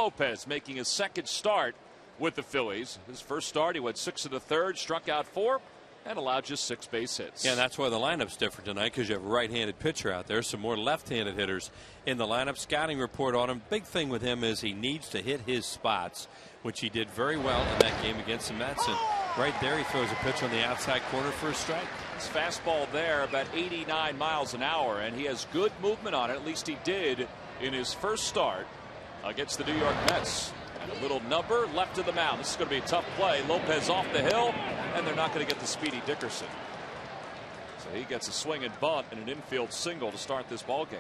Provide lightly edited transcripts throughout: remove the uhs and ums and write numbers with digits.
Lopez making his second start with the Phillies. His first start, he went 6 1/3, struck out 4, and allowed just 6 base hits. Yeah, that's why the lineup's different tonight, because you have a right-handed pitcher out there. Some more left-handed hitters in the lineup. Scouting report on him. Big thing with him is he needs to hit his spots, which he did very well in that game against the Mets. And right there, he throws a pitch on the outside corner for a strike. His fastball there about 89 miles an hour, and he has good movement on it. At least he did in his first start against the New York Mets. And a little number left of the mound. This is going to be a tough play. Lopez off the hill, and they're not going to get the speedy Dickerson. So he gets a swing and bunt and an infield single to start this ball game.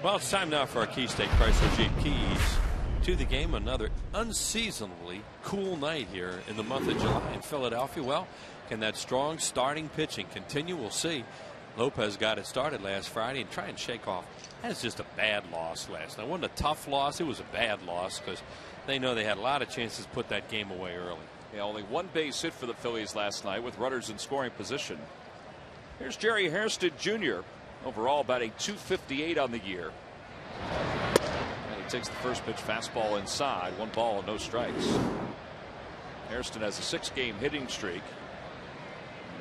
Well, it's time now for our Key State Chrysler Jeep Keys to the game. Another unseasonably cool night here in the month of July in Philadelphia. Well, can that strong starting pitching continue? We'll see. Lopez got it started last Friday and try and shake off. That's just a bad loss last night. It wasn't a tough loss. It was a bad loss because they know they had a lot of chances to put that game away early. Yeah, only 1 base hit for the Phillies last night with runners in scoring position. Here's Jerry Hairston Jr. Overall batting .258 on the year. And he takes the first pitch fastball inside. 1 ball and no strikes. Hairston has a 6-game hitting streak.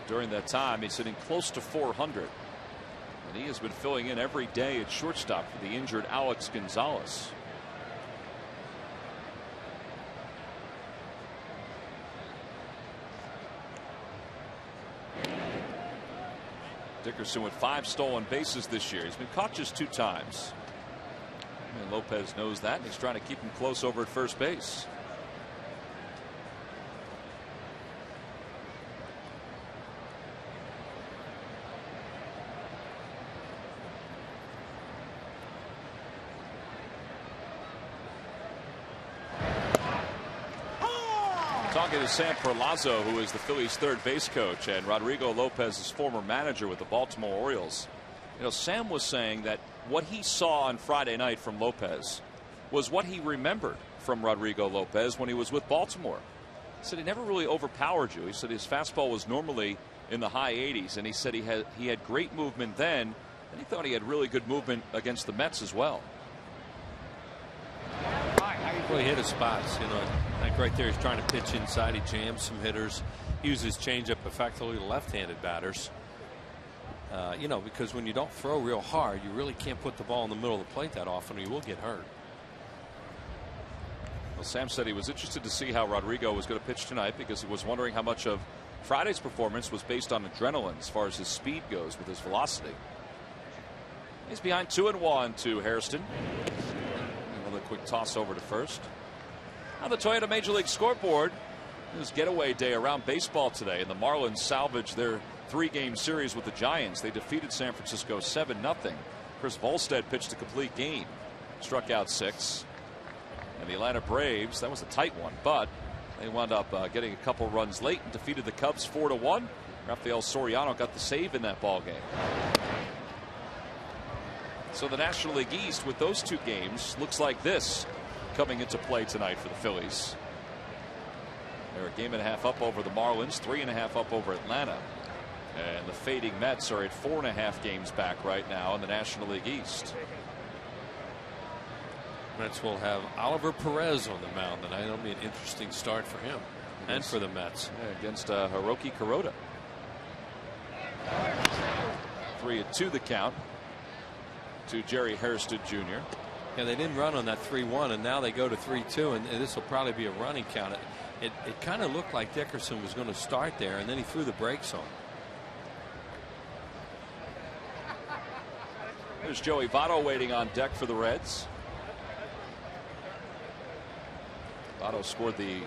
During that time, he's hitting close to 400. And he has been filling in every day at shortstop for the injured Alex Gonzalez. Dickerson with 5 stolen bases this year. He's been caught just 2 times. And Lopez knows that, and he's trying to keep him close over at first base. Talking to Sam Perlazzo, who is the Phillies' third base coach and Rodrigo Lopez's former manager with the Baltimore Orioles. You know, Sam was saying that what he saw on Friday night from Lopez was what he remembered from Rodrigo Lopez when he was with Baltimore. He said he never really overpowered you. He said his fastball was normally in the high 80s, and he said he had great movement then, and he thought he had really good movement against the Mets as well. Well, he hit his spots, you know, like right there. He's trying to pitch inside. He jams some hitters, uses changeup effectively to left-handed batters. You know, because when you don't throw real hard, you really can't put the ball in the middle of the plate that often, or you will get hurt. Well, Sam said he was interested to see how Rodrigo was going to pitch tonight because he was wondering how much of Friday's performance was based on adrenaline as far as his speed goes with his velocity. He's behind 2-1 to Hairston. Another quick toss over to first. On the Toyota Major League scoreboard, it was getaway day around baseball today, and the Marlins salvaged their 3-game series with the Giants. They defeated San Francisco 7-0. Chris Volstead pitched a complete game, struck out 6. And the Atlanta Braves, that was a tight one, but they wound up getting a couple runs late and defeated the Cubs 4-1. Rafael Soriano got the save in that ball game. So the National League East with those 2 games looks like this coming into play tonight for the Phillies. They're a 1.5 up over the Marlins, 3.5 up over Atlanta. And the fading Mets are at 4.5 games back right now in the National League East. Mets will have Oliver Perez on the mound tonight. That'll be an interesting start for him and for the Mets. Yeah, against Hiroki Kuroda. 3-2 the count to Jerry Hairston Jr. Yeah, they didn't run on that 3-1, and now they go to 3-2, and this will probably be a running count. It kind of looked like Dickerson was going to start there, and then he threw the brakes on. There's Joey Votto waiting on deck for the Reds. Votto scored the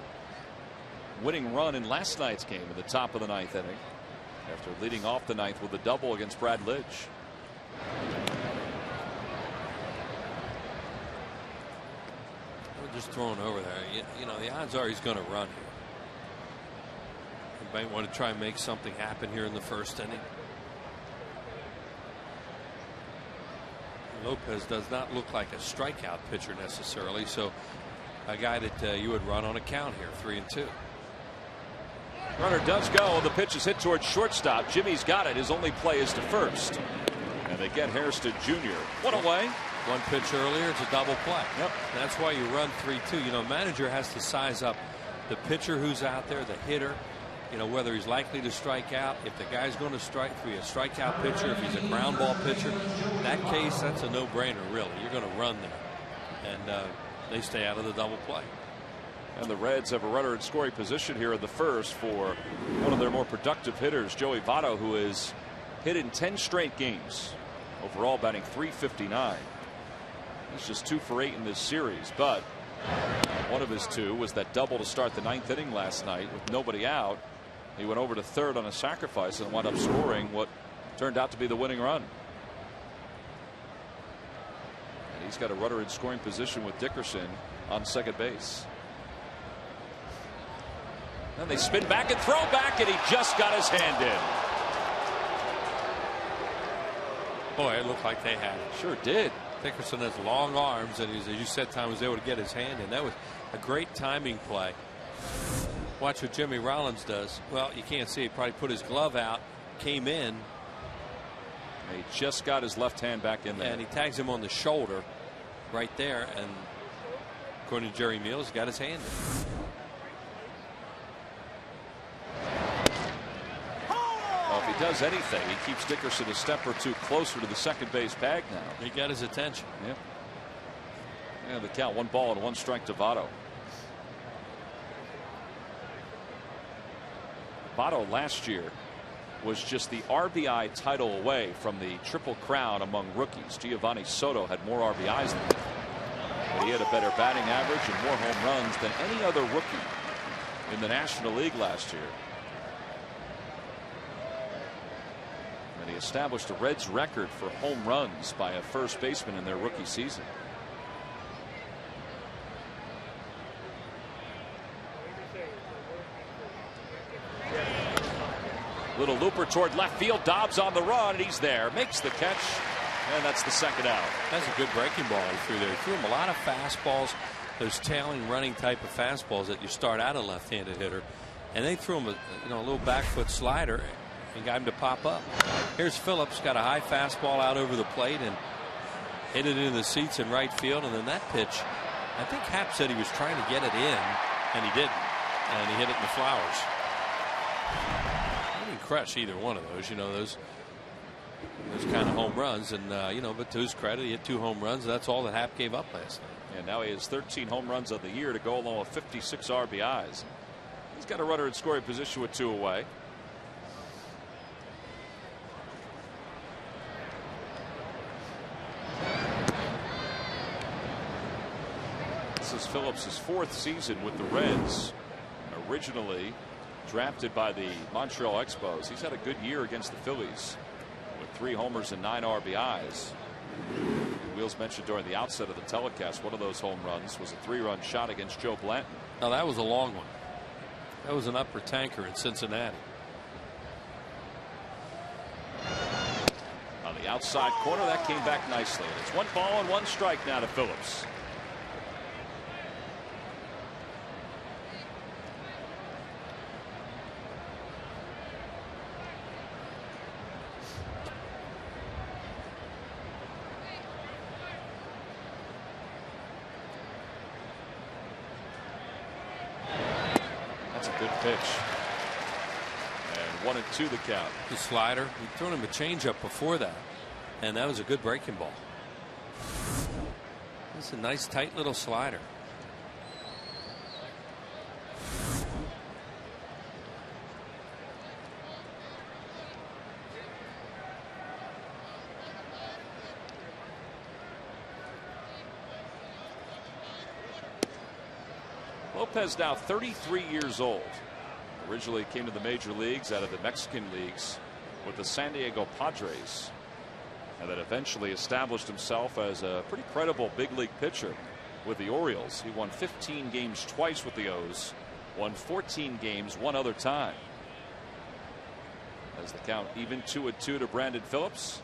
winning run in last night's game in the top of the 9th inning after leading off the 9th with a double against Brad Lidge. Just throwing over there. You know, the odds are he's going to run here. He might want to try and make something happen here in the first inning. Lopez does not look like a strikeout pitcher necessarily, so a guy that you would run on a count here, 3-2. Runner does go. The pitch is hit towards shortstop. Jimmy's got it. His only play is to first. And they get Hairston Jr. 1 away. One pitch earlier, it's a double play. Yep. That's why you run 3-2. You know, manager has to size up the pitcher who's out there, the hitter, you know, whether he's likely to strike out. If the guy's going to strike, be a strikeout pitcher, if he's a ground ball pitcher, in that case, that's a no-brainer, really. You're going to run there. And they stay out of the double play. And the Reds have a runner in scoring position here in the first for one of their more productive hitters, Joey Votto, who has hit in 10 straight games. Overall batting .359. He's just 2 for 8 in this series, but one of his 2 was that double to start the 9th inning last night with nobody out. He went over to third on a sacrifice and wound up scoring what turned out to be the winning run. And he's got a runner in scoring position with Dickerson on second base. Then they spin back and throw back, and he just got his hand in. Boy, it looked like they had it. Sure did. Dickerson has long arms, and as you said, Tom was able to get his hand in. That was a great timing play. Watch what Jimmy Rollins does. Well, you can't see. He probably put his glove out, came in. He just got his left hand back in there. And he tags him on the shoulder right there. And according to Jerry Meals, got his hand in. Well, if he does anything, he keeps Dickerson a step or 2 closer to the second base bag now. He got his attention. Yep. And the count, 1 ball and 1 strike to Votto. Votto last year was just the RBI title away from the Triple Crown among rookies. Giovanni Soto had more RBIs than him, but he had a better batting average and more home runs than any other rookie in the National League last year. And he established a Reds record for home runs by a first baseman in their rookie season. Little looper toward left field. Dobbs on the run, and he's there. Makes the catch, and that's the second out. That's a good breaking ball he threw there. He threw him a lot of fastballs, those tailing, running type of fastballs that you start out a left-handed hitter. And they threw him a little back foot slider and got him to pop up. Here's Phillips, got a high fastball out over the plate and hit it into the seats in right field. And then that pitch, I think Happ said he was trying to get it in, and he didn't. And he hit it in the flowers. He didn't crush either one of those, you know, those kind of home runs. And, but to his credit, he hit 2 home runs. That's all that Happ gave up last night. And now he has 13 home runs of the year to go along with 56 RBIs. He's got a runner in scoring position with 2 away. This is Phillips' 4th season with the Reds. Originally drafted by the Montreal Expos. He's had a good year against the Phillies with 3 homers and 9 RBIs. Wheels mentioned during the outset of the telecast, one of those home runs was a 3-run shot against Joe Blanton. Now that was a long one. That was an upper tanker in Cincinnati. On the outside corner, that came back nicely. And it's 1 ball and 1 strike now to Phillips. Pitch. And 1-2 the count. The slider. He'd thrown him a changeup before that, and that was a good breaking ball. It's a nice tight little slider. Lopez now 33 years old. Originally came to the major leagues out of the Mexican leagues with the San Diego Padres, and then eventually established himself as a pretty credible big league pitcher with the Orioles. He won 15 games twice with the O's, won 14 games one other time. As the count even 2-2 to Brandon Phillips.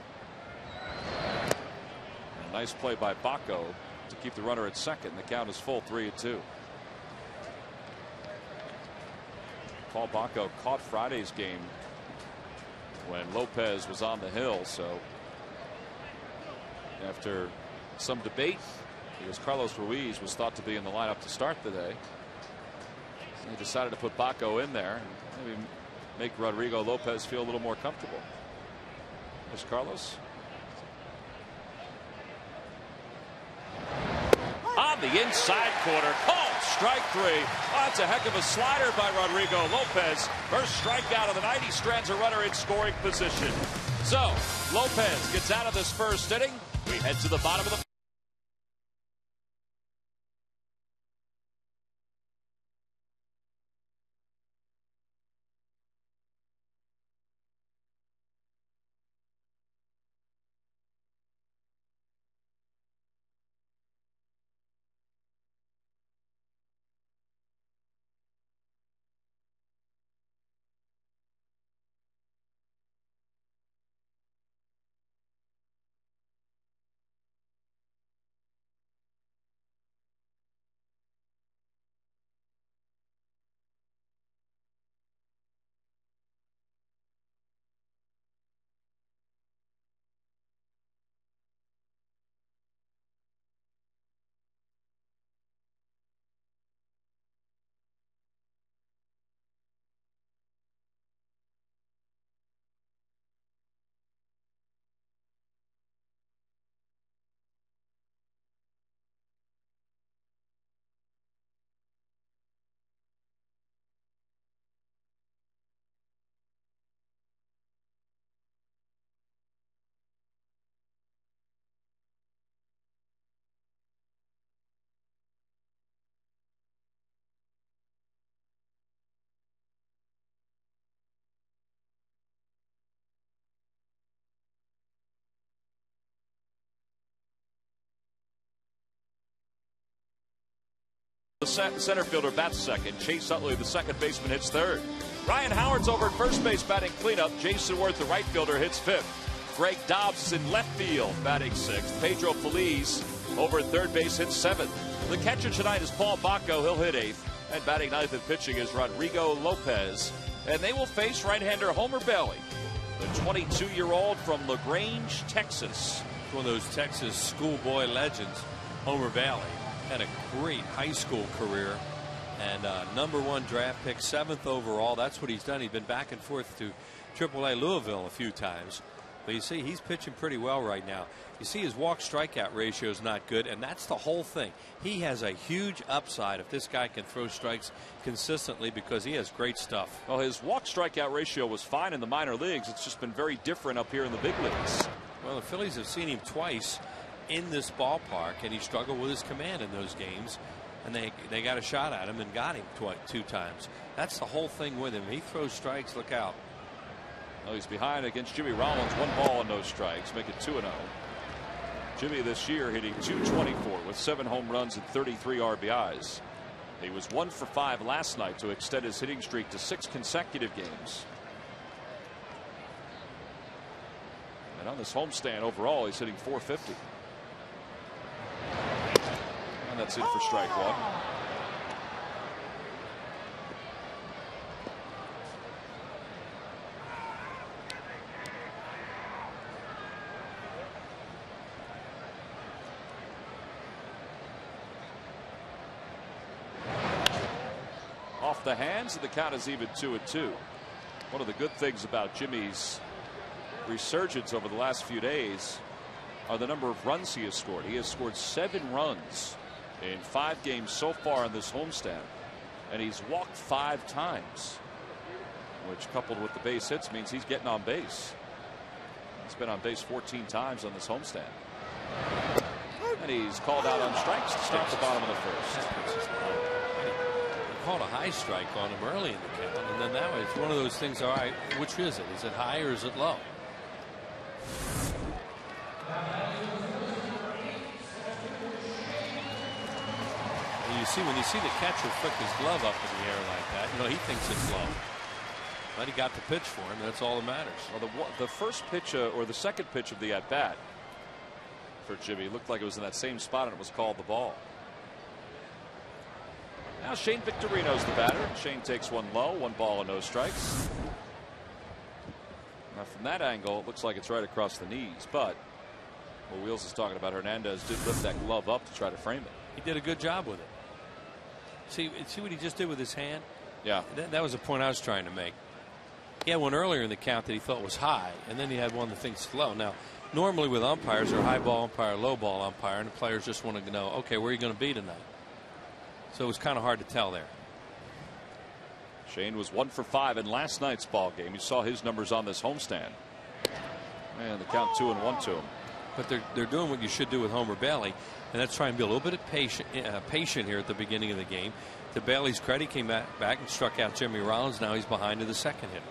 And a nice play by Bacco to keep the runner at second. The count is full, 3-2. Paul Bacco caught Friday's game when Lopez was on the hill, so after some debate because Carlos Ruiz was thought to be in the lineup to start the day. So he decided to put Baco in there and maybe make Rodrigo Lopez feel a little more comfortable. There's Carlos. On the inside corner, called strike 3. Oh, that's a heck of a slider by Rodrigo Lopez. First strikeout of the night. He strands a runner in scoring position. So Lopez gets out of this first inning. We head to the bottom of the center fielder bats second. Chase Utley, the second baseman, hits third. Ryan Howard's over at first base batting cleanup. Jason Worth, the right fielder, hits fifth. Greg Dobbs is in left field batting sixth. Pedro Feliz over at third base hits seventh. The catcher tonight is Paul Baco. He'll hit eighth. And batting ninth and pitching is Rodrigo Lopez. And they will face right-hander Homer Bailey, the 22-year-old from LaGrange, Texas. One of those Texas schoolboy legends, Homer Bailey. Had a great high school career and #1 draft pick, 7th overall. That's what he's done. He's been back and forth to AAA Louisville a few times. But you see, he's pitching pretty well right now. You see, his walk strikeout ratio is not good, and that's the whole thing. He has a huge upside if this guy can throw strikes consistently because he has great stuff. Well, his walk strikeout ratio was fine in the minor leagues. It's just been very different up here in the big leagues. Well, the Phillies have seen him twice in this ballpark, and he struggled with his command in those games, and they got a shot at him and got him two times. That's the whole thing with him. He throws strikes. Look out. Well, he's behind against Jimmy Rollins, 1 ball and no strikes, make it 2-0. Jimmy this year hitting .224 with 7 home runs and 33 RBIs. He was 1 for 5 last night to extend his hitting streak to 6 consecutive games. And on this homestand overall, he's hitting .450. And that's it for strike 1. Off the hands, and the count is even 2-2. One of the good things about Jimmy's resurgence over the last few days are the number of runs he has scored. He has scored 7 runs in 5 games so far in this homestand, and he's walked 5 times, which coupled with the base hits means he's getting on base. He's been on base 14 times on this homestand, and he's called out on strikes to start the bottom of the first. Called a high strike on him early in the count, and then that way it's one of those things. All right, which is it? Is it high or is it low? And you see, when you see the catcher flick his glove up in the air like that, you know he thinks it's low. But he got the pitch for him. That's all that matters. Well, the first pitch or the second pitch of the at bat for Jimmy looked like it was in that same spot, and it was called the ball. Now Shane Victorino's the batter. Shane takes one low, 1 ball and no strikes. Now from that angle, it looks like it's right across the knees, but Well, Wheels is talking about Hernandez did lift that glove up to try to frame it. He did a good job with it. See what he just did with his hand? Yeah. That was the point I was trying to make. He had one earlier in the count that he thought was high, and then he had one that thinks low. Now, normally with umpires, they're high ball umpire, low ball umpire, and the players just want to know, okay, where are you going to be tonight? So it was kind of hard to tell there. Shane was 1 for 5 in last night's ball game. You saw his numbers on this homestand. And the count 2-1 to him. But they're doing what you should do with Homer Bailey, and that's trying to be a little bit of patient here at the beginning of the game. To Bailey's credit, he came back and struck out Jimmy Rollins. Now he's behind to the second hitter.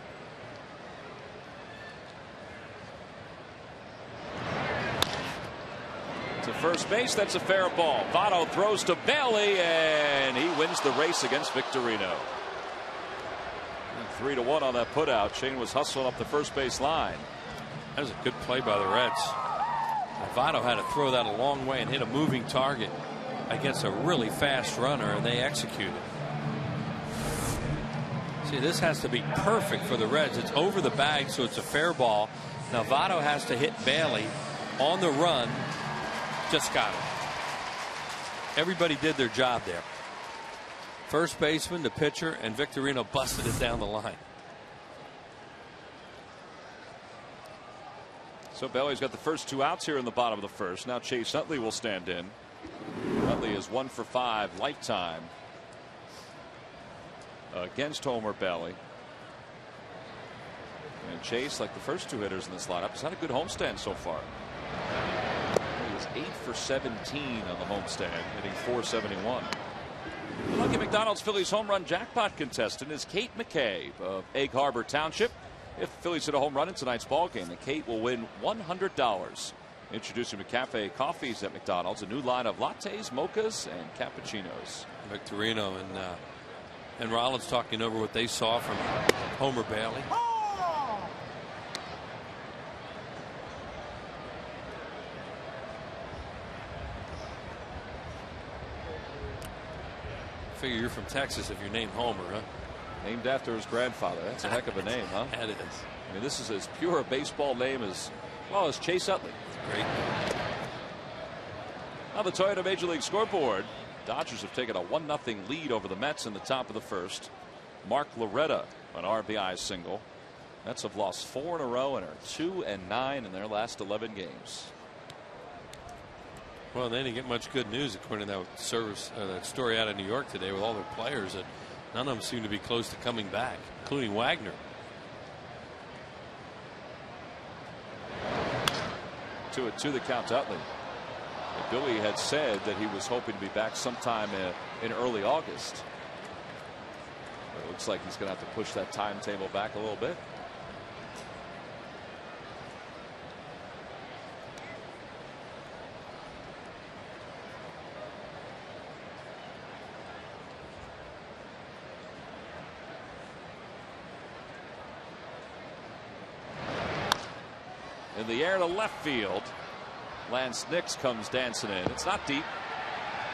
To first base, that's a fair ball. Votto throws to Bailey, and he wins the race against Victorino. 3-1 on that putout. Shane was hustling up the first base line. That was a good play by the Reds. Votto had to throw that a long way and hit a moving target against a really fast runner, and they executed. See, this has to be perfect for the Reds. It's over the bag, so it's a fair ball. Now Votto has to hit Bailey on the run. Just got it. Everybody did their job there. First baseman, the pitcher, and Victorino busted it down the line. So Bailey's got the first 2 outs here in the bottom of the first. Now Chase Utley will stand in. Utley is 1 for 5 lifetime against Homer Bailey. And Chase, like the first 2 hitters in this lineup, has had a good homestand so far. He was 8 for 17 on the homestand, hitting .471. Lucky McDonald's Phillies home run jackpot contestant is Kate McKay of Egg Harbor Township. If the Phillies hit a home run in tonight's ball game, then Kate will win $100. Introducing McCafe coffees at McDonald's, a new line of lattes, mochas, and cappuccinos. Victorino and Rollins talking over what they saw from Homer Bailey. Figure you're from Texas if you're named Homer, huh? Named after his grandfather. That's a heck of a name, huh? That is. I mean, this is as pure a baseball name as well as Chase Utley. Great. Now the Toyota Major League scoreboard. Dodgers have taken a 1-0 lead over the Mets in the top of the first. Mark Loretta, an RBI single. Mets have lost 4 in a row and are 2-9 in their last 11 games. Well, they didn't get much good news according to that story out of New York today with all their players, that none of them seem to be close to coming back, including Wagner. 2-2 the count to Utley. Billy had said that he was hoping to be back sometime in early August. But it looks like he's going to have to push that timetable back a little bit. In the air to left field. Lance Nix comes dancing in. It's not deep.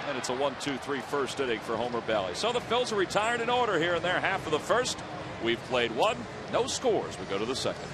And it's a 1-2-3 first inning for Homer Bailey. So the Phils are retired in order here in their half of the first. We've played 1. No scores. We go to the second.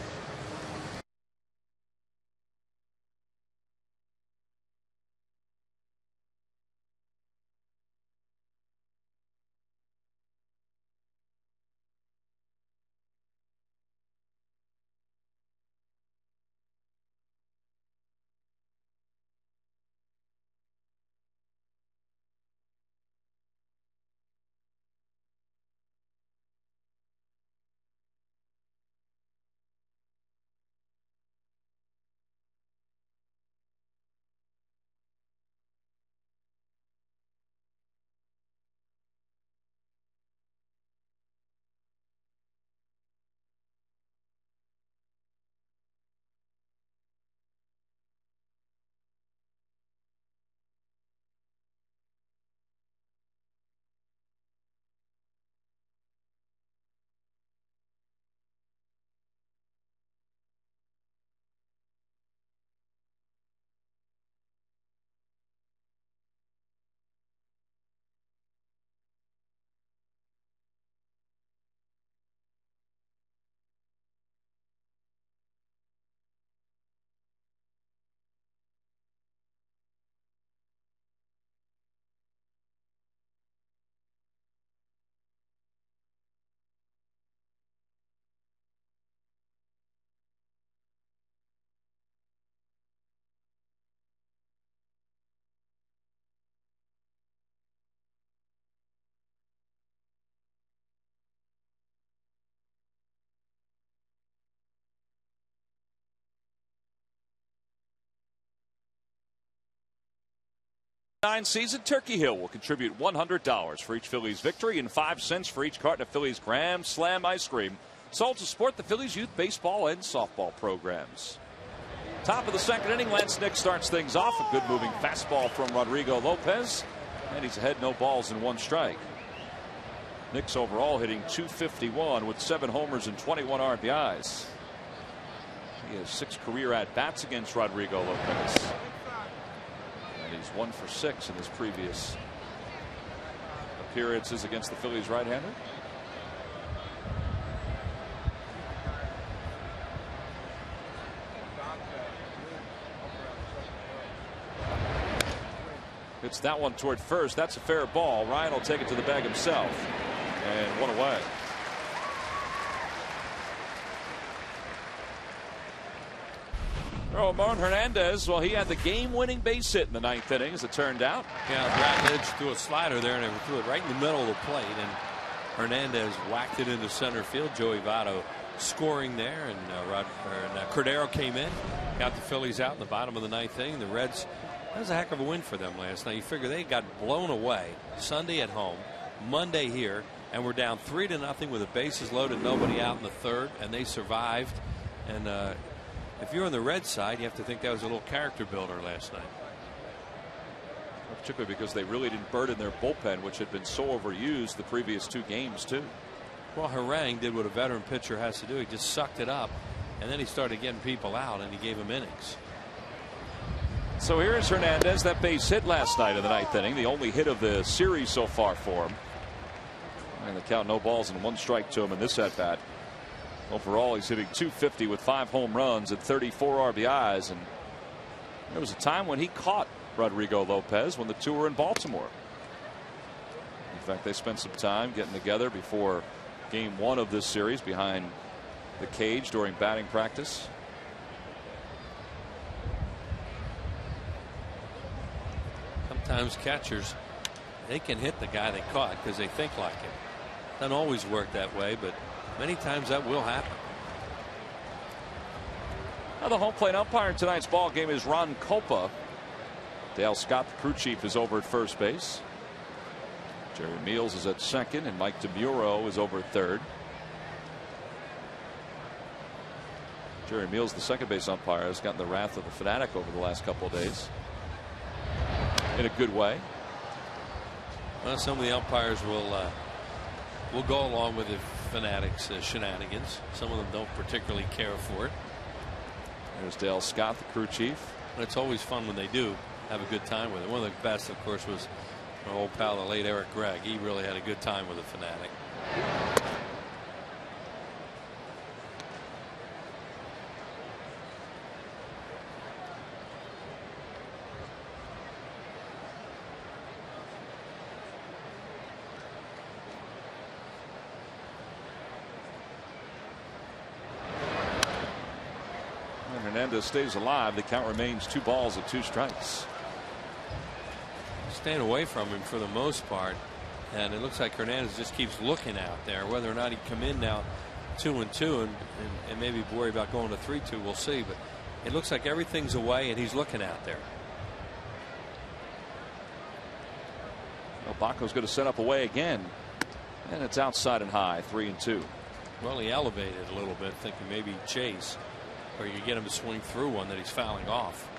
2009 season, Turkey Hill will contribute $100 for each Phillies victory and 5 cents for each carton of Phillies Grand Slam ice cream, sold to support the Phillies youth baseball and softball programs. Top of the second inning, Lance Nick starts things off. A good moving fastball from Rodrigo Lopez, and he's ahead, no balls and 1 strike. Nick's overall hitting .251 with 7 homers and 21 RBIs. He has 6 career at-bats against Rodrigo Lopez. And he's 1 for 6 in his previous appearances against the Phillies right-hander. Hits that one toward first. That's a fair ball. Ryan will take it to the bag himself. And 1 away. Ramon Hernandez, well, he had the game-winning base hit in the 9th inning, as it turned out. Yeah, Brad Lidge threw a slider there, and it threw it right in the middle of the plate, and Hernandez whacked it into center field. Joey Votto scoring there, and Cordero came in, got the Phillies out in the bottom of the 9th inning. The Reds, that was a heck of a win for them last night. You figure they got blown away Sunday at home, Monday here, and we're down 3-0 with the bases loaded, nobody out in the 3rd, and they survived. And if you're on the Red side, you have to think that was a little character builder last night. Particularly because they really didn't burden their bullpen, which had been so overused the previous 2 games, too. Well, Harang did what a veteran pitcher has to do. He just sucked it up, and then he started getting people out, and he gave them innings. So here's Hernandez. That base hit last night in the 9th inning, the only hit of the series so far for him. And the count, no balls and 1 strike to him in this at-bat. Overall, he's hitting .250 with 5 home runs and 34 RBIs. And there was a time when he caught Rodrigo Lopez when the 2 were in Baltimore. In fact, they spent some time getting together before game 1 of this series behind the cage during batting practice. Sometimes catchers, they can hit the guy they caught because they think like it. Doesn't always work that way, but many times that will happen. Now the home plate umpire in tonight's ball game is Ron Culpa. Dale Scott, the crew chief, is over at first base. Jerry Meals is at second, and Mike DeMuro is over at third. Jerry Meals, the second base umpire, has gotten the wrath of the fanatic over the last couple of days. In a good way. Well, some of the umpires will go along with the fanatics' shenanigans. Some of them don't particularly care for it. There's Dale Scott, the crew chief. But it's always fun when they do have a good time with it. One of the best, of course, was our old pal, the late Eric Gregg. He really had a good time with a fanatic. Hernandez stays alive. The count remains 2 balls and 2 strikes. Staying away from him for the most part, and it looks like Hernandez just keeps looking out there. Whether or not he'd come in now 2-2 and maybe worry about going to 3-2, we'll see. But it looks like everything's away and he's looking out there. Well, Baco's going to set up away again, and it's outside and high, 3-2. Well, he elevated a little bit, thinking maybe chase, or you get him to swing through one that he's fouling off.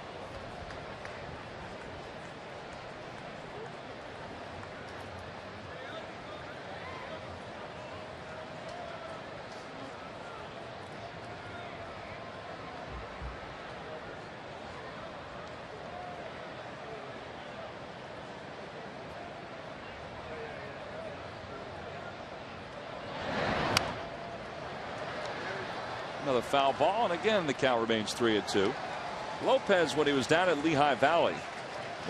Another foul ball, and again the count remains 3-2. Lopez, when he was down at Lehigh Valley,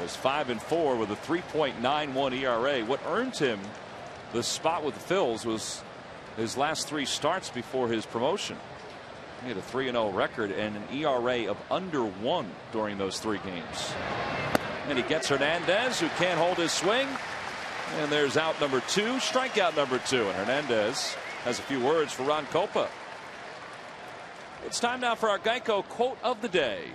was 5-4 with a 3.91 ERA. What earned him the spot with the Phils was his last 3 starts before his promotion. He had a 3-0 record and an ERA of under 1 during those 3 games. And he gets Hernandez, who can't hold his swing. And there's out number 2, strikeout number 2. And Hernandez has a few words for Ron Culpa. It's time now for our Geico quote of the day.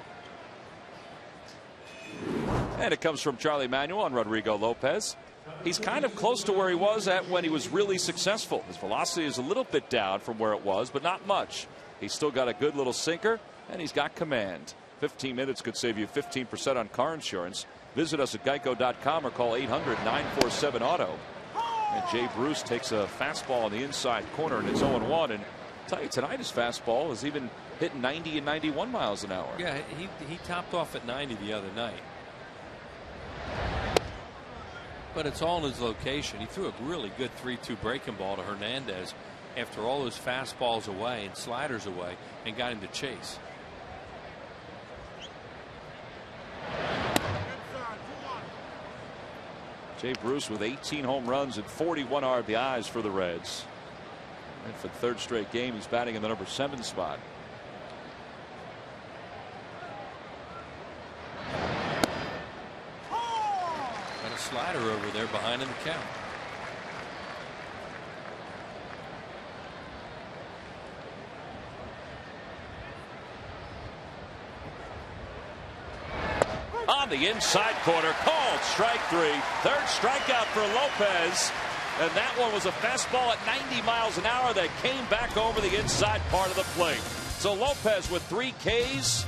And it comes from Charlie Manuel on Rodrigo Lopez. He's kind of close to where he was at when he was really successful. His velocity is a little bit down from where it was, but not much. He's still got a good little sinker, and he's got command. 15 minutes could save you 15% on car insurance. Visit us at geico.com or call 800-947-AUTO. And Jay Bruce takes a fastball on the inside corner, and it's 0-1. And I'll tell you, tonight his fastball has even hit 90 and 91 miles an hour. Yeah, he topped off at 90 the other night. But it's all in his location. He threw a really good 3-2 breaking ball to Hernandez after all his fastballs away and sliders away and got him to chase. Jay Bruce with 18 home runs and 41 RBIs for the Reds. And for the third straight game, he's batting in the number 7 spot. Got a slider over there behind in the count. On the inside corner, called strike 3. Third strikeout for Lopez. And that one was a fastball at 90 miles an hour that came back over the inside part of the plate. So Lopez with 3 Ks.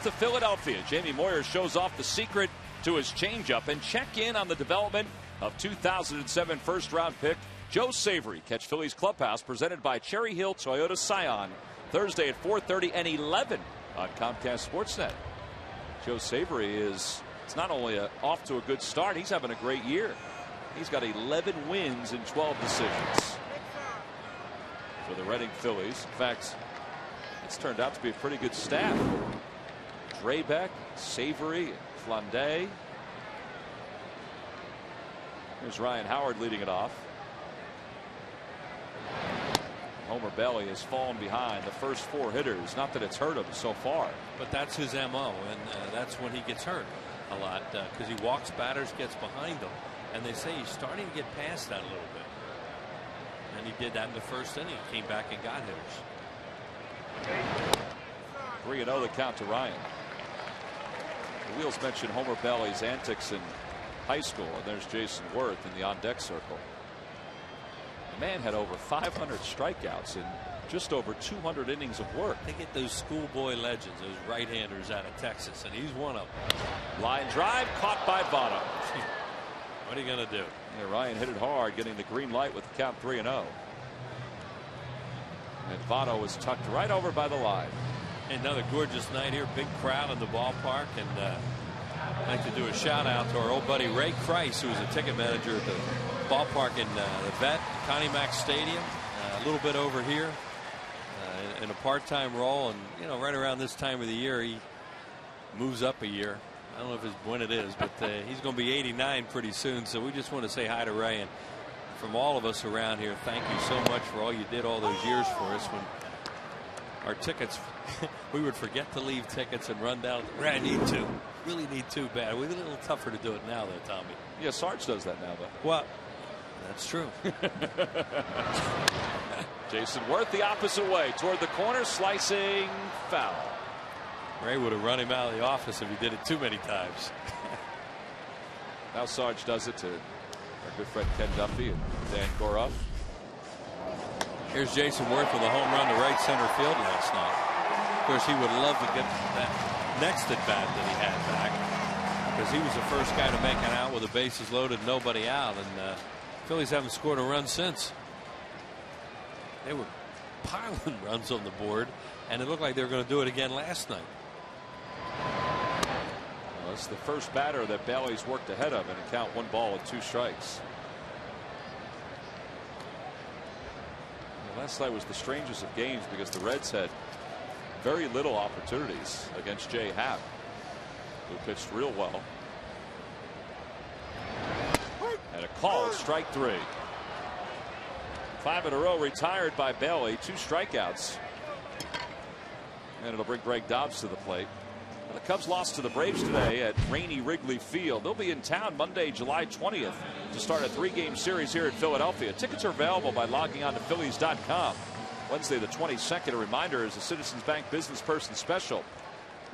To Philadelphia, Jamie Moyer shows off the secret to his changeup and check in on the development of 2007 first-round pick Joe Savory. Catch Phillies Clubhouse presented by Cherry Hill Toyota Scion Thursday at 4:30 and 11 on Comcast Sportsnet. Joe Savory it's not only off to a good start, he's having a great year. He's got 11 wins in 12 decisions for the Reading Phillies. In fact, it's turned out to be a pretty good staff. Drabek, Savory, Flandé. Here's Ryan Howard leading it off. Homer Bailey has fallen behind the first 4 hitters. Not that it's hurt him so far. But that's his MO, and that's when he gets hurt a lot because he walks batters, gets behind them. And they say he's starting to get past that a little bit. And he did that in the first inning. Came back and got hitters. 3-0 the count to Ryan. The Wheels mentioned Homer Bailey's antics in high school, and there's Jason Worth in the on-deck circle. The man had over 500 strikeouts in just over 200 innings of work. They get those schoolboy legends, those right-handers out of Texas, and he's one of them. Line drive caught by Votto. What are you going to do? Yeah, Ryan hit it hard, getting the green light with the count 3-0. And Votto was tucked right over by the line. Another gorgeous night here. Big crowd in the ballpark. And I'd like to do a shout out to our old buddy Ray Kreis, who was a ticket manager at the ballpark in the Vet, Connie Mack Stadium. A little bit over here in a part-time role. And, you know, right around this time of the year, he moves up a year. I don't know when it is, but he's going to be 89 pretty soon. So we just want to say hi to Ray and from all of us around here, thank you so much for all you did all those years for us. When our tickets, we would forget to leave tickets and run down. I need two. Really need two bad. We're a little tougher to do it now, though, Tommy. Yeah, Sarge does that now, though. Well, that's true. Jason Worth the opposite way toward the corner, slicing foul. Ray would have run him out of the office if he did it too many times. Now Sarge does it to our good friend Ken Duffy and Dan Goroff. Here's Jason Worth with a home run to right center field last night. Of course, he would love to get that next at bat that he had back, because he was the first guy to make it out with the bases loaded, nobody out, and Phillies haven't scored a run since. They were piling runs on the board, and it looked like they were going to do it again last night. Well, it's the first batter that Bailey's worked ahead of, and a count 1 ball and 2 strikes. Last night was the strangest of games because the Reds had very little opportunities against Jay Happ, who pitched real well. And a call, strike 3. 5 in a row retired by Bailey, 2 strikeouts. And it'll bring Greg Dobbs to the plate. The Cubs lost to the Braves today at rainy Wrigley Field. They'll be in town Monday, July 20th to start a 3-game series here in Philadelphia. Tickets are available by logging on to Phillies.com. Wednesday the 22nd, a reminder, is a Citizens Bank Business Person Special.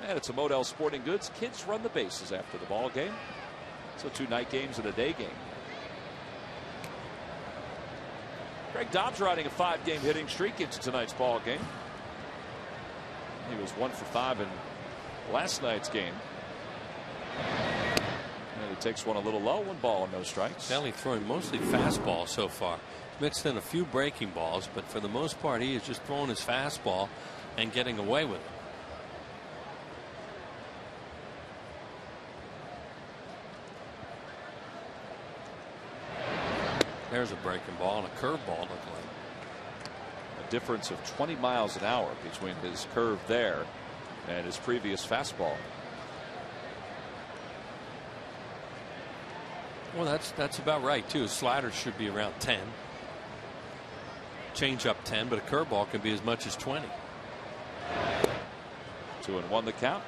And it's a Model Sporting Goods. Kids run the bases after the ball game. So 2 night games and a day game. Greg Dobbs riding a 5-game hitting streak into tonight's ball game. He was 1 for 5 in last night's game. And he takes one a little low, 1 ball and no strikes. Bailey throwing mostly fastball so far. Mixed in a few breaking balls, but for the most part he is just throwing his fastball and getting away with it. There's a breaking ball and a curveball, looked like. A difference of 20 miles an hour between his curve there and his previous fastball. Well, that's about right too. His slider should be around 10. Change up 10, but a curveball can be as much as 20. 2-1 the count.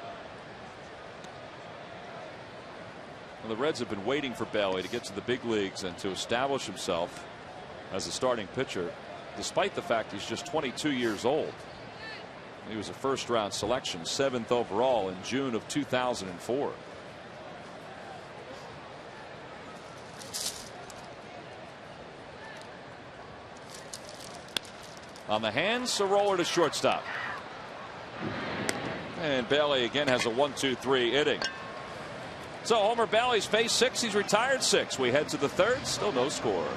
Well, the Reds have been waiting for Bailey to get to the big leagues and to establish himself as a starting pitcher, despite the fact he's just 22 years old. He was a first-round selection, 7th overall in June of 2004. On the hands, a roller to shortstop. And Bailey again has a 1-2-3 inning. So Homer Bailey's faced 6. He's retired 6. We head to the 3rd. Still no score.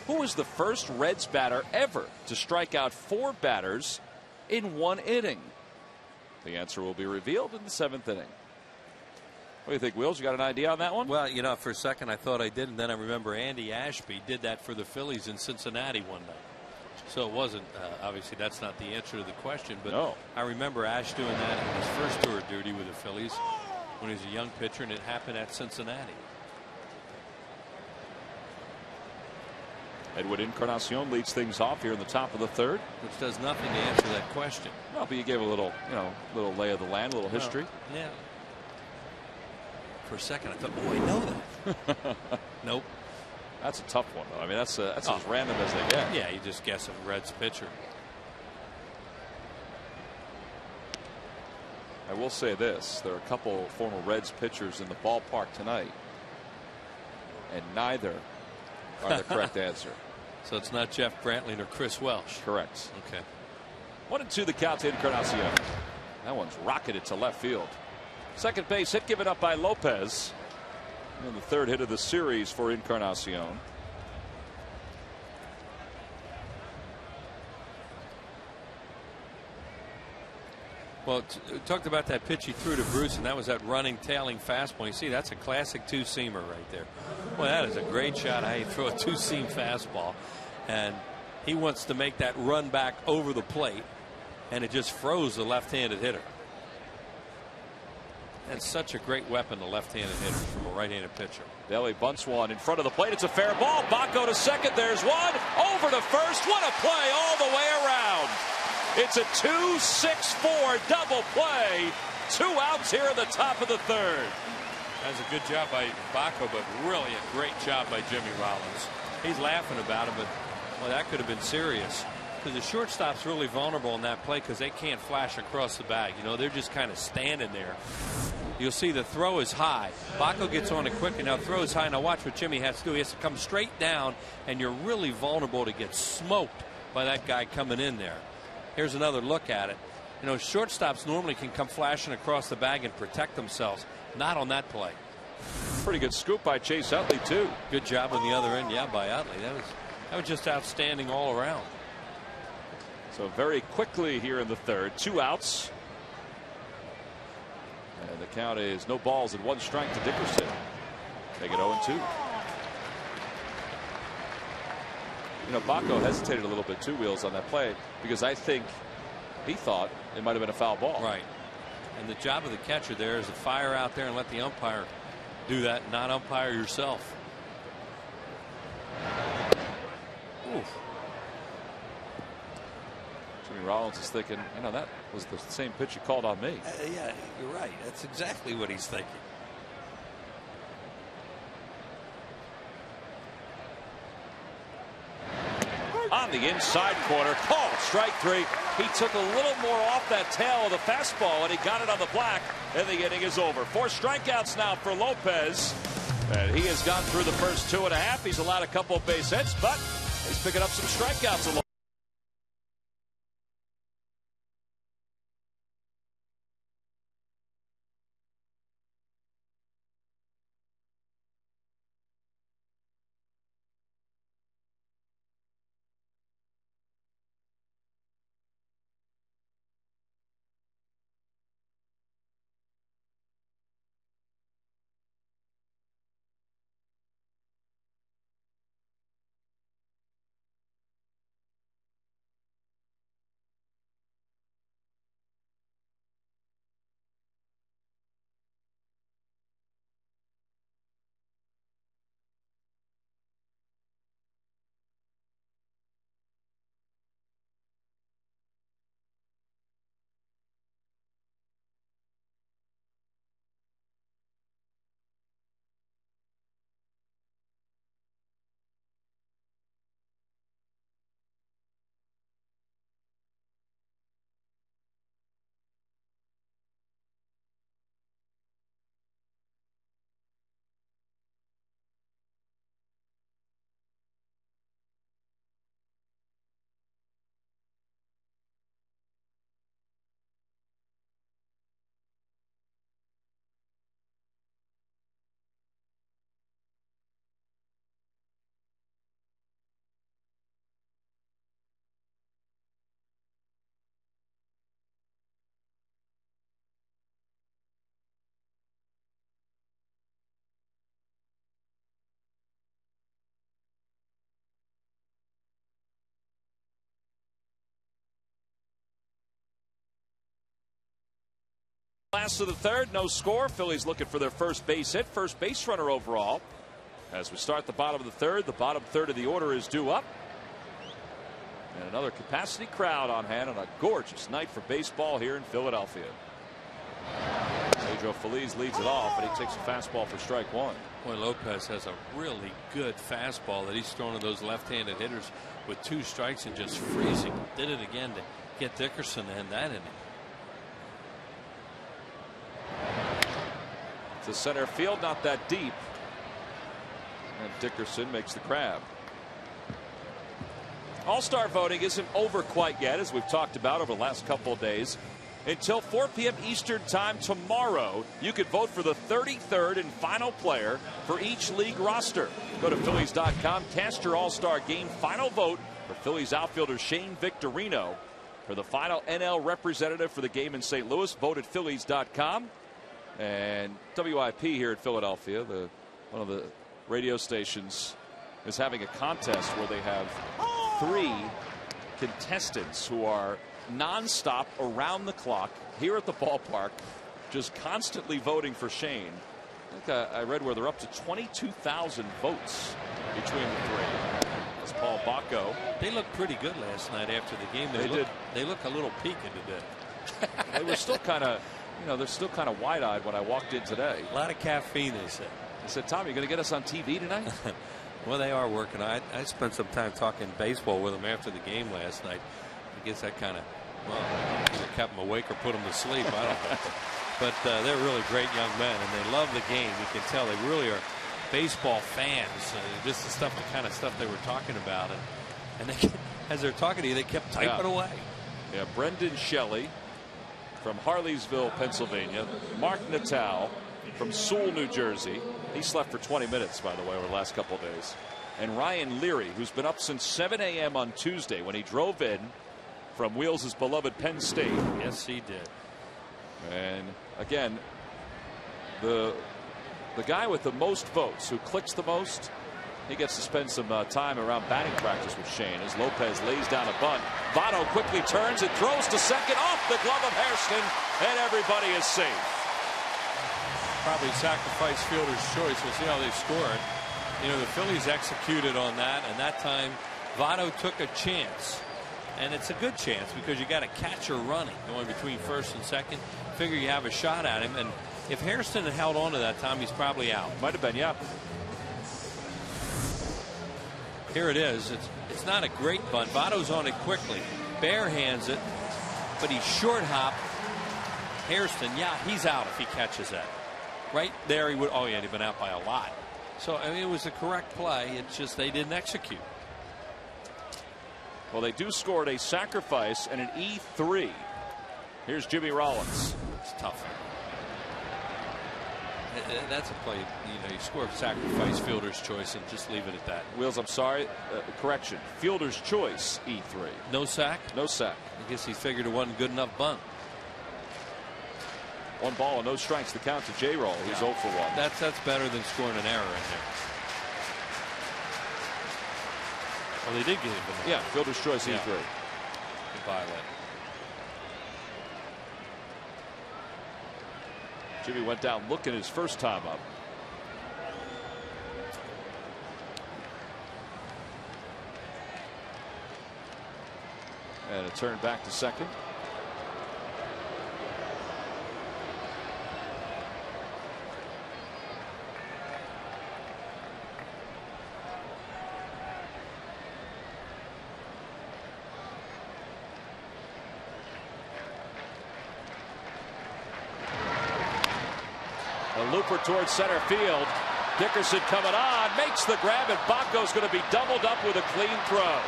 Who was the first Reds batter ever to strike out 4 batters in 1 inning? The answer will be revealed in the 7th inning. What do you think, Wills? You got an idea on that one? Well, you know, for a second I thought I did, and then I remember Andy Ashby did that for the Phillies in Cincinnati one night. So it wasn't, obviously that's not the answer to the question, but no. I remember Ash doing that in his first tour of duty with the Phillies when he was a young pitcher, and it happened at Cincinnati. Edwin Encarnacion leads things off here in the top of the 3rd. Which does nothing to answer that question. Well, but you gave a little, little lay of the land, a little history. Well, yeah. For a second I thought, oh, I know that. Nope. That's a tough one, though. I mean, that's as random as they get. Yeah, you just guess a Reds pitcher. I will say this: there are a couple former Reds pitchers in the ballpark tonight, and neither are the correct answer. So it's not Jeff Brantley nor Chris Welsh. Correct. Okay. 1-2 the count to Encarnacion. That one's rocketed to left field. Second base hit given up by Lopez. And the 3rd hit of the series for Encarnacion. Well, talked about that pitch he threw to Bruce, and that was that running, tailing fastball. You see, that's a classic 2-seamer right there. Well, that is a great shot. How you throw a 2-seam fastball, and he wants to make that run back over the plate, and it just froze the left-handed hitter. That's such a great weapon, the left-handed hitter from a right-handed pitcher. Deli bunts one in front of the plate. It's a fair ball. Bacco to second. There's one. Over to first. What a play all the way around. It's a 2-6-4 double play. 2 outs here in the top of the 3rd. That's a good job by Bacco, but really a great job by Jimmy Rollins. He's laughing about it, but well, that could have been serious. Because the shortstop's really vulnerable in that play because they can't flash across the bag. You know, they're just kind of standing there. You'll see the throw is high. Bacco gets on it quick, and now throws high. Now watch what Jimmy has to do. He has to come straight down, and you're really vulnerable to get smoked by that guy coming in there. Here's another look at it. You know, shortstops normally can come flashing across the bag and protect themselves. Not on that play. Pretty good scoop by Chase Utley, too. Good job on the other end, yeah, by Utley. That was just outstanding all around. So very quickly here in the 3rd, 2 outs. And the count is no balls and 1 strike to Dickerson. Make it 0-2. You know, Bacco hesitated a little bit, too, Wheels, on that play, because I think he thought it might have been a foul ball. Right. And the job of the catcher there is to fire out there and let the umpire do that, not umpire yourself. Oof. Jimmy Rollins is thinking, you know, that was the same pitch you called on me. Yeah, you're right. That's exactly what he's thinking. On the inside corner, called strike 3. He took a little more off that tail of the fastball, and he got it on the black, and the inning is over. 4 strikeouts now for Lopez, and he has gone through the first 2.5. He's allowed a couple of base hits, but he's picking up some strikeouts. last of the third, no score. Phillies looking for their first base hit, first base runner overall. As we start the bottom of the bottom third of the order is due up. And another capacity crowd on hand on a gorgeous night for baseball here in Philadelphia. Pedro Feliz leads it off, and he takes a fastball for strike one. Boy, Lopez has a really good fastball that he's throwing to those left-handed hitters with 2 strikes and just freezing. Did it again to get Dickerson to end that inning. To center field, not that deep. And Dickerson makes the grab. All-star voting isn't over quite yet, as we've talked about over the last couple of days. Until 4 p.m. Eastern time tomorrow, you could vote for the 33rd and final player for each league roster. Go to Phillies.com, cast your All-Star Game final vote for Phillies outfielder Shane Victorino for the final NL representative for the game in St. Louis. Vote at Phillies.com. And WIP here at Philadelphia, one of the radio stations, is having a contest where they have 3 contestants who are nonstop around the clock here at the ballpark, just constantly voting for Shane. I think I read where they're up to 22,000 votes between the 3. That's Paul Bacco. They looked pretty good last night after the game. They look a little peaked today. They were still kind of, they're still kind of wide-eyed when I walked in today. A lot of caffeine, they said. I said, Tom, you going to get us on TV tonight? Well, they are working. I spent some time talking baseball with them after the game last night. I guess that kind of, either kept them awake or put them to sleep. I don't know. But they're really great young men, and they love the game. You can tell they really are baseball fans. Just the kind of stuff they were talking about. And they, as they're talking to you, they kept typing away. Yeah, Brendan Shelley from Harleysville, Pennsylvania. Mark Natal from Sewell, New Jersey. He slept for 20 minutes, by the way, over the last couple of days. And Ryan Leary, who's been up since 7 a.m. on Tuesday when he drove in from Wheels' beloved Penn State. Yes, he did. And again, the guy with the most votes, who clicks the most, he gets to spend some time around batting practice with Shane as Lopez lays down a bunt. Votto quickly turns and throws to second off the glove of Hairston, and everybody is safe. Probably sacrifice fielder's choice. We'll see how they score. The Phillies executed on that, and that time Votto took a chance. And it's a good chance because you got a catcher running going between first and second. Figure you have a shot at him, and if Hairston had held on to that time, he's probably out. Might have been, yeah. Here it is. It's not a great bunt. Votto's on it quickly. Bare hands it, but he's short hop. Hairston, yeah, he's out if he catches that. Right there, he would. Oh yeah, he'd been out by a lot. So I mean, it was the correct play. It's just they didn't execute. Well, they do score a sacrifice and an E3. Here's Jimmy Rollins. It's tough. That's a play. You score a sacrifice, fielder's choice, and just leave it at that. Wheels, I'm sorry. Correction. Fielder's choice, E3. No sack? No sack. I guess he figured it wasn't good enough bunt. 1 ball and no strikes. The count to J-Roll. He's 0 for 1. That's better than scoring an error in there. Well, they did get it. Yeah, fielder's choice, E3. Goodbye, Len. Jimmy went down looking his first time up. And a turn back to second. A looper towards center field. Dickerson coming on, makes the grab, and Bacco's going to be doubled up with a clean throw.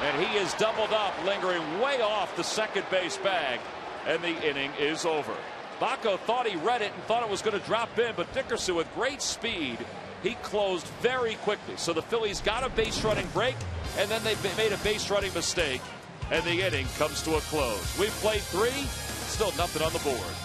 And he is doubled up, lingering way off the second base bag, and the inning is over. Bacco thought he read it and thought it was going to drop in, but Dickerson with great speed, he closed very quickly. So the Phillies got a base running break, and then they made a base running mistake, and the inning comes to a close. We've played 3, still nothing on the board.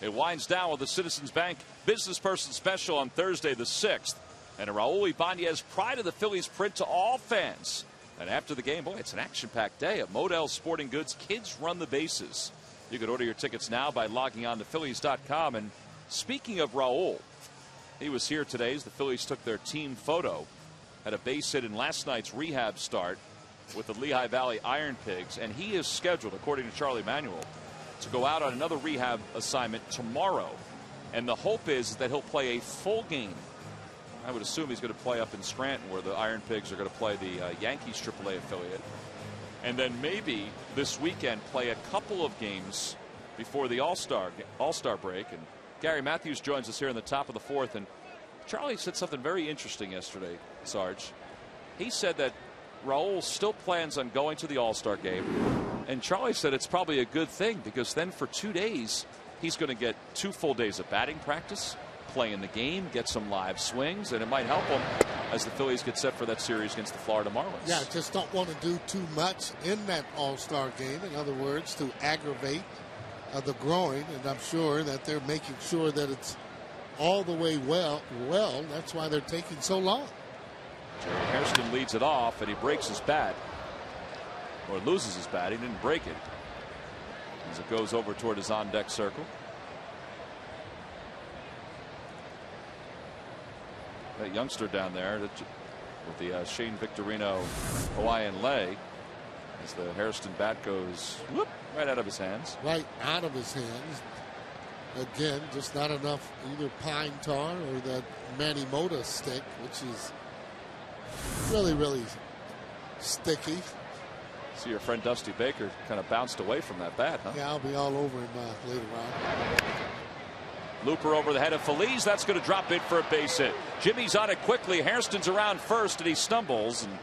It winds down with the Citizens Bank Business Person Special on Thursday the 6th. And a Raul Ibanez pride of the Phillies print to all fans. And after the game, boy, it's an action-packed day at Modell Sporting Goods. Kids run the bases. You can order your tickets now by logging on to Phillies.com. And speaking of Raul, he was here today as the Phillies took their team photo. Had a base hit in last night's rehab start with the Lehigh Valley Iron Pigs. And he is scheduled, according to Charlie Manuel, to go out on another rehab assignment tomorrow. And the hope is that he'll play a full game. I would assume he's going to play up in Scranton, where the Iron Pigs are going to play the Yankees AAA affiliate. And then maybe this weekend play a couple of games before the All-Star break. And Gary Matthews joins us here in the top of the 4th. And Charlie said something very interesting yesterday, Sarge. He said that Raul still plans on going to the All-Star game. And Charlie said it's probably a good thing, because then for 2 days, he's going to get 2 full days of batting practice, play in the game, get some live swings, and it might help him as the Phillies get set for that series against the Florida Marlins. Yeah, just don't want to do too much in that All-Star game. In other words, to aggravate the groin, and I'm sure that they're making sure that it's all the way well. That's why they're taking so long. Jerry Hairston leads it off, and he breaks his bat, or loses his bat. He didn't break it as it goes over toward his on-deck circle. That youngster down there with the Shane Victorino Hawaiian lay, as the Hairston bat goes whoop, right out of his hands. Right out of his hands. Again, just not enough either pine tar or that Manny Mota stick, which is really, really sticky. See your friend Dusty Baker kind of bounced away from that bat, huh? Yeah, I'll be all over him later on. Looper over the head of Feliz. That's going to drop it for a base hit. Jimmy's on it quickly. Hairston's around first, and he stumbles. And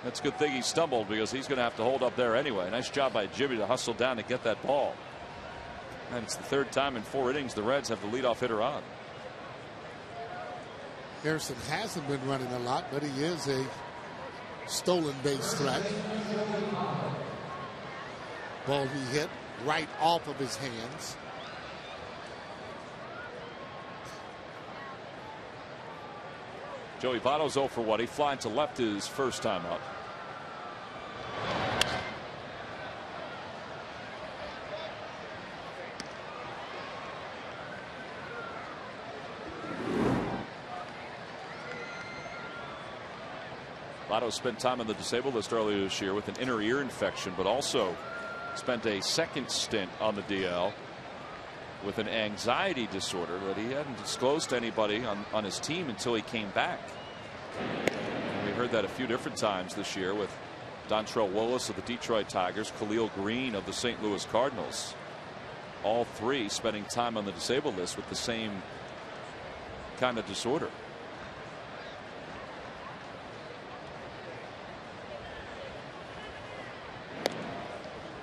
that's a good thing he stumbled, because he's going to have to hold up there anyway. Nice job by Jimmy to hustle down to get that ball. And it's the 3rd time in 4 innings the Reds have the leadoff hitter on. Hairston hasn't been running a lot, but he is a stolen base threat. Ball he hit right off of his hands. Joey Votto's 0 for 1. He flying to left his first time up. Votto spent time on the disabled list earlier this year with an inner ear infection, but also spent a second stint on the DL with an anxiety disorder that he hadn't disclosed to anybody on his team until he came back. And we heard that a few different times this year with Dontrelle Willis of the Detroit Tigers, Khalil Green of the St. Louis Cardinals. All 3 spending time on the disabled list with the same kind of disorder.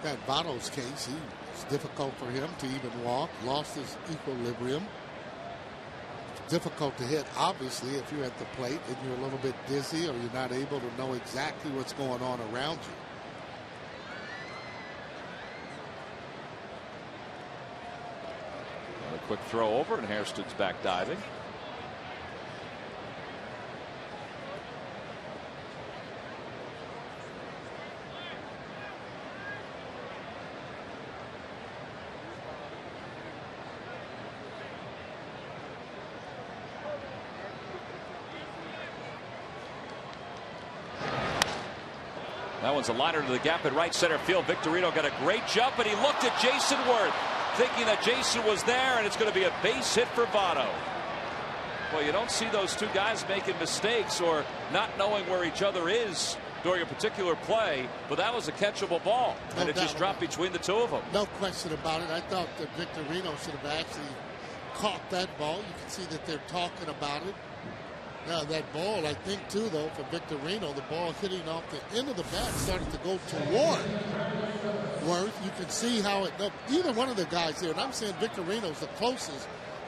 That Votto's case, it's difficult for him to even walk, lost his equilibrium. It's difficult to hit, obviously, if you're at the plate and you're a little bit dizzy or you're not able to know exactly what's going on around you. A quick throw over, and Hairston's back diving. That one's a liner to the gap in right center field. Victorino got a great jump, and he looked at Jason Worth, thinking that Jason was there, and it's going to be a base hit for Votto. Well, you don't see those 2 guys making mistakes or not knowing where each other is during a particular play, but that was a catchable ball, and it just dropped between the 2 of them. No question about it. I thought that Victorino should have actually caught that ball. You can see that they're talking about it. Now that ball, I think too, though, for Victorino, the ball hitting off the end of the bat started to go toward Worth. You can see how either one of the guys there, and I'm saying Victorino's the closest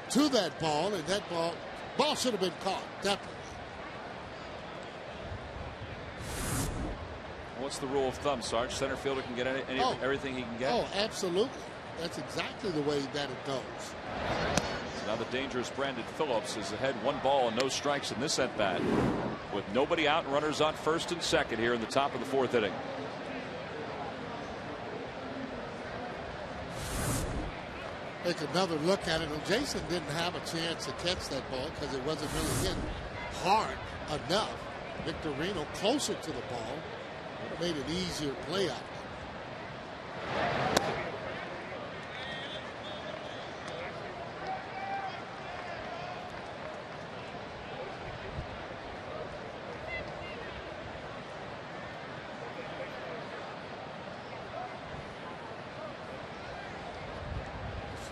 to that ball, and that ball should have been caught, definitely. What's the rule of thumb, Sarge? Center fielder can get everything he can get? Oh, absolutely. That's exactly the way that it goes. So now the dangerous Brandon Phillips is ahead 1 ball and no strikes in this at bat, with nobody out and runners on first and second here in the top of the 4th inning. Take another look at it. Well, Jason didn't have a chance to catch that ball because it wasn't really hit hard enough. Victor Reno closer to the ball would have made an easier play out.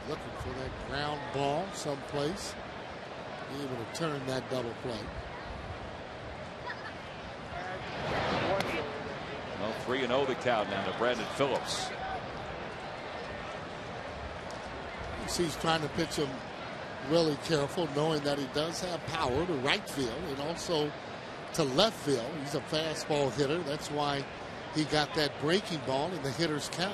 Looking for that ground ball someplace. Be able to turn that double play. Well, 3-0 the count now to Brandon Phillips. You see he's trying to pitch him really careful, knowing that he does have power to right field and also to left field. He's a fastball hitter. That's why he got that breaking ball in the hitter's count.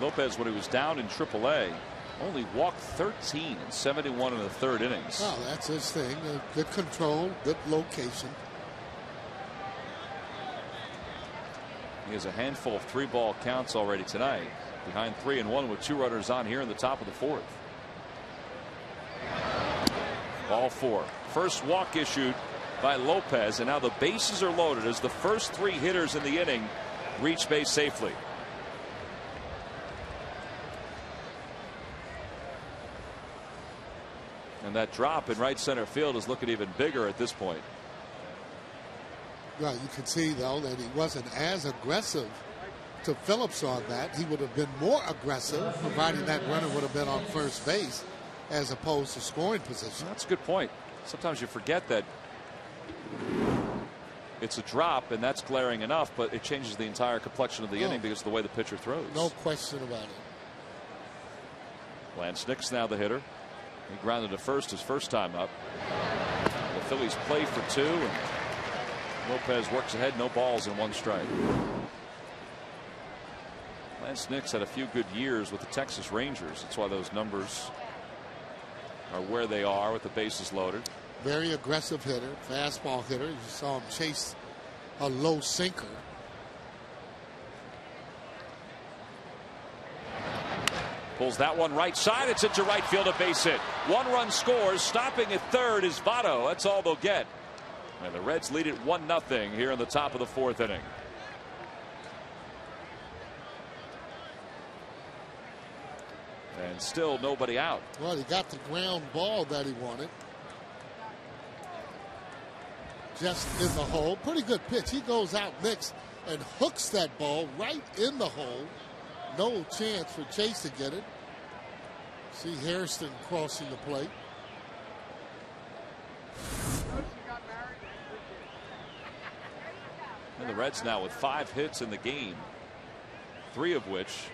Lopez, when he was down in AAA, only walked 13 in 71 in the 3rd innings. Oh, that's his thing. Good control, good location. He has a handful of 3-ball counts already tonight, behind 3-1 with 2 runners on here in the top of the 4th. Ball 4. First walk issued by Lopez, and now the bases are loaded as the first 3 hitters in the inning reach base safely. And that drop in right center field is looking even bigger at this point. Well, you can see, though, that he wasn't as aggressive to Phillips on that. He would have been more aggressive, providing that runner would have been on first base as opposed to scoring position. That's a good point. Sometimes you forget that it's a drop, and that's glaring enough, but it changes the entire complexion of the inning because of the way the pitcher throws. No question about it. Lance Nix now the hitter. He grounded to first his first time up. The Phillies play for 2, and Lopez works ahead, no balls and 1 strike. Lance Nix had a few good years with the Texas Rangers. That's why those numbers are where they are with the bases loaded. Very aggressive hitter, fastball hitter. You saw him chase a low sinker. Pulls that one right side. It's into right field, a base hit. 1 run scores. Stopping at 3rd is Votto. That's all they'll get. And the Reds lead it 1-0 here in the top of the 4th inning. And still nobody out. Well, he got the ground ball that he wanted. Just in the hole. Pretty good pitch. He goes out mixed and hooks that ball right in the hole. No chance for Chase to get it. See Hairston crossing the plate. And the Reds now with 5 hits in the game, 3 of which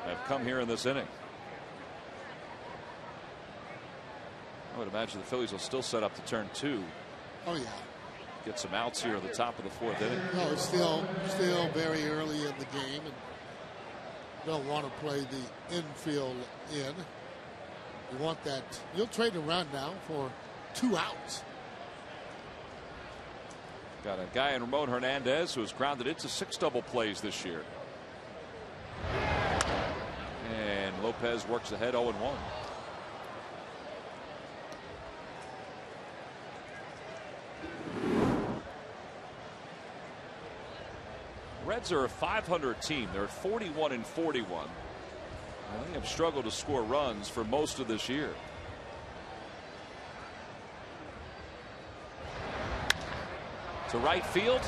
have come here in this inning. I would imagine the Phillies will still set up to turn 2. Oh, yeah. Get some outs here at the top of the 4th inning. No, it's still very early in the game, and don't want to play the infield in. You want that. You'll trade a run now for 2 outs. Got a guy in Ramon Hernandez who has grounded into 6 double plays this year. And Lopez works ahead 0-1. Reds are a .500 team. They're 41-41. They have struggled to score runs for most of this year. To right field.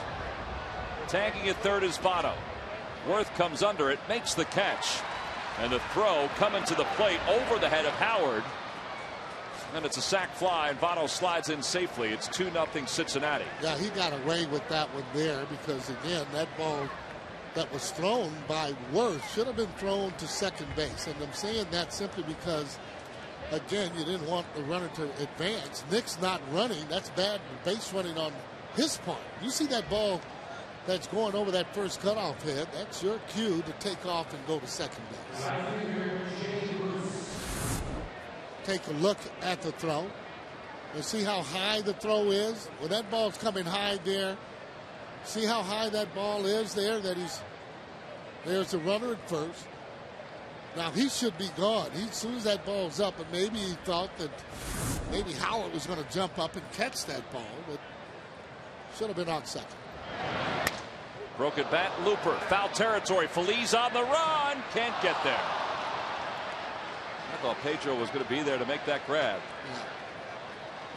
Tagging at 3rd is Votto. Worth comes under it, makes the catch. And the throw coming to the plate over the head of Howard. And it's a sac fly, and Votto slides in safely. It's 2-0 Cincinnati. Yeah, he got away with that one there because, again, that ball that was thrown by Worth should have been thrown to second base. And I'm saying that simply because Again, you didn't want the runner to advance. Nick's not running. That's bad base running on his part. You see that ball that's going over that first cutoff head, that's your cue to take off and go to second base. Take a look at the throw and see how high the throw is. When that ball's coming high there, see how high that ball is there, there's the runner at first. Now he should be gone. As soon as that ball's up, and maybe he thought that maybe Howard was going to jump up and catch that ball, but should have been on second. Broken bat, Looper, foul territory. Feliz on the run, can't get there. I thought Pedro was going to be there to make that grab.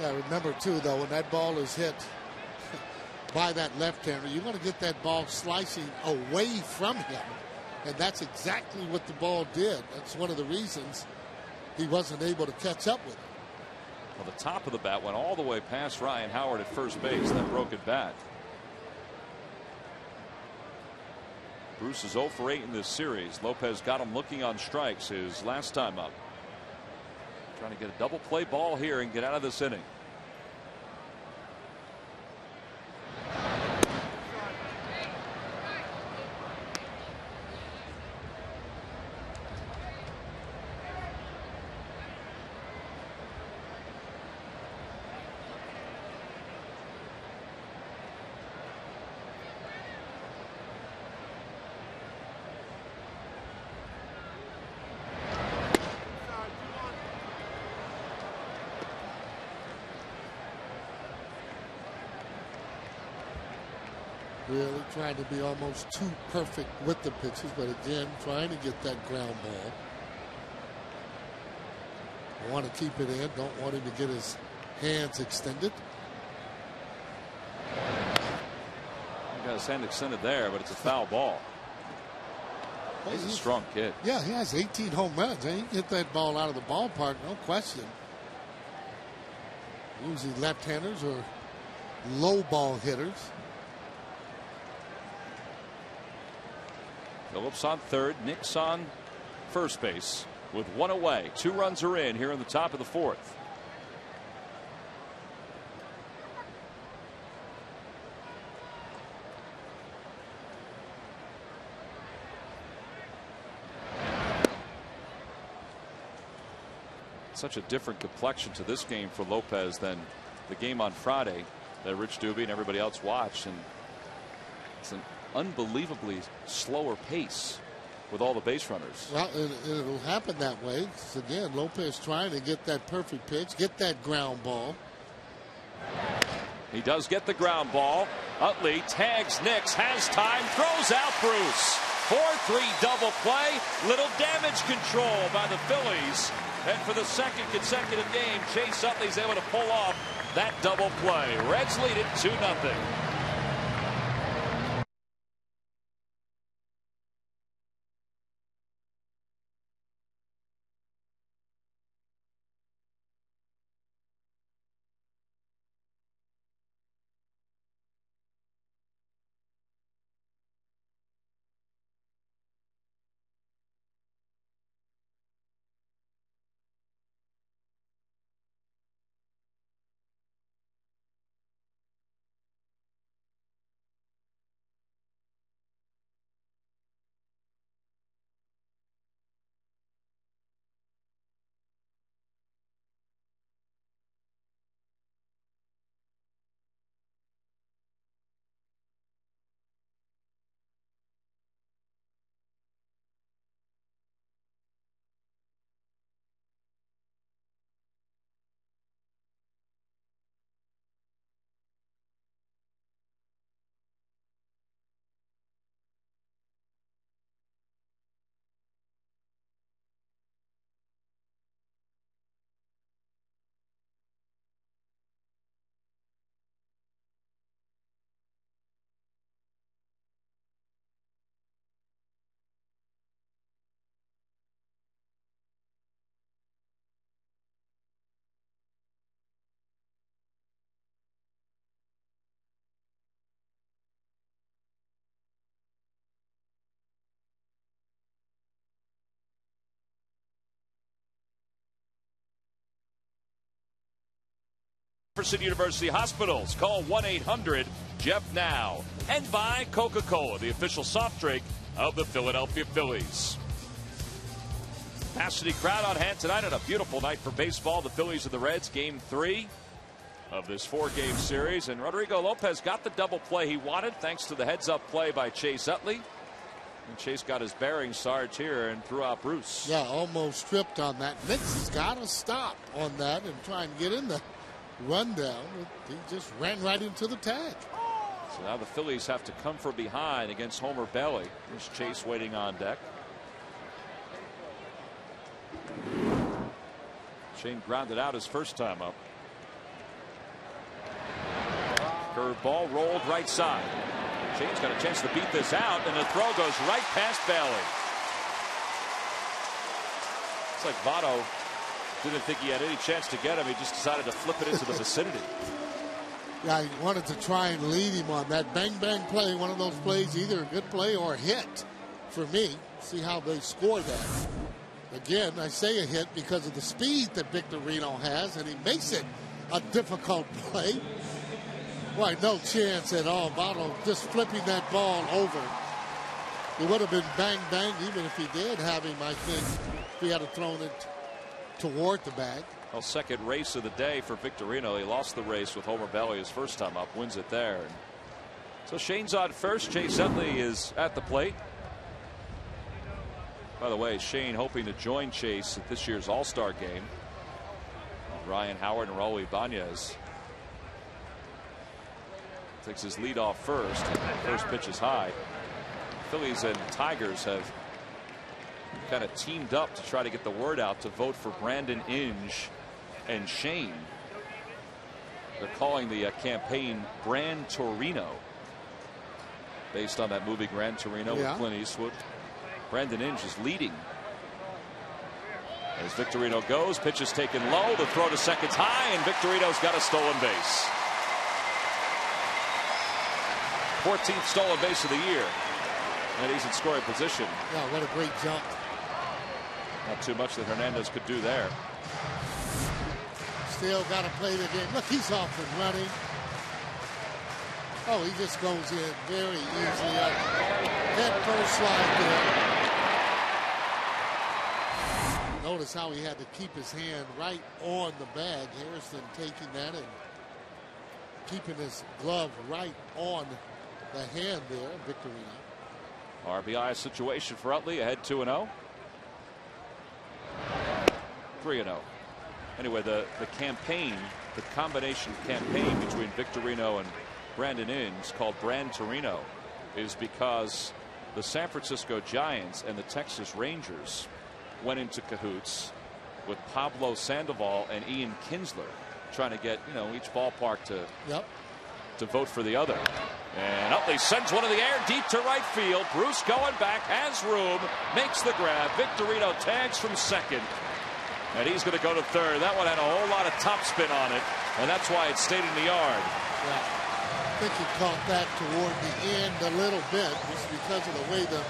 Yeah, remember too though, when that ball is hit by that left-hander, you're going to get that ball slicing away from him. And that's exactly what the ball did. That's one of the reasons he wasn't able to catch up with it. Well, the top of the bat went all the way past Ryan Howard at first base. That broken bat. Bruce is 0 for 8 in this series. Lopez got him looking on strikes his last time up. Trying to get a double play ball here and get out of this inning. Really trying to be almost too perfect with the pitches, but again, trying to get that ground ball. Want to keep it in, don't want him to get his hands extended. He got his hand extended there, but it's a foul ball. Well, He's a strong kid. Yeah, he has 18 home runs. He can hit that ball out of the ballpark, no question. Usually left-handers or low ball hitters. Phillips on third, Nick's on first base with one away. 2 runs are in here in the top of the 4th. Such a different complexion to this game for Lopez than the game on Friday that Rich Doobie and everybody else watched, and it's an unbelievably slower pace with all the base runners. Well, it'll happen that way. Again, Lopez trying to get that perfect pitch, get that ground ball. He does get the ground ball. Utley tags Nix, has time, throws out Bruce. 4-3 double play. Little damage control by the Phillies. And for the second consecutive game, Chase Utley's able to pull off that double play. Reds lead it 2-0. Jefferson University Hospitals. Call 1-800-JEF-NOW. And by Coca-Cola, the official soft drink of the Philadelphia Phillies. Capacity crowd on hand tonight on a beautiful night for baseball. The Phillies and the Reds, Game 3 of this 4-game series. And Rodrigo Lopez got the double play he wanted thanks to the heads-up play by Chase Utley. And Chase got his bearings, Sarge, here, and threw out Bruce. Yeah, almost tripped on that. Nix has got to stop on that and try and get in the rundown. He just ran right into the tag. So now the Phillies have to come from behind against Homer Bailey. There's Chase waiting on deck. Shane grounded out his first time up. Curveball rolled right side. Shane's got a chance to beat this out, and the throw goes right past Bailey. It's like Votto didn't think he had any chance to get him. He just decided to flip it into the vicinity. Yeah, he wanted to try and lead him on that bang bang play. One of those plays, either a good play or a hit for me. See how they score that. Again, I say a hit because of the speed that Victor Reno has, and he makes it a difficult play. Boy, no chance at all. Votto just flipping that ball over. It would have been bang bang even if he did have him, I think, if he had thrown it toward the bag. Well, second race of the day for Victor Reno. He lost the race with Homer Bailey his first time up, wins it there. So Shane's on first. Chase Utley is at the plate. By the way, Shane hoping to join Chase at this year's All-Star game. Ryan Howard and Raul Ibanez. Takes his lead off first. First pitch is high. Phillies and Tigers have kind of teamed up to try to get the word out to vote for Brandon Inge and Shane. They're calling the campaign Gran Torino, based on that movie Gran Torino with Clint Eastwood. Brandon Inge is leading. As Victorino goes, pitch is taken low. The throw to second's high, and Victorino's got a stolen base. 14th stolen base of the year. And he's in scoring position. Yeah, what a great jump. Not too much that Hernandez could do there. Still got to play the game. Look, he's off and running. Oh, he just goes in very easily. Head first slide there. Notice how he had to keep his hand right on the bag. Harrison taking that and keeping his glove right on the hand there, Victorino. RBI situation for Utley, ahead 2-0. 3-0. Anyway, the campaign, the combination campaign between Victorino and Brandon Inge, called Gran Torino, is because the San Francisco Giants and the Texas Rangers went into cahoots with Pablo Sandoval and Ian Kinsler, trying to get, you know, each ballpark to vote for the other. And Utley sends one in the air deep to right field. Bruce going back, has room, makes the grab. Victorino tags from second, and he's going to go to third. That one had a whole lot of topspin on it, and that's why it stayed in the yard. Yeah. I think he caught that toward the end a little bit, just because of the way the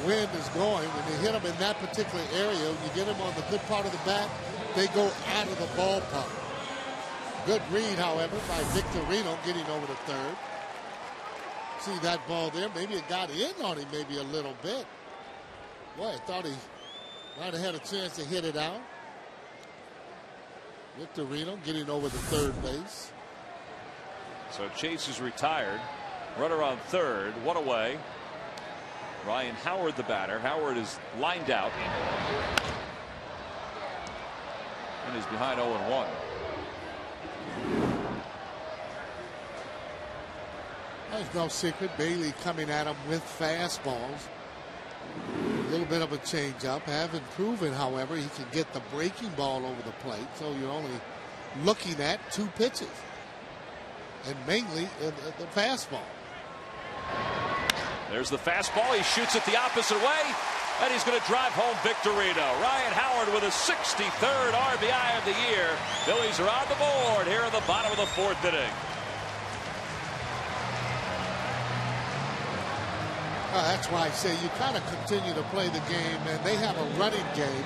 wind is going. When you hit them in that particular area, you get them on the good part of the bat, they go out of the ballpark. Good read, however, by Victorino getting over to third. See that ball there? Maybe it got in on him maybe a little bit. Boy, I thought he might have had a chance to hit it out. Victorino getting over the third base. So Chase is retired. Runner on third, one away. Ryan Howard the batter. Howard is lined out and is behind 0-1. There's no secret. Bailey coming at him with fastballs. A little bit of a changeup. Haven't proven, however, he can get the breaking ball over the plate. So you're only looking at 2 pitches. And mainly the fastball. There's the fastball. He shoots it the opposite way. And he's going to drive home Victorino. Ryan Howard with his 63rd RBI of the year. Phillies are on the board here in the bottom of the 4th inning. That's why I say you kind of continue to play the game, and they have a running game.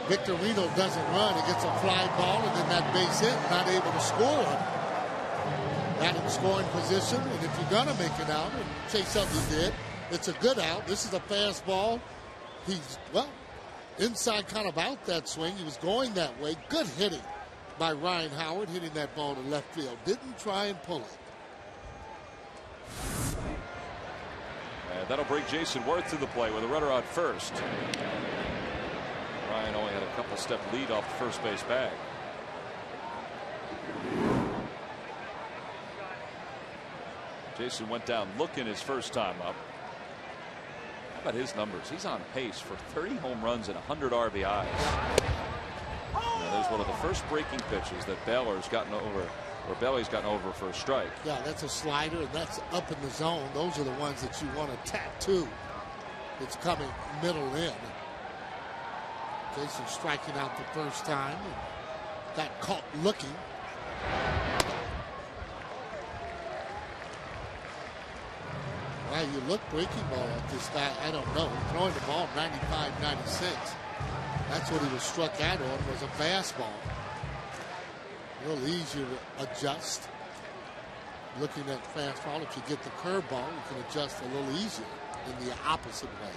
Victorino doesn't run, he gets a fly ball, and then that base hit, not able to score. Got in scoring position, and if you're gonna make it out, and Chase Utley did, it's a good out. This is a fastball. He's, well, inside kind of out that swing. He was going that way. Good hitting by Ryan Howard, hitting that ball to left field. Didn't try and pull it. And that'll bring Jason Worth to the play with a runner on first. Ryan only had a couple step lead off the first base bag. Jason went down looking his first time up. How about his numbers? He's on pace for 30 home runs and 100 RBIs. Now, there's one of the first breaking pitches that Baylor's gotten over, or Bailey's gotten over for a strike. Yeah, that's a slider, and that's up in the zone. Those are the ones that you want to tattoo. It's coming middle in. Jason striking out the first time and got caught looking. Well, you look breaking ball at this guy, I don't know. Throwing the ball 95, 96. That's what he was struck out on, was a fastball. A little easier to adjust. Looking at fastball, if you get the curveball, you can adjust a little easier in the opposite way.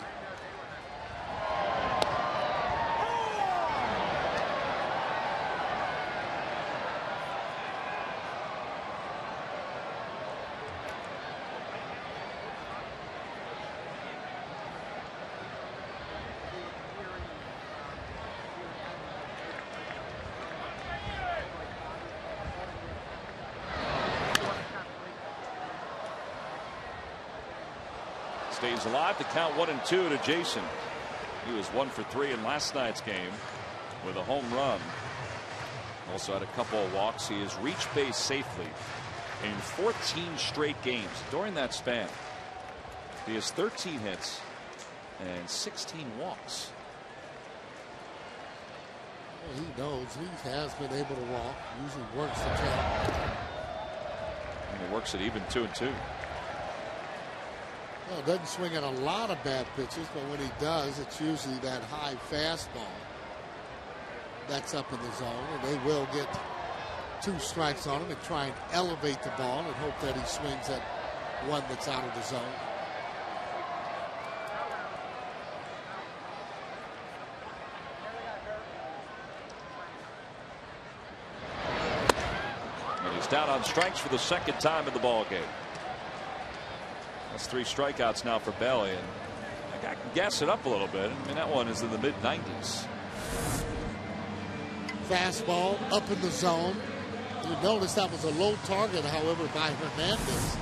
Stays alive to count 1-2 to Jason. He was 1 for 3 in last night's game with a home run. Also had a couple of walks. He has reached base safely in 14 straight games during that span. He has 13 hits and 16 walks. Well, he knows he has been able to walk. Usually works the count. And he works at even 2-2. Well, doesn't swing at a lot of bad pitches, but when he does, it's usually that high fastball that's up in the zone, and they will get 2 strikes on him and try and elevate the ball and hope that he swings at one that's out of the zone. And he's down on strikes for the second time in the ball game. That's 3 strikeouts now for Bailey, and I can gas it up a little bit. I mean, that one is in the mid-90s. Fastball up in the zone. You notice that was a low target, however, by Hernandez,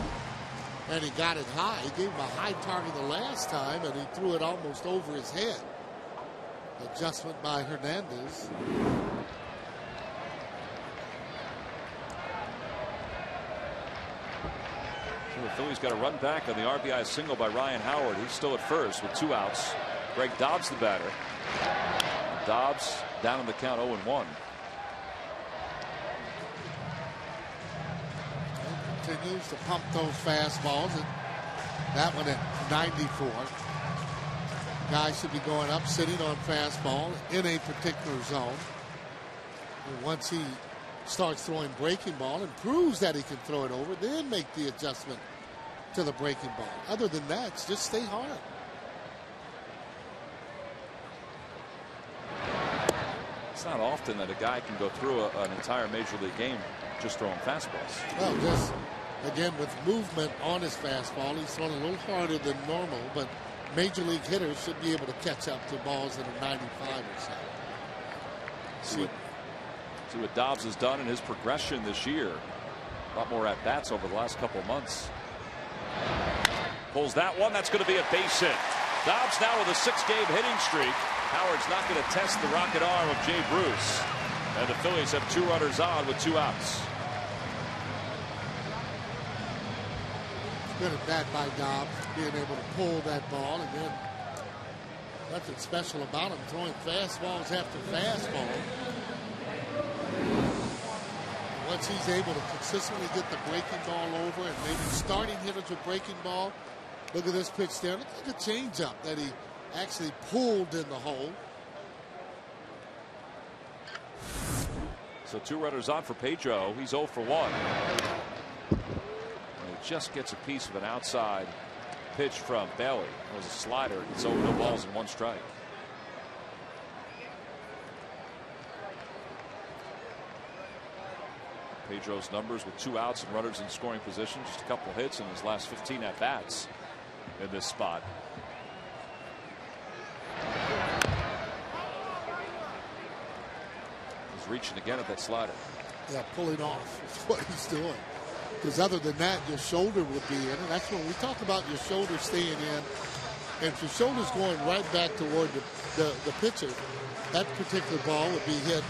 and he got it high. He gave him a high target the last time, and he threw it almost over his head. Adjustment by Hernandez. The Phillies got a run back on the RBI single by Ryan Howard. He's still at first with 2 outs. Greg Dobbs the batter. Dobbs down in the count 0-1. Continues to pump those fastballs. And that one at 94. Guy should be going up, sitting on fastball in a particular zone. And once he starts throwing breaking ball and proves that he can throw it over, then make the adjustment to the breaking ball. Other than that, it's just stay hard. It's not often that a guy can go through an entire major league game just throwing fastballs. Well, just again with movement on his fastball, he's thrown a little harder than normal, but major league hitters should be able to catch up to balls that are 95 or so. See what Dobbs has done in his progression this year. A lot more at bats over the last couple of months. Pulls that one. That's going to be a base hit. Dobbs now with a 6-game hitting streak. Howard's not going to test the rocket arm of Jay Bruce. And the Phillies have 2 runners on with 2 outs. Good at bat by Dobbs, being able to pull that ball, and then nothing special about him throwing fastballs after fastball. Once he's able to consistently get the breaking ball over and maybe starting hitters with breaking ball. Look at this pitch there. Look at the changeup that he actually pulled in the hole. So 2 runners on for Pedro. He's 0 for 1. And he just gets a piece of an outside pitch from Bailey. It was a slider. It's over, no balls and 1 strike. Pedro's numbers with 2 outs and runners in scoring position. Just a couple hits in his last 15 at bats in this spot. He's reaching again at that slider. Yeah, pulling off is what he's doing. Because other than that, your shoulder would be in. And that's when we talk about your shoulder staying in. And if your shoulder's going right back toward the pitcher, that particular ball would be hit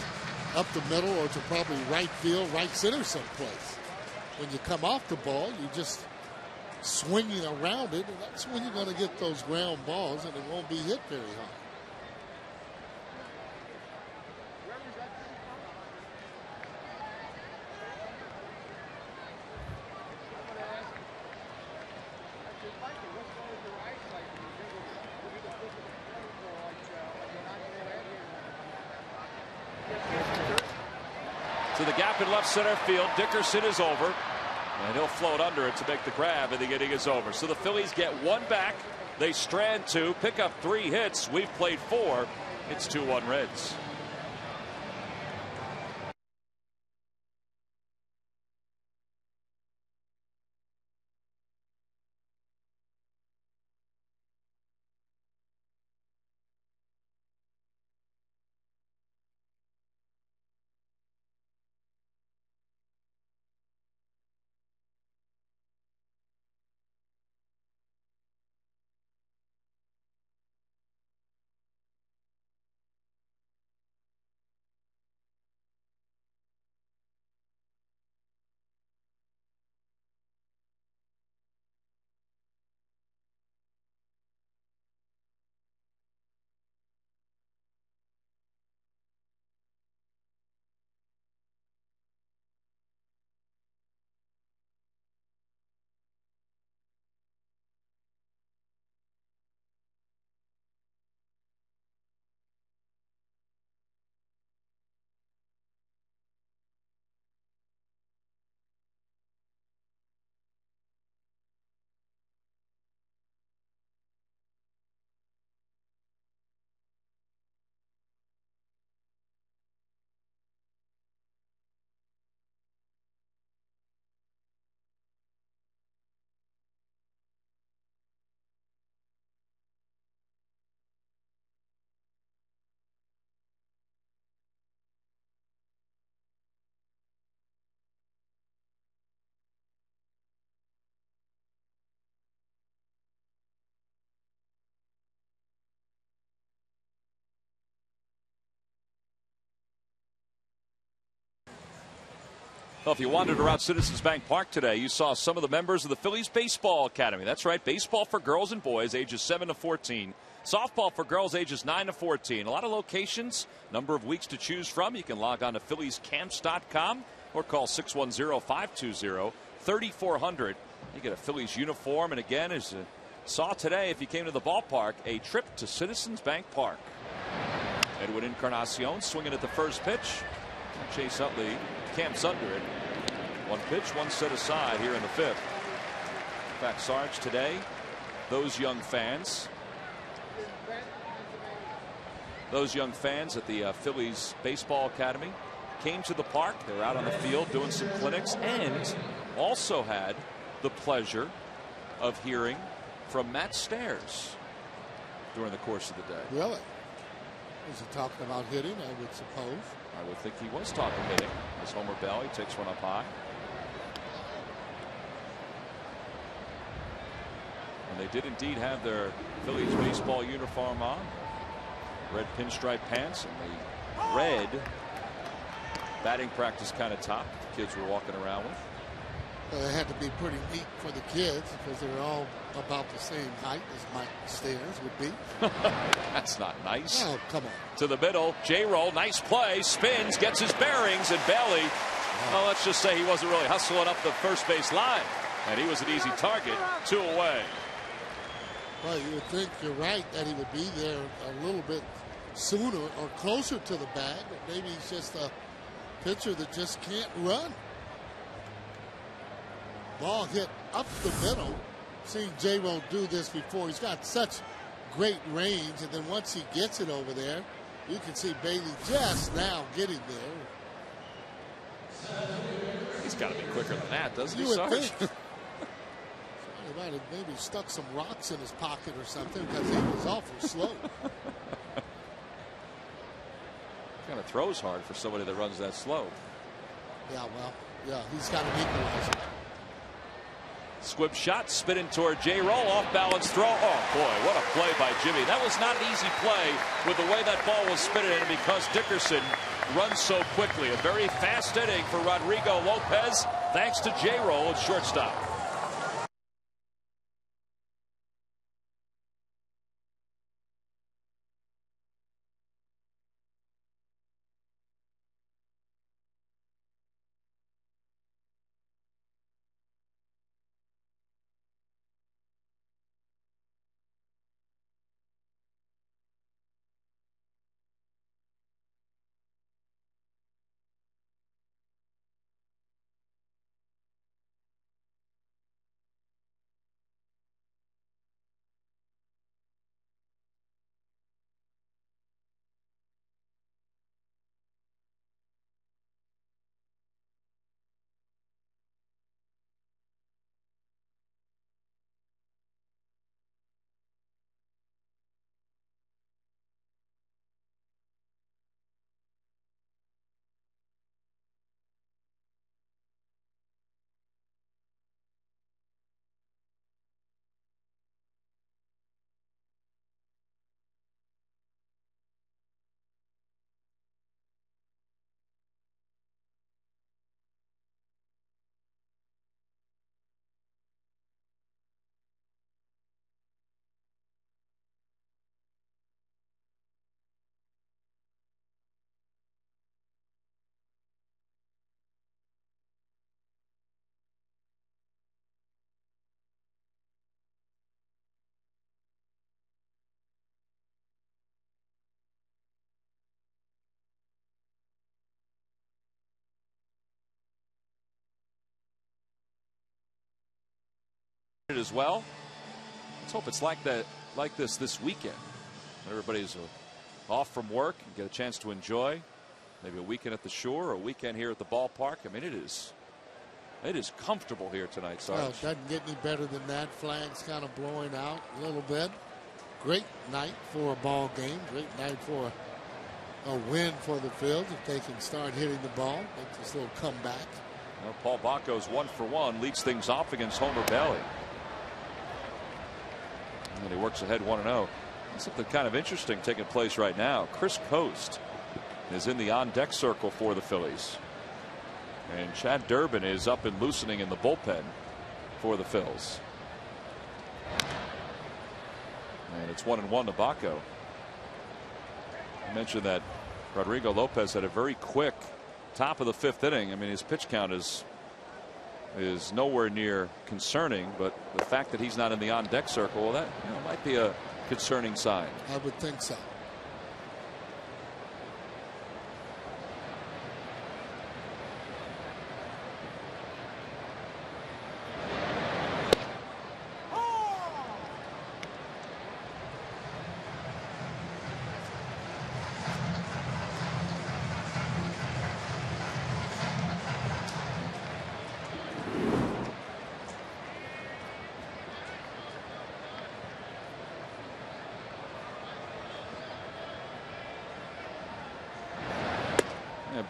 up the middle or to probably right field, right center someplace. When you come off the ball, you're just swinging around it, and that's when you're going to get those ground balls, and it won't be hit very hard. To the gap in left center field. Dickerson is over, and he'll float under it to make the grab, and the inning is over. So the Phillies get 1 back. They strand 2, pick up 3 hits. We've played 4. It's 2-1 Reds. Well, if you wandered around Citizens Bank Park today, you saw some of the members of the Phillies Baseball Academy. That's right, baseball for girls and boys ages 7 to 14. Softball for girls ages 9 to 14. A lot of locations, number of weeks to choose from. You can log on to PhilliesCamps.com or call 610-520-3400. You get a Phillies uniform. And again, as you saw today, if you came to the ballpark, a trip to Citizens Bank Park. Edwin Encarnacion swinging at the first pitch. Chase Utley camps under it. 1 pitch, 1 set aside here in the 5th. In fact, Sarge, today, those young fans at the Phillies Baseball Academy came to the park. They were out on the field doing some clinics and also had the pleasure of hearing from Matt Stairs during the course of the day. Really? Was he talking about hitting, I would suppose? I would think he was talking hitting. As Homer Bell, he takes one up high. And they did indeed have their Phillies baseball uniform on. Red pinstripe pants and the red batting practice kind of top the kids were walking around with. Well, it had to be pretty neat for the kids because they're all about the same height as Mike Stairs would be. That's not nice. Oh, come on. To the middle, J-roll, nice play, spins, gets his bearings, and Bailey, well, let's just say he wasn't really hustling up the first base line, and he was an easy target. 2 away. Well, you would think you're right that he would be there a little bit sooner or closer to the bag, but maybe he's just a pitcher that just can't run. Ball hit up the middle. Seen J-Ro do this before. He's got such great range, and then once he gets it over there, you can see Bailey just now getting there. He's got to be quicker than that, doesn't he, You would Sarge? think. Somebody might have maybe stuck some rocks in his pocket or something because he was awful slow. Kind of throws hard for somebody that runs that slow. Yeah, well, yeah, he's got an equalizer. Squib shot, spinning toward J. Roll, off balance throw. Oh boy, what a play by Jimmy. That was not an easy play with the way that ball was spinning, and because Dickerson runs so quickly. A very fast inning for Rodrigo Lopez, thanks to J. Roll at shortstop. As well. Let's hope it's like this weekend. Everybody's off from work and get a chance to enjoy maybe a weekend at the shore or a weekend here at the ballpark. I mean, it is comfortable here tonight, Sarge. Well, it doesn't get any better than that. Flags kind of blowing out a little bit. Great night for a ball game. Great night for a win for the Phils if they can start hitting the ball. Make this little comeback. Well, Paul Bacco's 1 for 1, leads things off against Homer Bailey. And he works ahead 1-0. Something kind of interesting taking place right now. Chris Coast is in the on-deck circle for the Phillies. And Chad Durbin is up and loosening in the bullpen for the Phils. And it's 1-1 to Bacco. I mentioned that Rodrigo Lopez had a very quick top of the 5th inning. I mean, his pitch count is nowhere near concerning, but the fact that he's not in the on-deck circle, well, that might be a concerning sign. I would think so.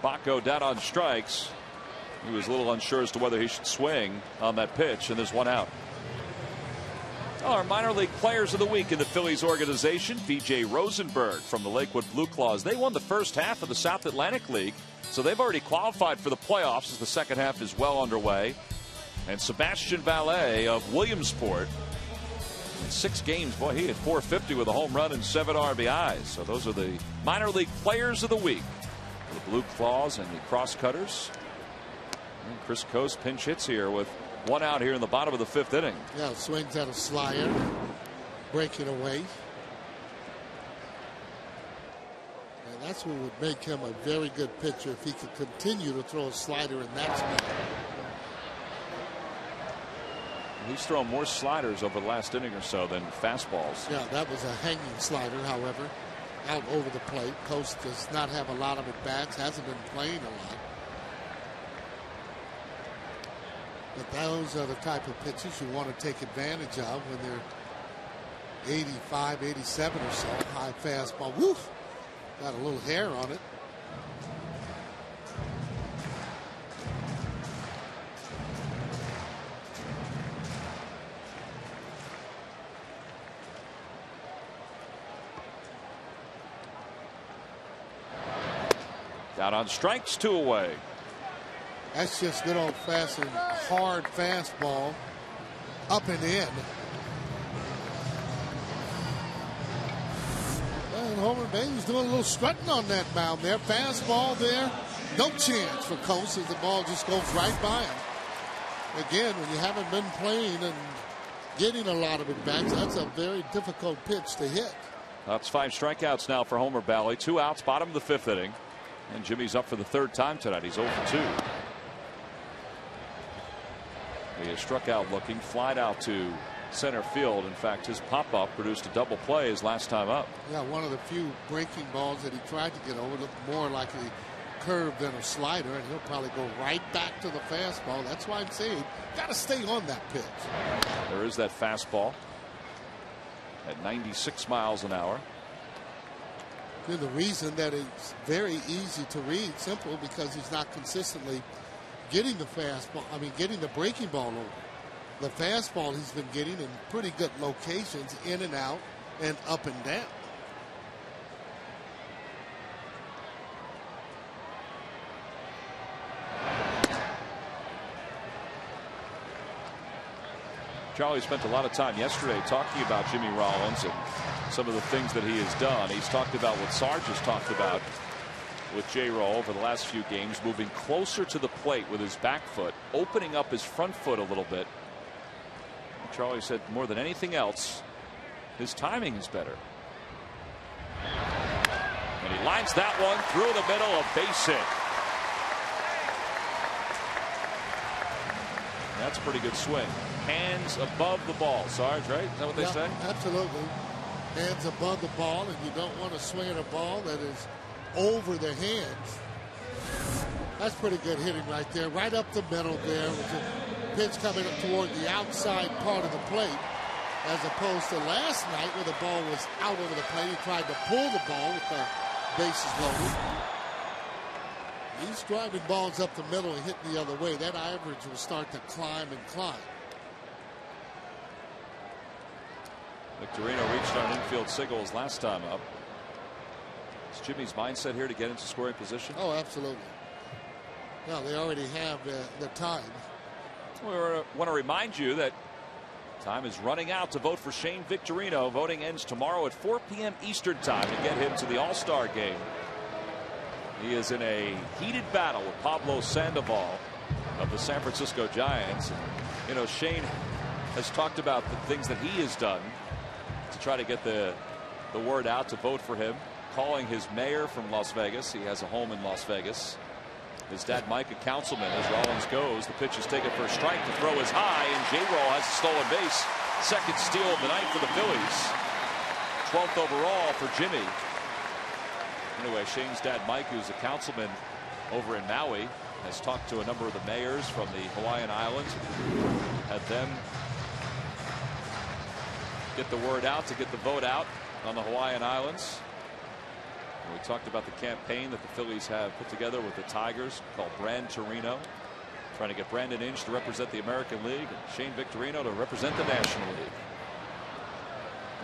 Bacco down on strikes. He was a little unsure as to whether he should swing on that pitch, and there's 1 out. Our minor league players of the week in the Phillies organization, B.J. Rosenberg from the Lakewood Blue Claws. They won the first half of the South Atlantic League, so they've already qualified for the playoffs as the second half is well underway. And Sebastian Valet of Williamsport, in 6 games, boy, he had 450 with a home run and 7 RBIs. So those are the minor league players of the week. The Blue Claws and the Crosscutters. And Chris Coast pinch hits here with 1 out here in the bottom of the 5th inning. Yeah, swings at a slider, breaking away. And That's what would make him a very good pitcher if he could continue to throw a slider in that spot. He's thrown more sliders over the last inning or so than fastballs. Yeah, that was a hanging slider, however, out over the plate. Coast does not have a lot of at-bats, hasn't been playing a lot. But those are the type of pitches you want to take advantage of when they're 85, 87 or so. High fastball. Woof! Got a little hair on it. Down on strikes, 2 away. That's just good old-fashioned hard fastball up and in. And Homer Bailey's doing a little strutting on that mound there. Fastball there. No chance for Coast as the ball just goes right by him. Again, when you haven't been playing and getting a lot of at-bats, that's a very difficult pitch to hit. That's 5 strikeouts now for Homer Bailey. 2 outs, bottom of the 5th inning. And Jimmy's up for the 3rd time tonight. He's 0 for 2. He has struck out looking, flied out to center field. In fact, his pop-up produced a double play his last time up. Yeah, one of the few breaking balls that he tried to get over looked more like a curve than a slider, and he'll probably go right back to the fastball. That's why I'm saying got to stay on that pitch. There is that fastball at 96 miles an hour. The reason that it's very easy to read, simple, because he's not consistently getting the fastball. I mean, getting the breaking ball over. The fastball he's been getting in pretty good locations, in and out and up and down. Charlie spent a lot of time yesterday talking about Jimmy Rollins and some of the things that he has done. He's talked about what Sarge has talked about with J-Roll over the last few games, moving closer to the plate with his back foot, opening up his front foot a little bit. And Charlie said more than anything else, his timing is better. And he lines that one through the middle, a base hit. That's a pretty good swing. Hands above the ball, Sarge, right? Is that what they say? Absolutely. Hands above the ball, and you don't want to swing at a ball that is over the hands. That's pretty good hitting right there. Right up the middle there with the pitch coming up toward the outside part of the plate, as opposed to last night where the ball was out over the plate. He tried to pull the ball with the bases loaded. He's driving balls up the middle and hitting the other way. That average will start to climb and climb. Victorino reached on infield singles last time up. Is Jimmy's mindset here to get into scoring position? Oh, absolutely. No, they already have the time. We want to remind you that time is running out to vote for Shane Victorino. Voting ends tomorrow at 4 p.m. Eastern time to get him to the All-Star game. He is in a heated battle with Pablo Sandoval of the San Francisco Giants. You know, Shane has talked about the things that he has done to try to get the word out to vote for him. Calling his mayor from Las Vegas. He has a home in Las Vegas. His dad, Mike, a councilman. As Rollins goes, the pitch is taken for a strike. The throw is high, and J-Roll has a stolen base. Second steal of the night for the Phillies. 12th overall for Jimmy. Anyway, Shane's dad, Mike, who's a councilman over in Maui, has talked to a number of the mayors from the Hawaiian Islands. Had them get the word out to get the vote out on the Hawaiian Islands. And we talked about the campaign that the Phillies have put together with the Tigers called Brand Torino, trying to get Brandon Inge to represent the American League and Shane Victorino to represent the National League.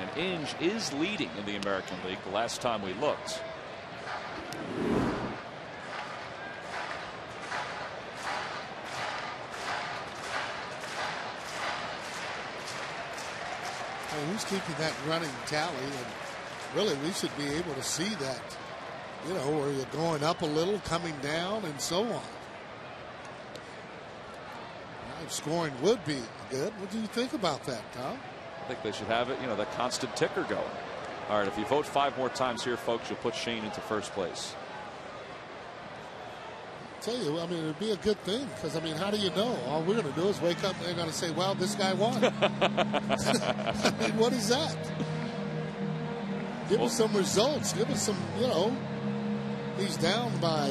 And Inge is leading in the American League the last time we looked. Who's keeping that running tally? And really, we should be able to see that, you know, where you're going up a little, coming down, and so on. Scoring would be good. What do you think about that, Tom? I think they should have it, you know, the constant ticker going. All right, if you vote 5 more times here, folks, you'll put Shane into first place. Tell you, I mean, it'd be a good thing because, I mean, how do you know? All we're going to do is wake up and they're going to say, well, this guy won. I mean, what is that? Give us some results. Give us some, you know, he's down by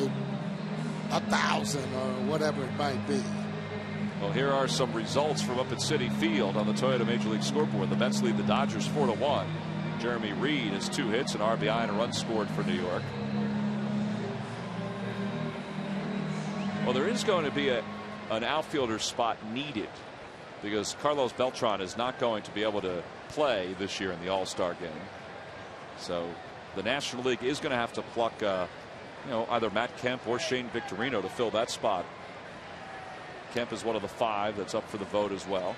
1,000 or whatever it might be. Well, here are some results from up at Citi Field on the Toyota Major League scoreboard. The Mets lead the Dodgers 4-1. Jeremy Reed has 2 hits, an RBI, and a run scored for New York. Well, there is going to be an outfielder spot needed because Carlos Beltran is not going to be able to play this year in the All-Star game. So the National League is going to have to pluck, you know, either Matt Kemp or Shane Victorino to fill that spot. Kemp is one of the 5 that's up for the vote as well.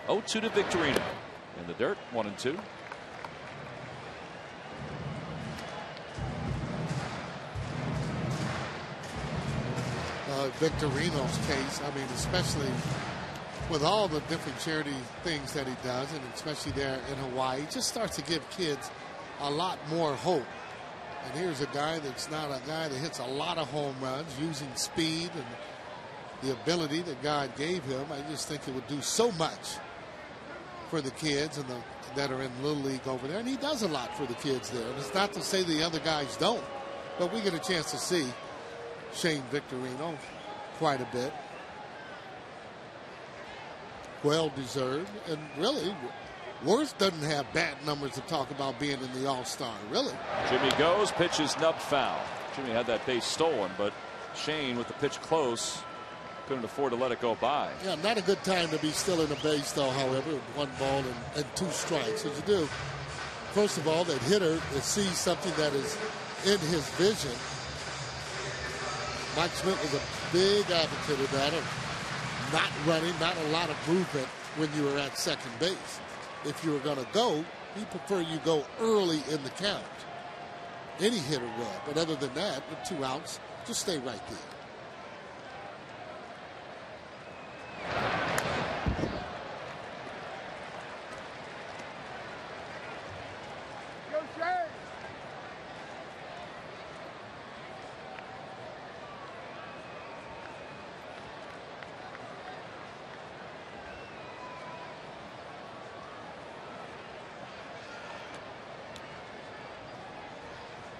0-2 to Victorino. In the dirt, 1-2. Victorino's case, I mean, especially with all the different charity things that he does, and especially there in Hawaii, just starts to give kids a lot more hope. And here's a guy that's not a guy that hits a lot of home runs, using speed and the ability that God gave him. I just think it would do so much for the kids and that are in Little League over there. And he does a lot for the kids there. And it's not to say the other guys don't, but we get a chance to see Shane Victorino quite a bit. Well deserved. And really, Worth doesn't have bad numbers to talk about being in the All-Star, really. Jimmy goes, pitch is nubbed foul. Jimmy had that base stolen, but Shane with the pitch close couldn't afford to let it go by. Yeah, not a good time to be still in a base, though, however, with 1 ball and 2 strikes. What you do, first of all, that hitter sees something that is in his vision. Mike Schmidt was a big advocate of that, of not running, not a lot of movement when you were at second base. If you were going to go, he preferred you go early in the count. Any hitter would, but other than that, with 2 outs, just stay right there.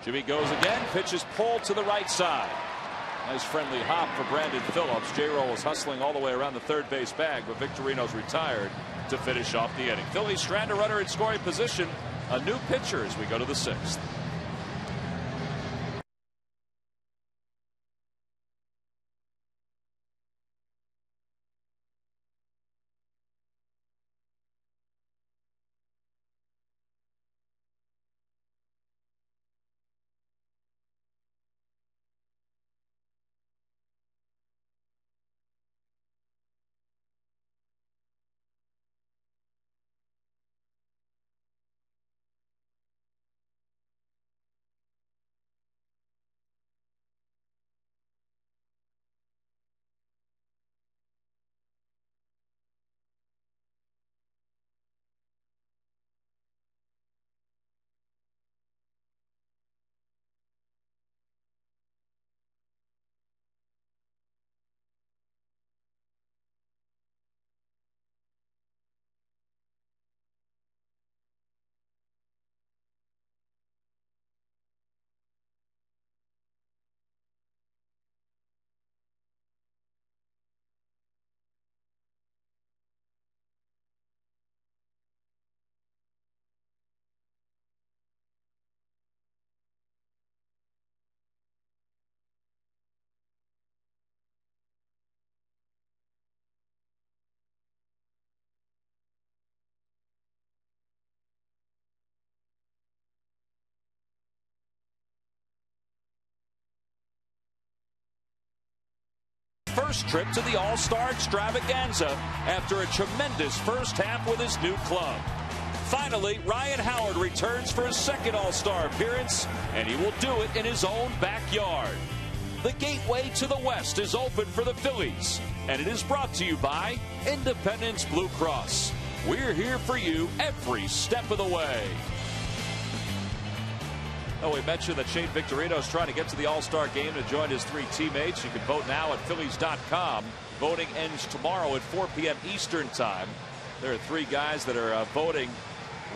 Jimmy goes again. Pitch is pulled to the right side. Nice friendly hop for Brandon Phillips. J-Roll was hustling all the way around the third base bag, but Victorino's retired to finish off the inning. Phillies strand a runner in scoring position. A new pitcher as we go to the 6th. First trip to the All-Star Extravaganza after a tremendous first half with his new club. Finally, Ryan Howard returns for his 2nd All-Star appearance, and he will do it in his own backyard. The gateway to the West is open for the Phillies, and it is brought to you by Independence Blue Cross. We're here for you every step of the way. Oh, we mentioned that Shane Victorino is trying to get to the All-Star game to join his 3 teammates. You can vote now at Phillies.com. Voting ends tomorrow at 4 p.m. Eastern time. There are 3 guys that are voting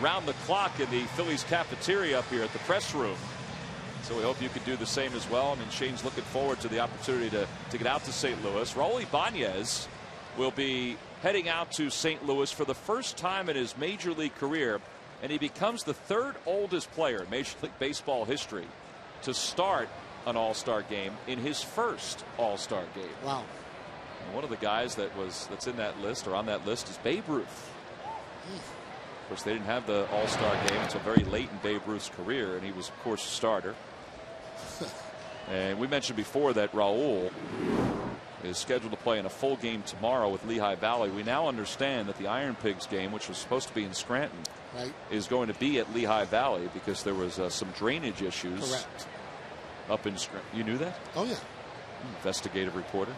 round the clock in the Phillies cafeteria up here at the press room. So we hope you can do the same as well. I mean, Shane's looking forward to the opportunity to get out to St. Louis. Raul Ibanez will be heading out to St. Louis for the first time in his major league career, and he becomes the 3rd oldest player in Major League Baseball history to start an All-Star game in his first All-Star game. Wow. And one of the guys that's in that list, or on that list, is Babe Ruth. Of course, they didn't have the All-Star game until very late in Babe Ruth's career, and he was, of course, a starter. And we mentioned before that Raul is scheduled to play in a full game tomorrow with Lehigh Valley. We now understand that the Iron Pigs game, which was supposed to be in Scranton, is going to be at Lehigh Valley because there was some drainage issues. Correct. Up in Scranton. You knew that? Oh, yeah. Investigative reporter.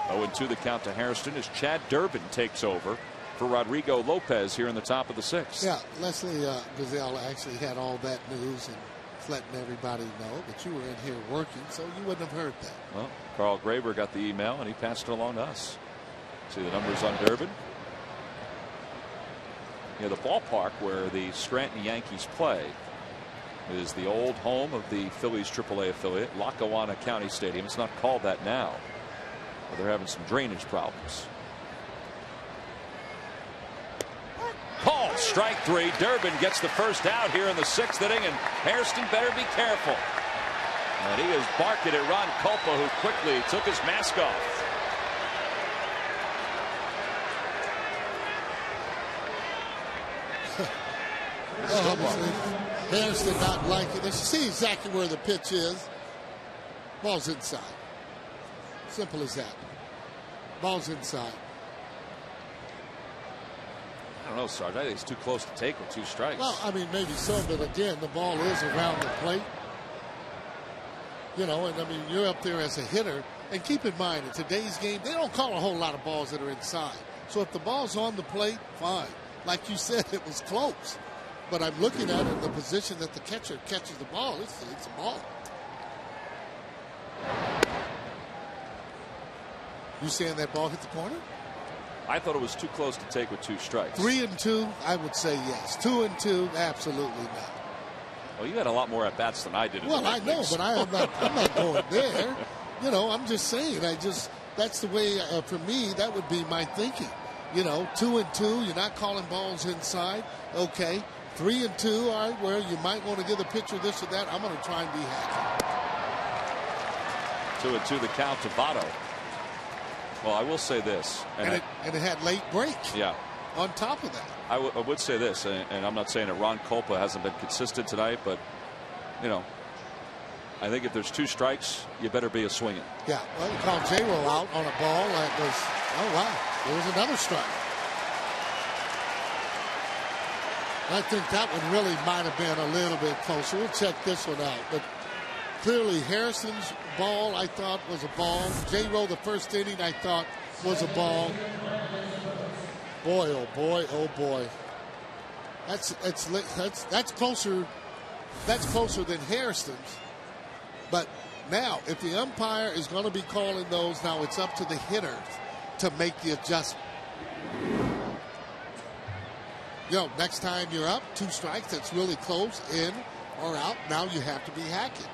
0-2 the count to Hairston as Chad Durbin takes over for Rodrigo Lopez here in the top of the 6th. Yeah, Leslie Gazelle actually had all that news and letting everybody know, but you were in here working, so you wouldn't have heard that. Well, Carl Graber got the email and he passed it along to us. See the numbers on Durbin. Yeah, the ballpark where the Scranton Yankees play is the old home of the Phillies AAA affiliate, Lackawanna County Stadium. It's not called that now, but they're having some drainage problems. Call strike 3. Durbin gets the first out here in the 6th inning, and Hairston better be careful. And he is barking at Ron Culpa, who quickly took his mask off. Obviously, Hairston not like it. They see exactly where the pitch is. Ball's inside. Simple as that. Ball's inside. I don't know, Sarge. I think it's too close to take with 2 strikes. Well, I mean, maybe so, but again, the ball is around the plate. You know, and I mean, you're up there as a hitter. And keep in mind, in today's game, they don't call a whole lot of balls that are inside. So if the ball's on the plate, fine. Like you said, it was close. But I'm looking at it in the position that the catcher catches the ball. It's a ball. You saying that ball hit the corner? I thought it was too close to take with 2 strikes. 3-2, I would say yes. 2-2, absolutely not. Well, you had a lot more at bats than I did. Well, I know, but I'm not going there. You know, I'm just saying. That's the way for me. That would be my thinking. You know, 2-2. You're not calling balls inside. Okay, 3-2. All right, where you might want to give the pitcher this or that. I'm going to try and be happy. 2-2 the count to Votto. Well, I will say this, and it had late break. Yeah. On top of that, I would say this, and I'm not saying that Ron Culpa hasn't been consistent tonight, but you know, I think if there's 2 strikes, you better be a swinging. Yeah. Well, we called J-Ro out on a ball that was. Oh wow, there was another strike. I think that one really might have been a little bit closer. We'll check this one out, but clearly Harrison's ball I thought was a ball. J-Ro the first inning I thought was a ball. Boy, oh boy, oh boy. That's closer. That's closer than Harrison's. But now, if the umpire is going to be calling those, now it's up to the hitters to make the adjustment. You know, next time you're up 2 strikes, that's really close, in or out. Now you have to be hacking.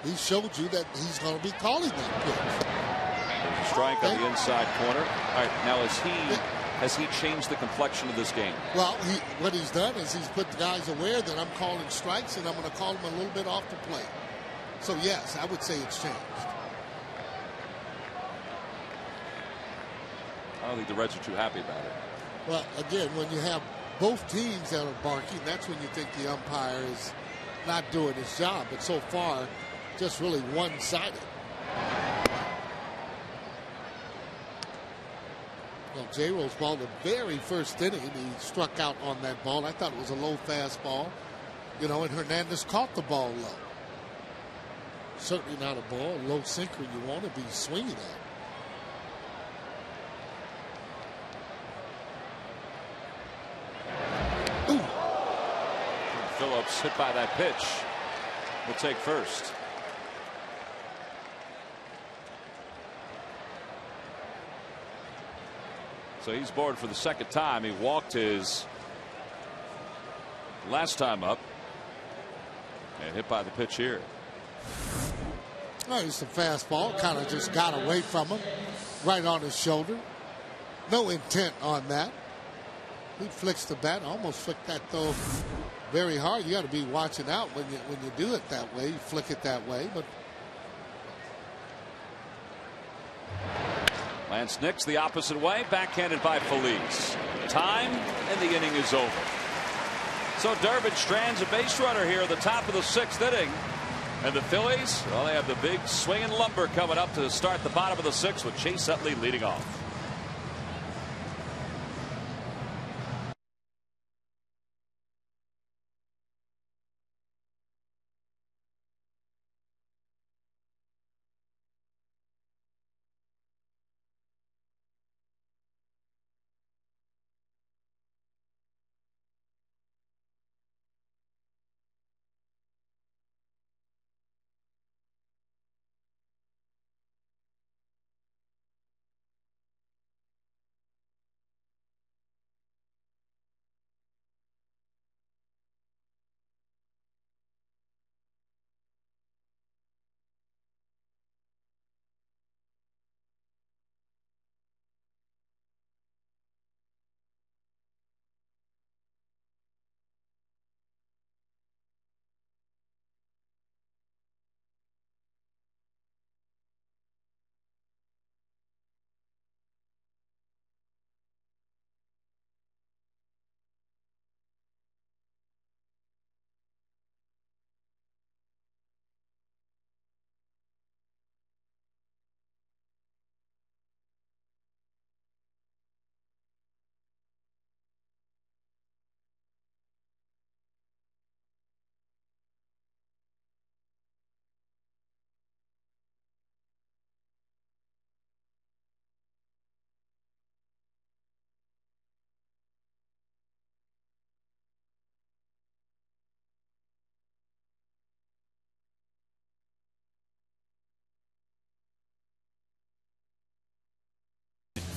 He showed you that he's going to be calling that pitch. There's a strike on the inside corner. All right, now has he changed the complexion of this game? Well, what he's done is he's put the guys aware that I'm calling strikes and I'm going to call them a little bit off the plate. So, yes, I would say it's changed. I don't think the Reds are too happy about it. Well, again, when you have both teams that are barking, that's when you think the umpire is not doing his job. But so far, just really one-sided. Well, J-Ro's ball, the very first inning, he struck out on that ball. I thought it was a low fastball. You know, and Hernandez caught the ball low. Certainly not a ball, a low sinker you want to be swinging at. Phillips, hit by that pitch, will take first. So he's bored for the second time. He walked his last time up and hit by the pitch here. Oh, it's a fastball. Kind of just got away from him. Right on his shoulder. No intent on that. He flicks the bat. Almost flicked that though very hard. You got to be watching out when you do it that way. You flick it that way. But Lance Nix the opposite way, backhanded by Feliz. Time, and the inning is over. So Durbin strands a base runner here at the top of the 6th inning. And the Phillies, well, they have the big swinging lumber coming up to start the bottom of the 6th with Chase Utley leading off.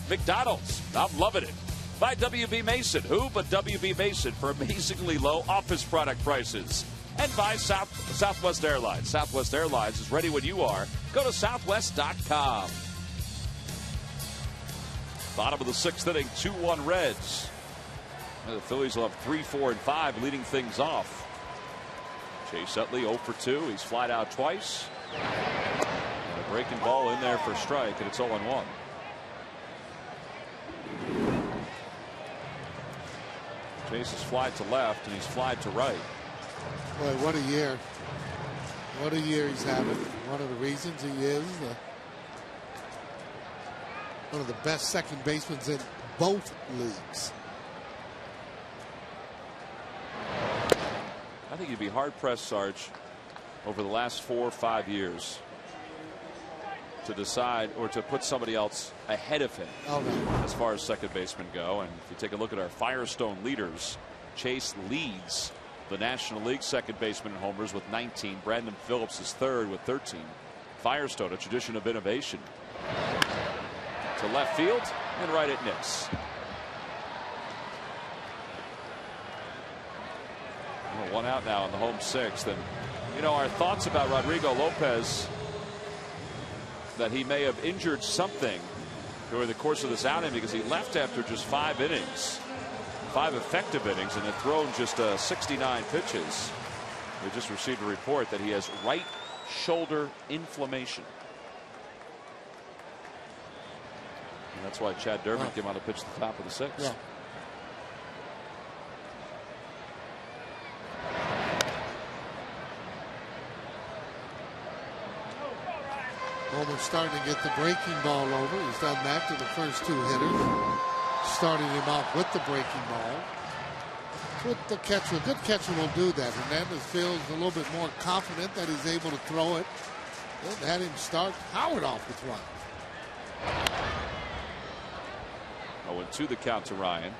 McDonald's, I'm loving it. By WB Mason. Who but WB Mason for amazingly low office product prices. And by Southwest Airlines. Southwest Airlines is ready when you are. Go to southwest.com. Bottom of the 6th inning, 2-1 Reds. The Phillies will have 3, 4, and 5 leading things off. Chase Utley 0 for 2. He's flied out twice. And a breaking ball in there for a strike, and it's 0-1. Chase has flied to left, and he's flied to right. Boy, what a year. What a year he's having. One of the reasons he is one of the best second basemen in both leagues. I think you'd be hard-pressed, Sarge, over the last 4 or 5 years to decide or to put somebody else ahead of him as far as second basemen go. And if you take a look at our Firestone leaders, Chase leads the National League second baseman in homers with 19. Brandon Phillips is third with 13. Firestone, a tradition of innovation. To left field and right at Nix. Well, 1 out now in the home 6th. And, you know, our thoughts about Rodrigo Lopez, that he may have injured something during the course of this outing because he left after just 5 innings. 5 effective innings and had thrown just 69 pitches. We just received a report that he has right shoulder inflammation. And that's why Chad Durbin came out to pitch the top of the 6th. Yeah. Bowman's starting to get the breaking ball over. He's done that to the first 2 hitters. Starting him off with the breaking ball. With the catcher, a good catcher will do that. Hernandez feels a little bit more confident that he's able to throw it. Then had him start Howard off with 1. 0-2 the count to Ryan.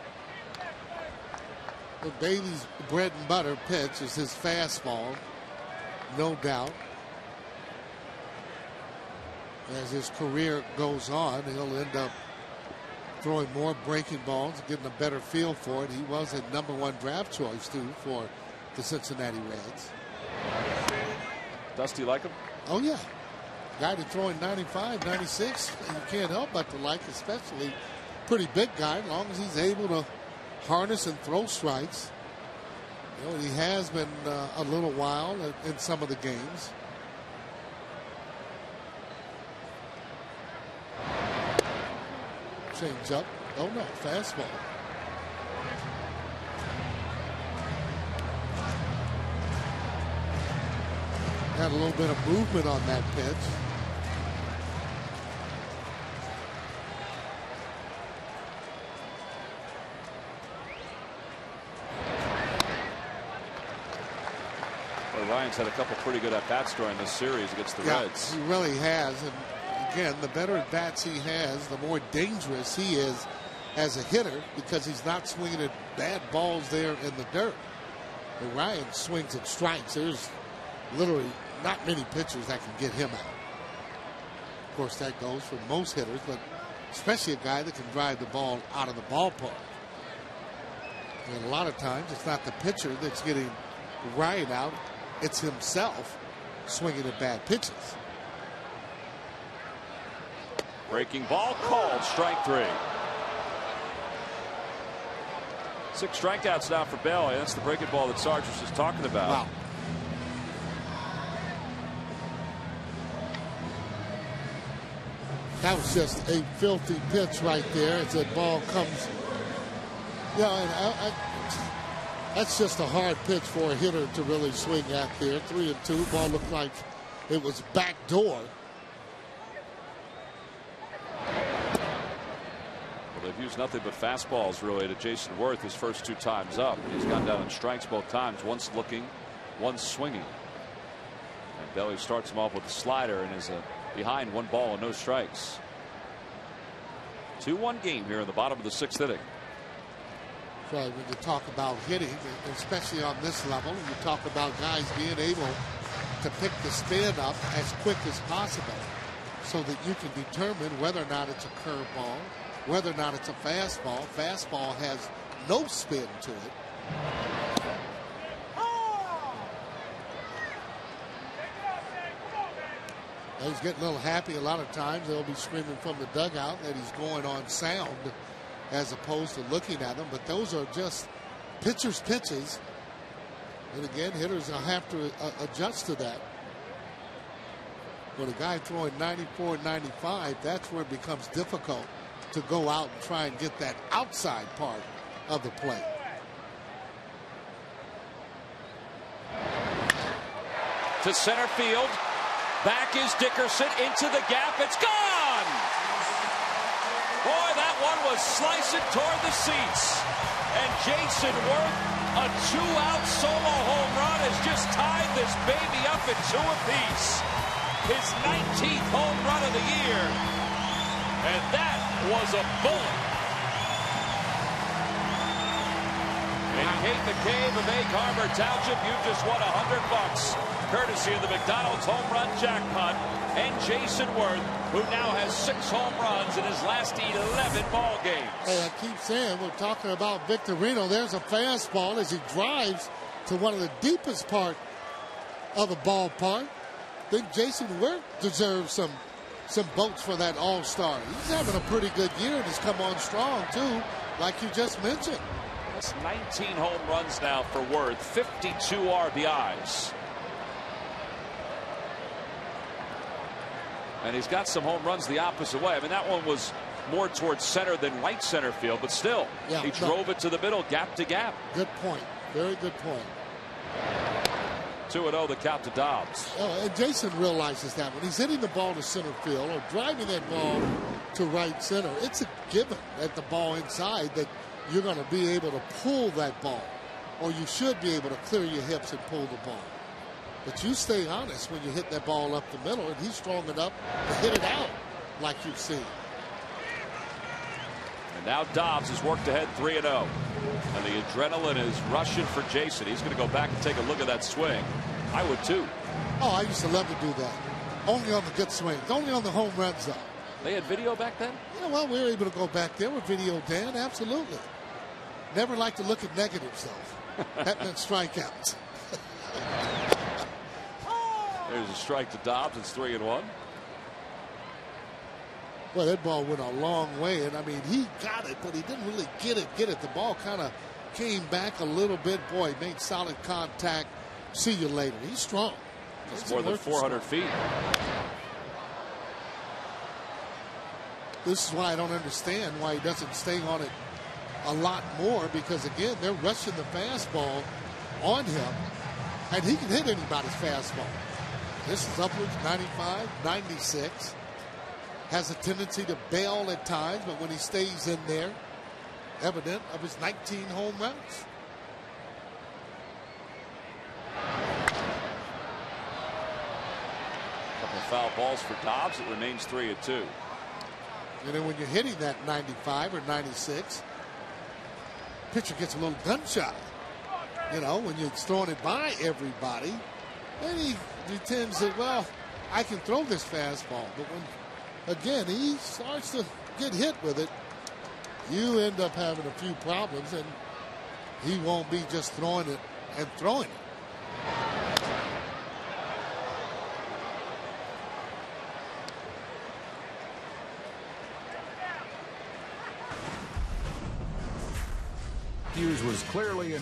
But Bailey's bread and butter pitch is his fastball, no doubt. As his career goes on, he'll end up throwing more breaking balls, getting a better feel for it. He was a #1 draft choice, too, for the Cincinnati Reds. Dusty like him? Oh, yeah. Guy that's throwing 95, 96, you can't help but to like, especially pretty big guy, as long as he's able to harness and throw strikes. You know, he has been a little while in some of the games. Change up. Oh no, fastball. Had a little bit of movement on that pitch. Well, Ryan's had a couple pretty good at-bats during this series against the Reds. He really has. And again, the better at bats he has, the more dangerous he is as a hitter, because he's not swinging at bad balls there in the dirt. But Ryan swings at strikes. There's literally not many pitchers that can get him out. Of course, that goes for most hitters, but especially a guy that can drive the ball out of the ballpark. And a lot of times, it's not the pitcher that's getting Ryan out, it's himself swinging at bad pitches. Breaking ball called, strike 3. 6 strikeouts now for Bell. That's the breaking ball that Sarge was just talking about. Wow. That was just a filthy pitch right there as that ball comes. Yeah, and that's just a hard pitch for a hitter to really swing at there. 3-2. Ball looked like it was backdoor. They've used nothing but fastballs really to Jason Worth his first 2 times up. He's gone down in strikes both times, once looking, once swinging. And Belly starts him off with a slider and is behind 1 ball and no strikes. 2-1 game here in the bottom of the 6th inning. So when you talk about hitting, especially on this level, you talk about guys being able to pick the spin up as quick as possible so that you can determine whether or not it's a curveball, whether or not it's a fastball. Fastball has no spin to it. He's getting a little happy. A lot of times they'll be screaming from the dugout that he's going on sound as opposed to looking at them. But those are just pitchers' pitches. And again, hitters will have to adjust to that. When a guy throwing 94, 95, that's where it becomes difficult to go out and try and get that outside part of the plate. To center field. Back is Dickerson into the gap. It's gone. Boy, that one was slicing toward the seats. And Jason Worth, a 2-out solo home run, has just tied this baby up at 2 apiece. His 19th home run of the year. And that was a bullet. And Kate McCabe of Egg Harbor Township, you just won $100, courtesy of the McDonald's home run jackpot. And Jason Worth, who now has 6 home runs in his last 11 ball games. Hey, I keep saying we're talking about Victorino. There's a fastball as he drives to one of the deepest part of the ballpark. I think Jason Worth deserves some votes for that All-Star. He's having a pretty good year, and he's come on strong too, like you just mentioned. That's 19 home runs now for Worth, 52 RBIs. And he's got some home runs the opposite way. I mean, that one was more towards center than right center field, but still, he drove it to the middle, gap to gap. Good point. Very good point. 2-0 the count to Dobbs. And Jason realizes that when he's hitting the ball to center field or driving that ball to right center, it's a given at the ball inside that you're going to be able to pull that ball, or you should be able to clear your hips and pull the ball. But you stay honest when you hit that ball up the middle, and he's strong enough to hit it out like you've seen. And now Dobbs has worked ahead 3-0. And the adrenaline is rushing for Jason. He's going to go back and take a look at that swing. I would too. Oh, I used to love to do that. Only on the good swings. Only on the home runs, though. They had video back then? Yeah, well, we were able to go back there with video, Dan. Absolutely. Never like to look at negatives, though. That meant strikeouts. There's a strike to Dobbs. It's 3-1. Well, that ball went a long way, and I mean, he got it, but he didn't really get it. The ball kind of came back a little bit. Boy, made solid contact. See you later. He's strong. It's more than 400 feet. This is why I don't understand why he doesn't stay on it a lot more, because, again, they're rushing the fastball on him, and he can hit anybody's fastball. This is upwards 95, 96. Has a tendency to bail at times, but when he stays in there, evident of his 19 home runs. Couple of foul balls for Dobbs. It remains 3-2. And then when you're hitting that 95 or 96, pitcher gets a little gun shy. You know, when you're throwing it by everybody, then he tends to, well, I can throw this fastball. But when, again, he starts to get hit with it, you end up having a few problems, and he won't be just throwing it and throwing it. Hughes was clearly in.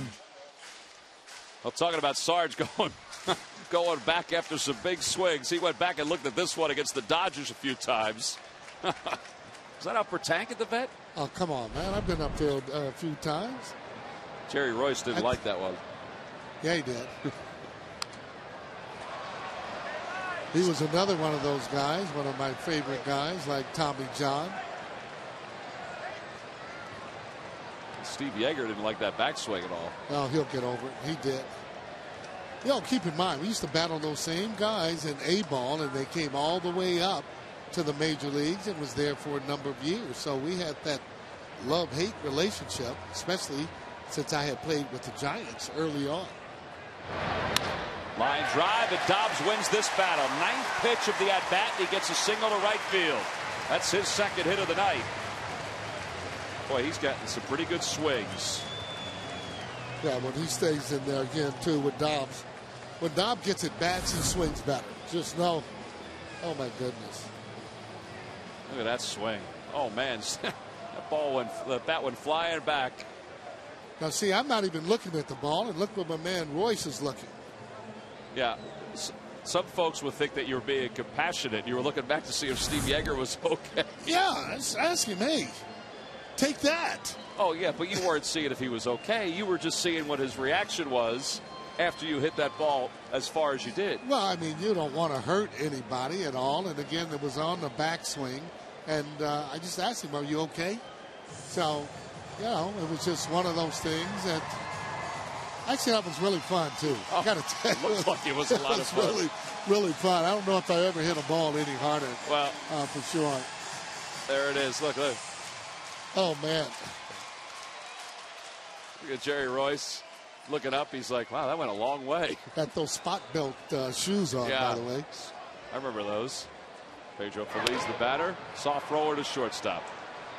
Well, talking about Sarge going back after some big swings. He went back and looked at this one against the Dodgers a few times. Is that Upper Tank at the vet? Oh, come on, man. I've been up there a few times. Jerry Royce didn't like that one. Yeah, he did. He was another one of those guys, one of my favorite guys, like Tommy John. Steve Yeager didn't like that backswing at all. Well, he'll get over it. He did. You know, keep in mind, we used to battle those same guys in A-ball, and they came all the way up to the major leagues and was there for a number of years. So we had that love-hate relationship, especially since I had played with the Giants early on. Line drive, and Dobbs wins this battle. Ninth pitch of the at-bat, and he gets a single to right field. That's his second hit of the night. Boy, he's gotten some pretty good swings. Yeah, when he stays in there again, too, with Dobbs. When Dobbs gets at bats, he swings better. Just know. Oh, my goodness. Look at that swing. Oh, man. The bat went flying back. Now, see, I'm not even looking at the ball, and look where my man Royce is looking. Yeah. Some folks would think that you were being compassionate. You were looking back to see if Steve Yeager was okay. Yeah, ask him, hey, take that. Oh, yeah, but you weren't seeing if he was okay. You were just seeing what his reaction was after you hit that ball as far as you did. Well, I mean, you don't want to hurt anybody at all. And, again, it was on the backswing. And I just asked him, are you okay? So, you know, it was just one of those things that actually that was really fun, too. Oh, I got to tell you. Looks like it was a lot of fun. Really, really fun. I don't know if I ever hit a ball any harder. Well, for sure. There it is. Look. Oh, man. Look at Jerry Royce looking up. He's like, wow, that went a long way. Got those spot-built shoes on, by the way. I remember those. Pedro Feliz, the batter. Soft roller to shortstop.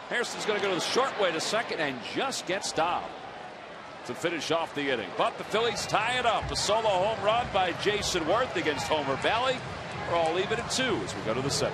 Harrison's going to go to the short way to second and just get stopped to finish off the inning. But the Phillies tie it up. A solo home run by Jason Worth against Homer Valley. We're all even at 2 as we go to the 7th.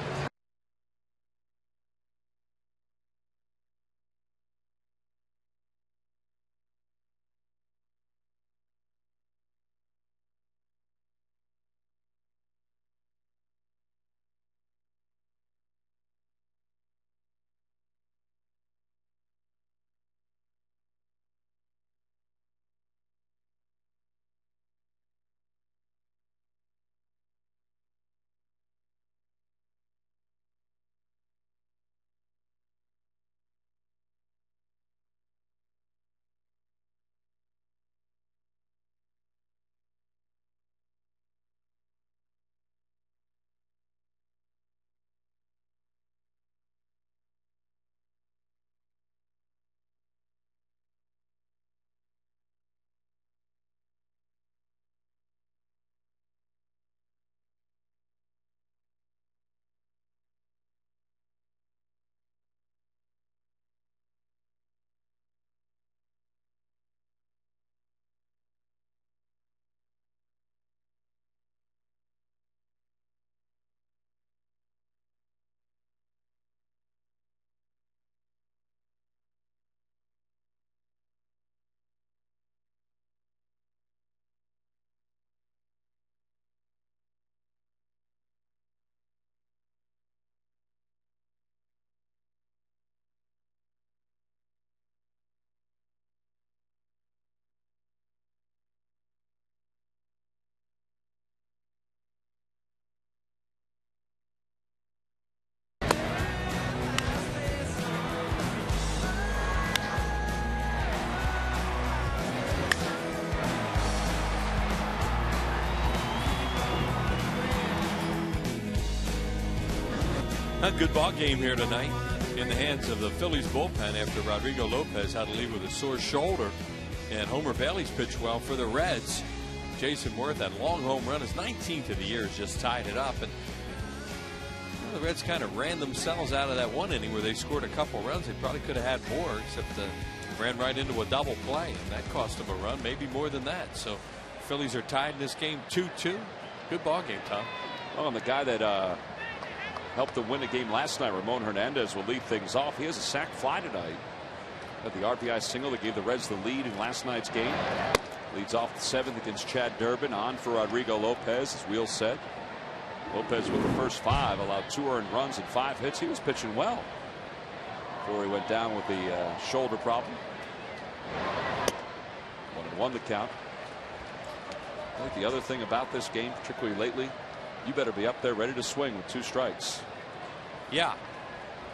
A good ball game here tonight in the hands of the Phillies bullpen after Rodrigo Lopez had to leave with a sore shoulder. And Homer Bailey's pitched well for the Reds. Jason Worth, that long home run, his 19th of the year, has just tied it up. And the Reds kind of ran themselves out of that one inning where they scored a couple runs. They probably could have had more, except ran right into a double play, and that cost them a run, maybe more than that. So Phillies are tied in this game 2-2. Good ball game, Tom. Well, and the guy that helped them win the game last night, Ramon Hernandez, will lead things off. He has a sac fly tonight. Had the RBI single that gave the Reds the lead in last night's game. Leads off the 7th against Chad Durbin. On for Rodrigo Lopez. His wheel set. Lopez with the first 5 allowed 2 earned runs and 5 hits. He was pitching well before he went down with the shoulder problem. 1-1 the count. I think the other thing about this game, particularly lately, you better be up there ready to swing with 2 strikes. Yeah.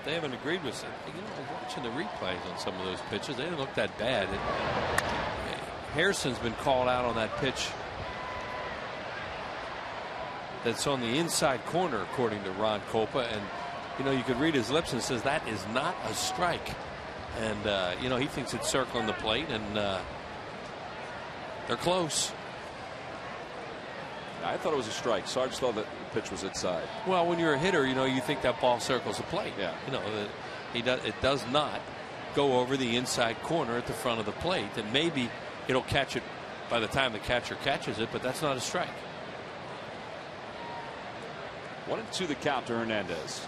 They haven't agreed with it. You know, watching the replays on some of those pitches, they didn't look that bad. Harrison's been called out on that pitch that's on the inside corner, according to Ron Kopa. And, you know, you could read his lips and says that is not a strike. And, you know, he thinks it's circling the plate, and they're close. I thought it was a strike. Sarge thought that the pitch was inside. Well, when you're a hitter, you know, you think that ball circles the plate. Yeah. You know, it does not go over the inside corner at the front of the plate. And maybe it'll catch it by the time the catcher catches it, but that's not a strike. 1-2 the count to Hernandez.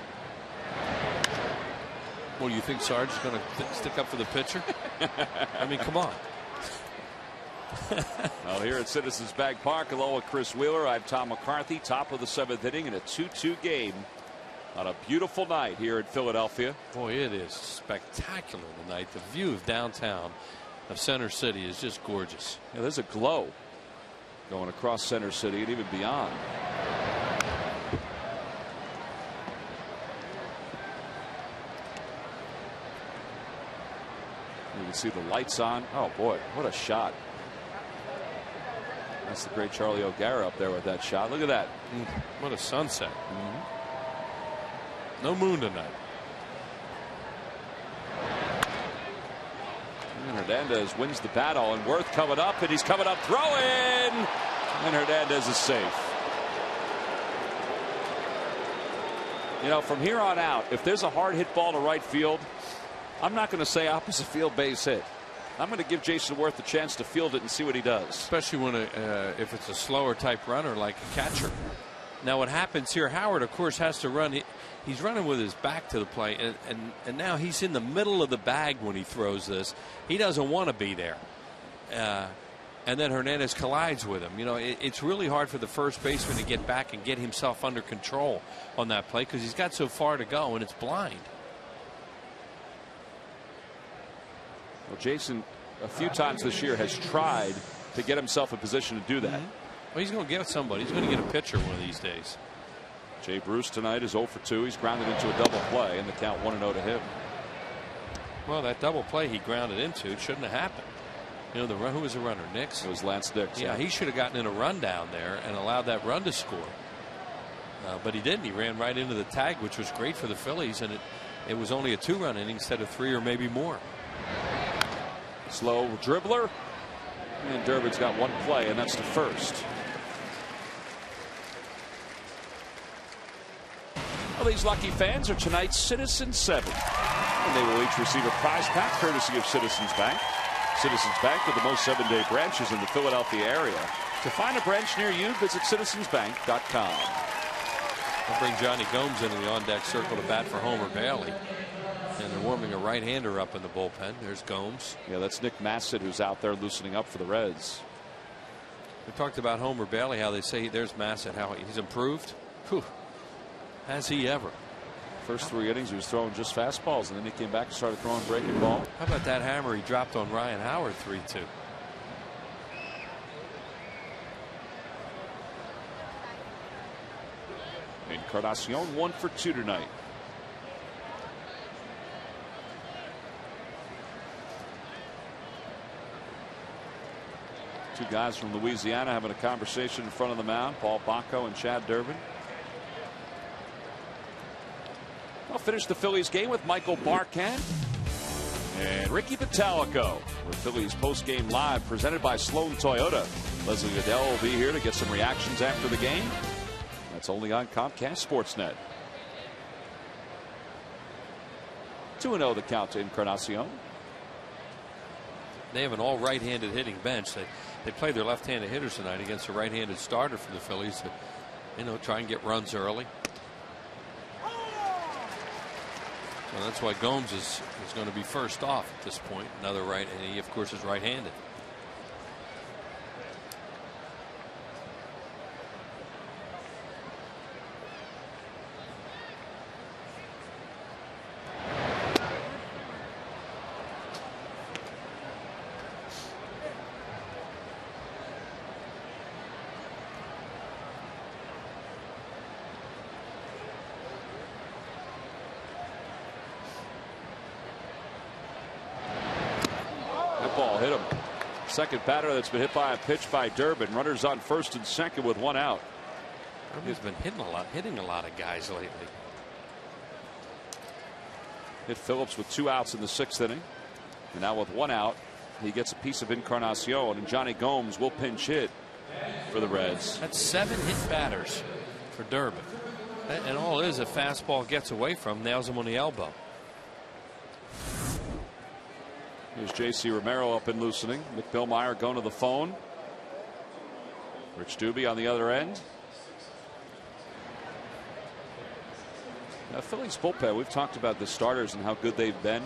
Well, you think Sarge is going to stick up for the pitcher? I mean, come on. Well, here at Citizens Bank Park, along with Chris Wheeler, I'm Tom McCarthy. Top of the 7th inning in a 2-2 game on a beautiful night here in Philadelphia. Boy, it is spectacular tonight. The view of downtown of Center City is just gorgeous. Yeah, there's a glow going across Center City and even beyond. You can see the lights on. Oh boy, what a shot. That's the great Charlie O'Gara up there with that shot. Look at that. What a sunset. No moon tonight. And Hernandez wins the battle, and Worth coming up, and he's coming up throwing, and Hernandez is safe. You know, from here on out, if there's a hard hit ball to right field, I'm not going to say opposite field base hit. I'm going to give Jason Worth the chance to field it and see what he does. Especially when if it's a slower type runner like a catcher. Now what happens here, Howard of course has to run. He's running with his back to the plate, and now he's in the middle of the bag when he throws this. He doesn't want to be there. And then Hernandez collides with him. You know, it's really hard for the first baseman to get back and get himself under control on that play because he's got so far to go and it's blind. Well, Jason, a few times this year, has tried to get himself in position to do that. Well, he's going to get somebody. He's going to get a pitcher one of these days. Jay Bruce tonight is 0 for 2. He's grounded into a double play, and the count 1-0 to him. Well, that double play he grounded into, it shouldn't have happened. You know, who was the runner? Nix? It was Lance Nix. Yeah, he should have gotten in a run down there and allowed that run to score. But he didn't. He ran right into the tag, which was great for the Phillies, and it was only a 2-run inning instead of 3 or maybe more. Slow dribbler, and Durbin's got one play, and that's the first. Well, these lucky fans are tonight's Citizens 7, and they will each receive a prize pack courtesy of Citizens Bank. Citizens Bank with the most 7-day branches in the Philadelphia area. To find a branch near you, visit citizensbank.com. I'll bring Johnny Gomes into the on-deck circle to bat for Homer Bailey. And they're warming a right-hander up in the bullpen. There's Gomes. Yeah, that's Nick Massett who's out there loosening up for the Reds. We talked about Homer Bailey, how they say there's Massett, how he's improved. Whew. Has he ever? First 3 innings he was throwing just fastballs, and then he came back and started throwing breaking ball. How about that hammer he dropped on Ryan Howard 3-2? Encarnacion 1 for 2 tonight. Two guys from Louisiana having a conversation in front of the mound. Paul Bacco and Chad Durbin. Now finish the Phillies game with Michael Barkan and Ricky Vitalico. With Phillies post-game live presented by Sloan Toyota. Leslie Goodell will be here to get some reactions after the game. That's only on Comcast Sportsnet. 2-0 the count to Encarnacion. They have an all right-handed hitting bench. They play their left-handed hitters tonight against a right-handed starter for the Phillies to, try and get runs early. So that's why Gomes is going to be first off at this point. Another right, and he of course is right-handed. Ball hit him. Second batter that's been hit by a pitch by Durbin. Runners on first and second with one out. He's been hitting a lot of guys lately. Hit Phillips with 2 outs in the 6th inning. And now with 1 out, he gets a piece of Encarnacion, and Johnny Gomes will pinch hit for the Reds. That's 7 hit batters for Durbin. And all it is, a fastball gets away from, nails him on the elbow. Here's J.C. Romero up and loosening. Mick Billmeyer going to the phone. Rich Doobie on the other end. Now, Phillies bullpen, we've talked about the starters and how good they've been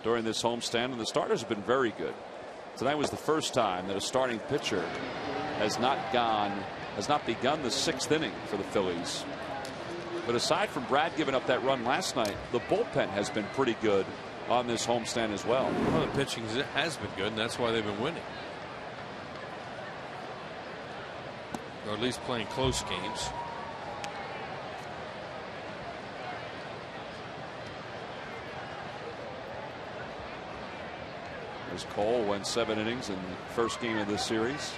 during this homestand, and the starters have been very good. Tonight was the first time that a starting pitcher has not begun the 6th inning for the Phillies. But aside from Brad giving up that run last night, the bullpen has been pretty good on this homestand as well. Well, the pitching has been good, and that's why they've been winning. Or at least playing close games. As Cole went 7 innings in the first game of this series.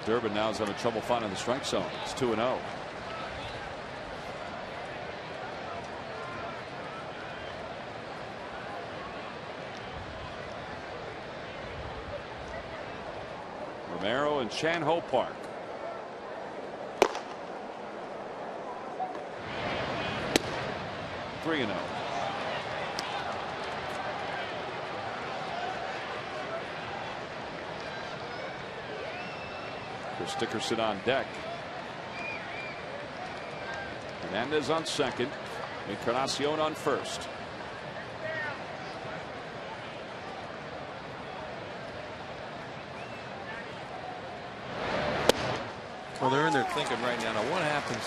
Durbin now is having trouble finding the strike zone. It's 2-0. Romero and Chan Ho Park. Three 3-0. Chris Dickerson on deck. Hernandez on second. Encarnacion on first. Well, they're in there thinking right now, what happens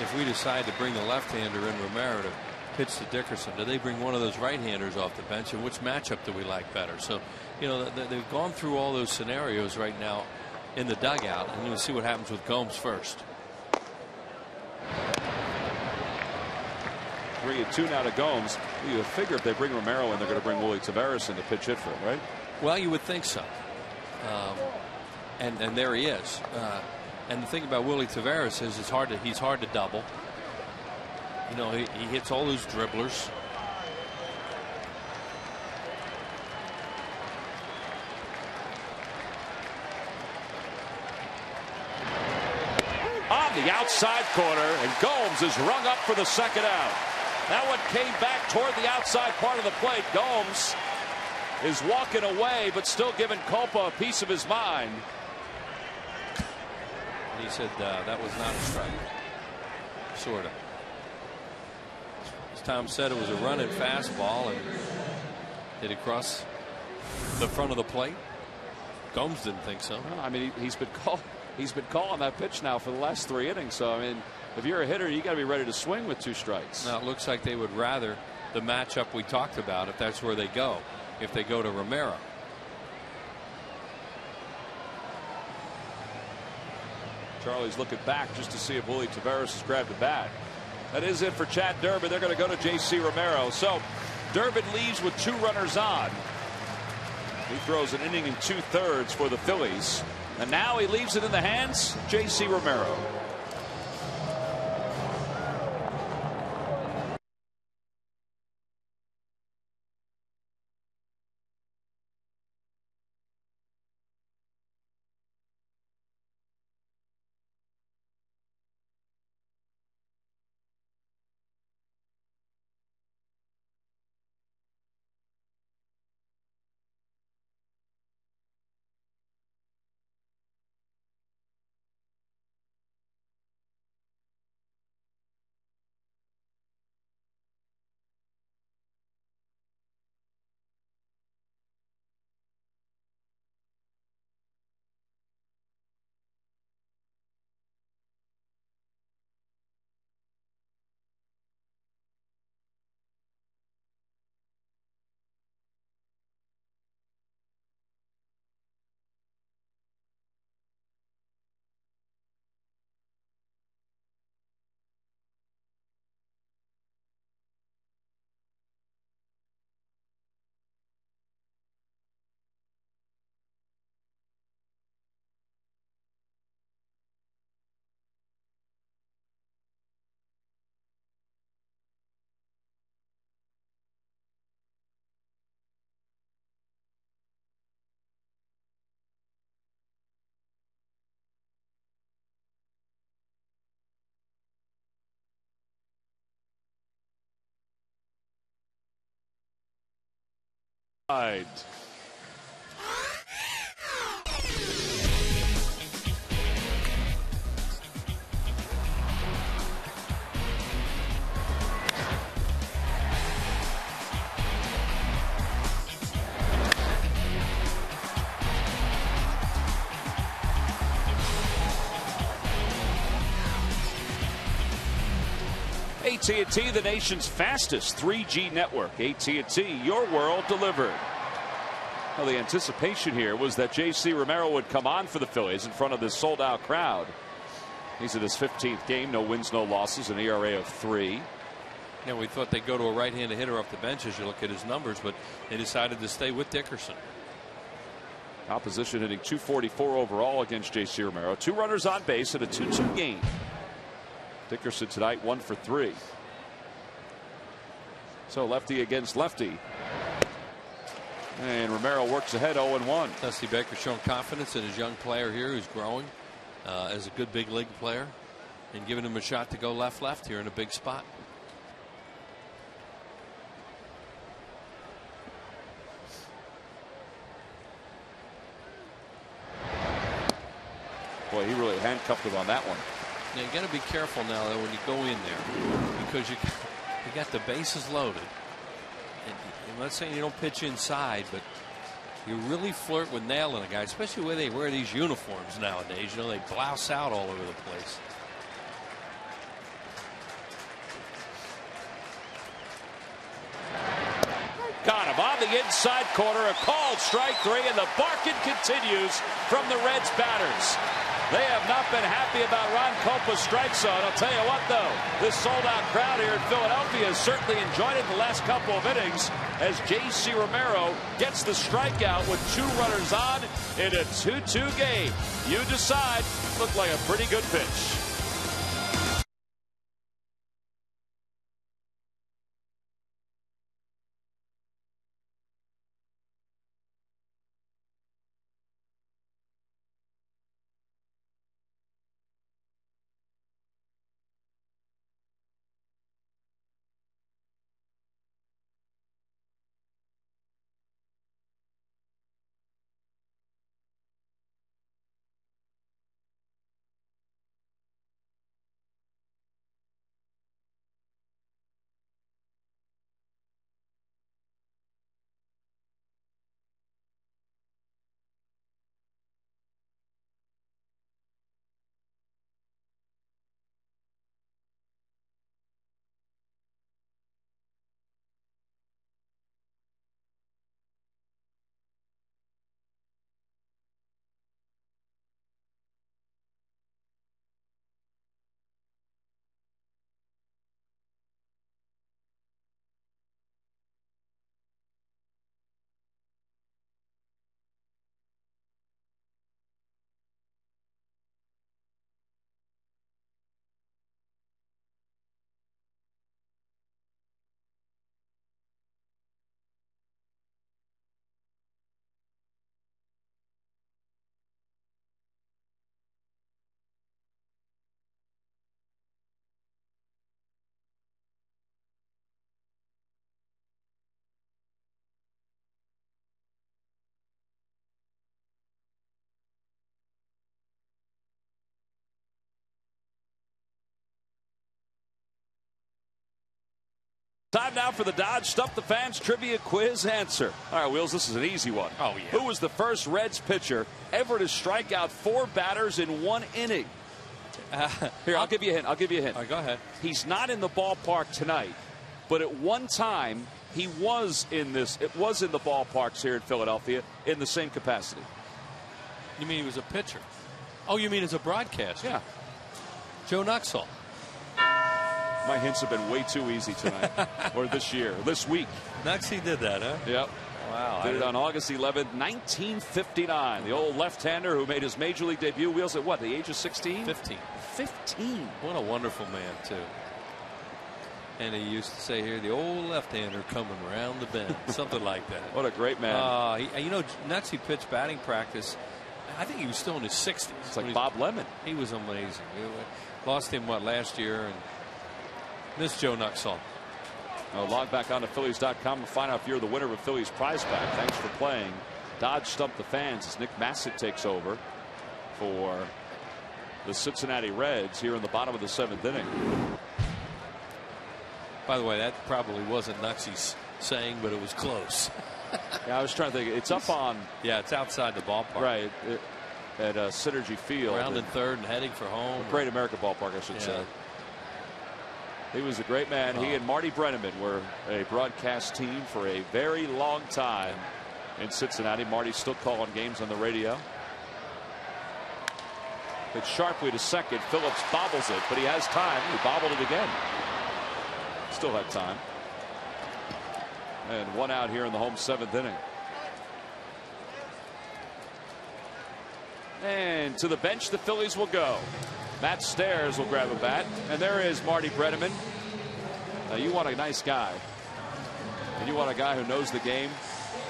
if we decide to bring the left-hander in, Romero, to pitch to Dickerson? Do they bring one of those right-handers off the bench, and which matchup do we like better? So, they've gone through all those scenarios right now in the dugout, and we'll see what happens with Gomes first. 3-2 now to Gomes. You figure if they bring Romero in, they're going to bring Willie Taveras in to pitch hit for him, right? Well, you would think so. And there he is. And the thing about Willie Taveras is he's hard to double. He hits all those dribblers. On the outside corner, and Gomes is rung up for the second out. That one came back toward the outside part of the plate. Gomes is walking away, but still giving Culpa a piece of his mind. He said that was not a strike. Sort of. As Tom said, it was a running fastball and hit across the front of the plate. Gomes didn't think so. Well, I mean, he's been calling that pitch now for the last 3 innings. So, I mean, if you're a hitter, you got to be ready to swing with 2 strikes. Now, it looks like they would rather the matchup we talked about if that's where they go. If they go to Romero. Charlie's looking back just to see if Willie Taveras has grabbed the bat. That is it for Chad Durbin. They're going to go to J.C. Romero. So Durbin leaves with 2 runners on. He throws an inning and 2/3 for the Phillies. And now he leaves it in the hands of J.C. Romero. Right. AT&T, the nation's fastest 3G network. AT&T, your world delivered. Well, the anticipation here was that J.C. Romero would come on for the Phillies in front of this sold-out crowd. He's in his 15th game, no wins, no losses, an ERA of 3. Yeah, we thought they'd go to a right-handed hitter off the bench as you look at his numbers, but they decided to stay with Dickerson. Opposition hitting .244 overall against J.C. Romero. 2 runners on base in a 2-2 game. Dickerson tonight 1 for 3. So lefty against lefty. And Romero works ahead 0-1. Dusty Baker showing confidence in his young player here who's growing as a good big league player and giving him a shot to go left here in a big spot. Boy, he really handcuffed him on that one. Now you got to be careful now though when you go in there because you got the bases loaded. I'm not saying you don't pitch inside, but you really flirt with nailing a guy, especially where they wear these uniforms nowadays. You know, they blouse out all over the place. Got him on the inside corner, a called strike 3, and the barking continues from the Reds batters. They have not been happy about Ron Copa's strike zone. I'll tell you what, though, this sold-out crowd here in Philadelphia has certainly enjoyed it the last couple of innings as J.C. Romero gets the strikeout with 2 runners on in a 2-2 game. You decide. Looked like a pretty good pitch. Time now for the Dodge Stump the Fans trivia quiz answer. All right, Wheels, this is an easy one. Oh, yeah. Who was the first Reds pitcher ever to strike out 4 batters in 1 inning? Here, I'll give you a hint. All right, go ahead. He's not in the ballpark tonight, but at one time he was in this. It was in the ballparks here in Philadelphia in the same capacity. You mean he was a pitcher? Oh, you mean as a broadcaster? Yeah. Joe Nuxhall. My hints have been way too easy tonight, or this week. Nuxie did that, huh? Yep. Wow. Did it on August 11th, 1959. The old left-hander who made his major league debut, Wheels, at what, the age of 16? 15. 15. What a wonderful man, too. And he used to say here, the old left-hander coming around the bend, something like that. What a great man. You know, Nuxie pitched batting practice. I think he was still in his 60s. It's like Bob Lemon. He was amazing. We lost him, last year, and missed Joe Nuxhall. Log back on to Phillies.com to find out if you're the winner of a Phillies prize pack. Thanks for playing Dodge Stump the Fans as Nick Massett takes over for the Cincinnati Reds here in the bottom of the 7th inning. By the way, that probably wasn't Nuxie's saying, but it was close. Yeah, I was trying to think. It's up on. Yeah, it's outside the ballpark. Right. At Synergy Field. Around in third and heading for home. Great American ballpark, I should say. He was a great man. He and Marty Brenneman were a broadcast team for a very long time in Cincinnati. Marty's still calling games on the radio. It's sharply to second. Phillips bobbles it, but he has time. He bobbled it again. Still had time. And 1 out here in the home 7th inning. And to the bench the Phillies will go. Matt Stairs will grab a bat. And there is Marty Brenneman. Now you want a nice guy. And you want a guy who knows the game.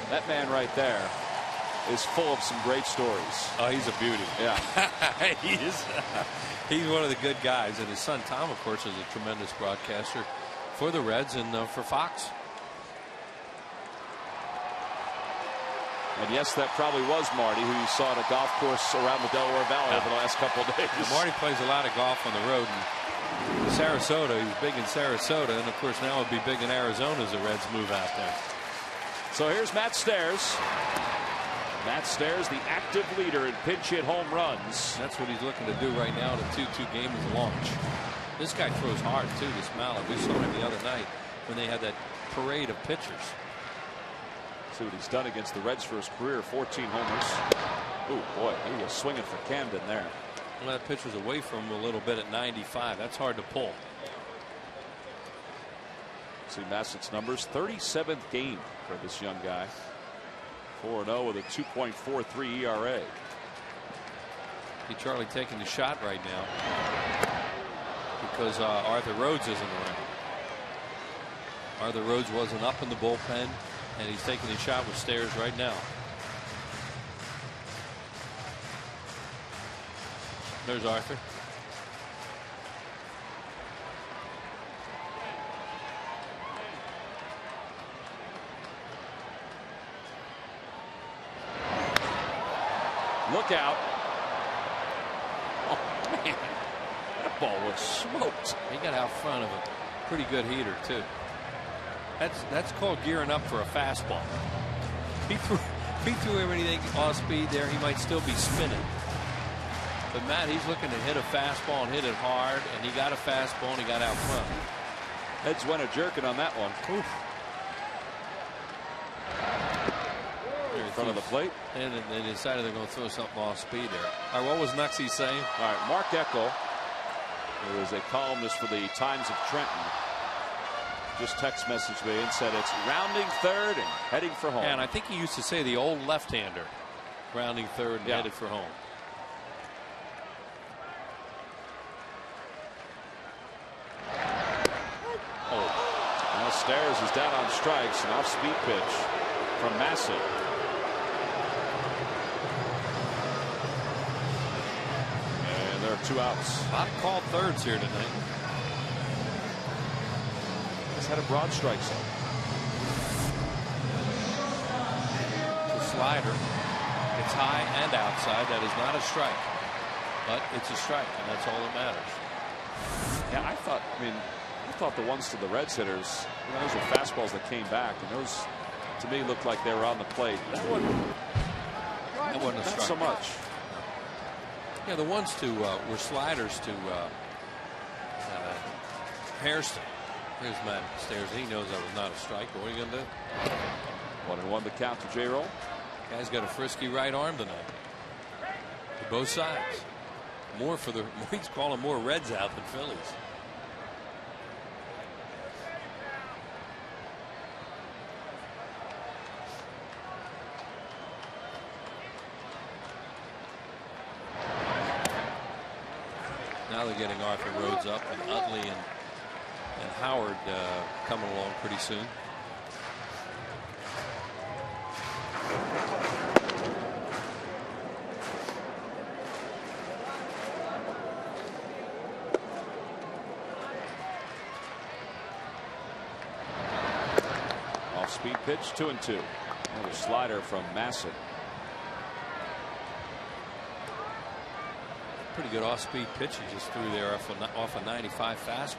That man right there is full of some great stories. Oh, he's a beauty. Yeah. He's one of the good guys. And his son Tom, of course, is a tremendous broadcaster for the Reds and for Fox. And yes, that probably was Marty, who you saw at a golf course around the Delaware Valley over the last couple of days. And Marty plays a lot of golf on the road. In Sarasota, he was big in Sarasota, and of course now it'll be big in Arizona as the Reds move out there. So here's Matt Stairs. Matt Stairs, the active leader in pinch hit home runs. That's what he's looking to do right now. The 2-2 game is launch. This guy throws hard too, this Mallet. We saw him the other night when they had that parade of pitchers. See what he's done against the Reds for his career. 14 homers. Oh boy, he was swinging for Camden there. Well, that pitch was away from him a little bit at 95. That's hard to pull. See Massett's numbers. 37th game for this young guy. 4-0 with a 2.43 ERA. See Charlie taking the shot right now because Arthur Rhodes isn't around. Arthur Rhodes wasn't up in the bullpen. And he's taking his shot with Stairs right now. There's Arthur. Look out. Oh, man. That ball was smoked. He got out front of a pretty good heater, too. That's called gearing up for a fastball. If he threw everything off speed there, he might still be spinning. But Matt, he's looking to hit a fastball and hit it hard, and he got a fastball and he got out front. Heads went a jerking on that one. Oof. In front of the plate. And they decided they're going to throw something off speed there. All right, what was Nuxie saying? All right, Mark Eckel, who is a columnist for the Times of Trenton, just text messaged me and said it's rounding third and heading for home. And I think he used to say the old left-hander, rounding third and headed for home. Oh, now Stairs is down on strikes, an off-speed pitch from Massett. And there are 2 outs. A lot of called thirds here tonight. Had a broad strike zone. The slider. It's high and outside. That is not a strike, but it's a strike, and that's all that matters. Yeah, I thought. I mean, I thought the ones to the Reds hitters, those were fastballs that came back, and those to me looked like they were on the plate. That one, wasn't a strike. not so much. Yeah, the ones to were sliders to Hairston. Here's Matt Stairs. He knows that was not a strike. What are you going to do? 1-1 the count to J-Roll. Guy's got a frisky right arm tonight. To both sides. He's calling more Reds out than Phillies. Now they're getting Arthur Rhodes up, and Utley and Howard coming along pretty soon. Off-speed pitch, 2-2. Another slider from Massett. Pretty good off-speed pitch he just threw there off a 95 fastball.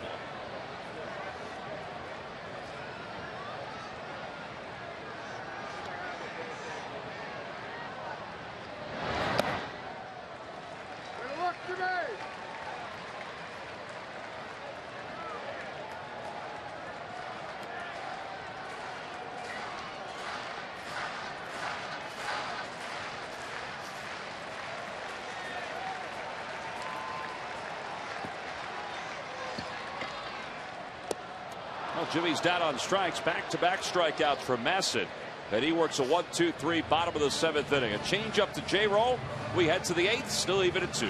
Jimmy's down on strikes. Back-to-back strikeouts from Massett. And he works a 1-2-3 bottom of the 7th inning. A change up to J-Roll. We head to the 8th, still even at 2.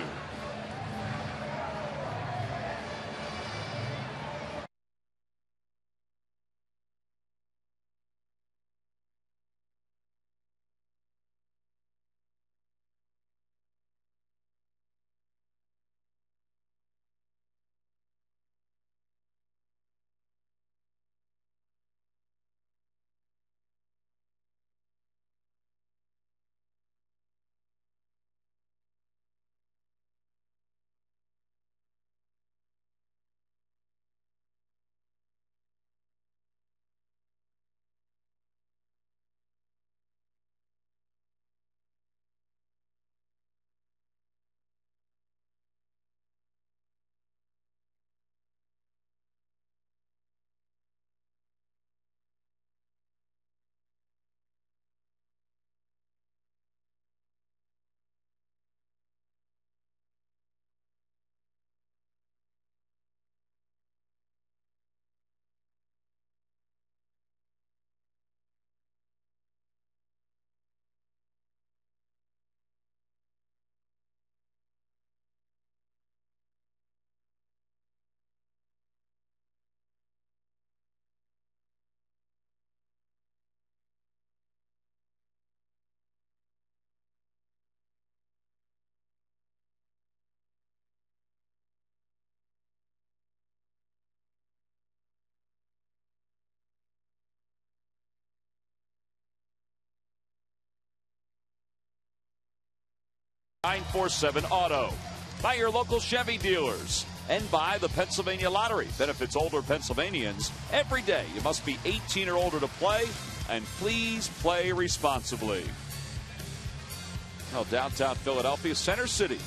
(947) Auto. By your local Chevy dealers. And by the Pennsylvania Lottery. Benefits older Pennsylvanians every day. You must be 18 or older to play. And please play responsibly. Well, downtown Philadelphia, Center City.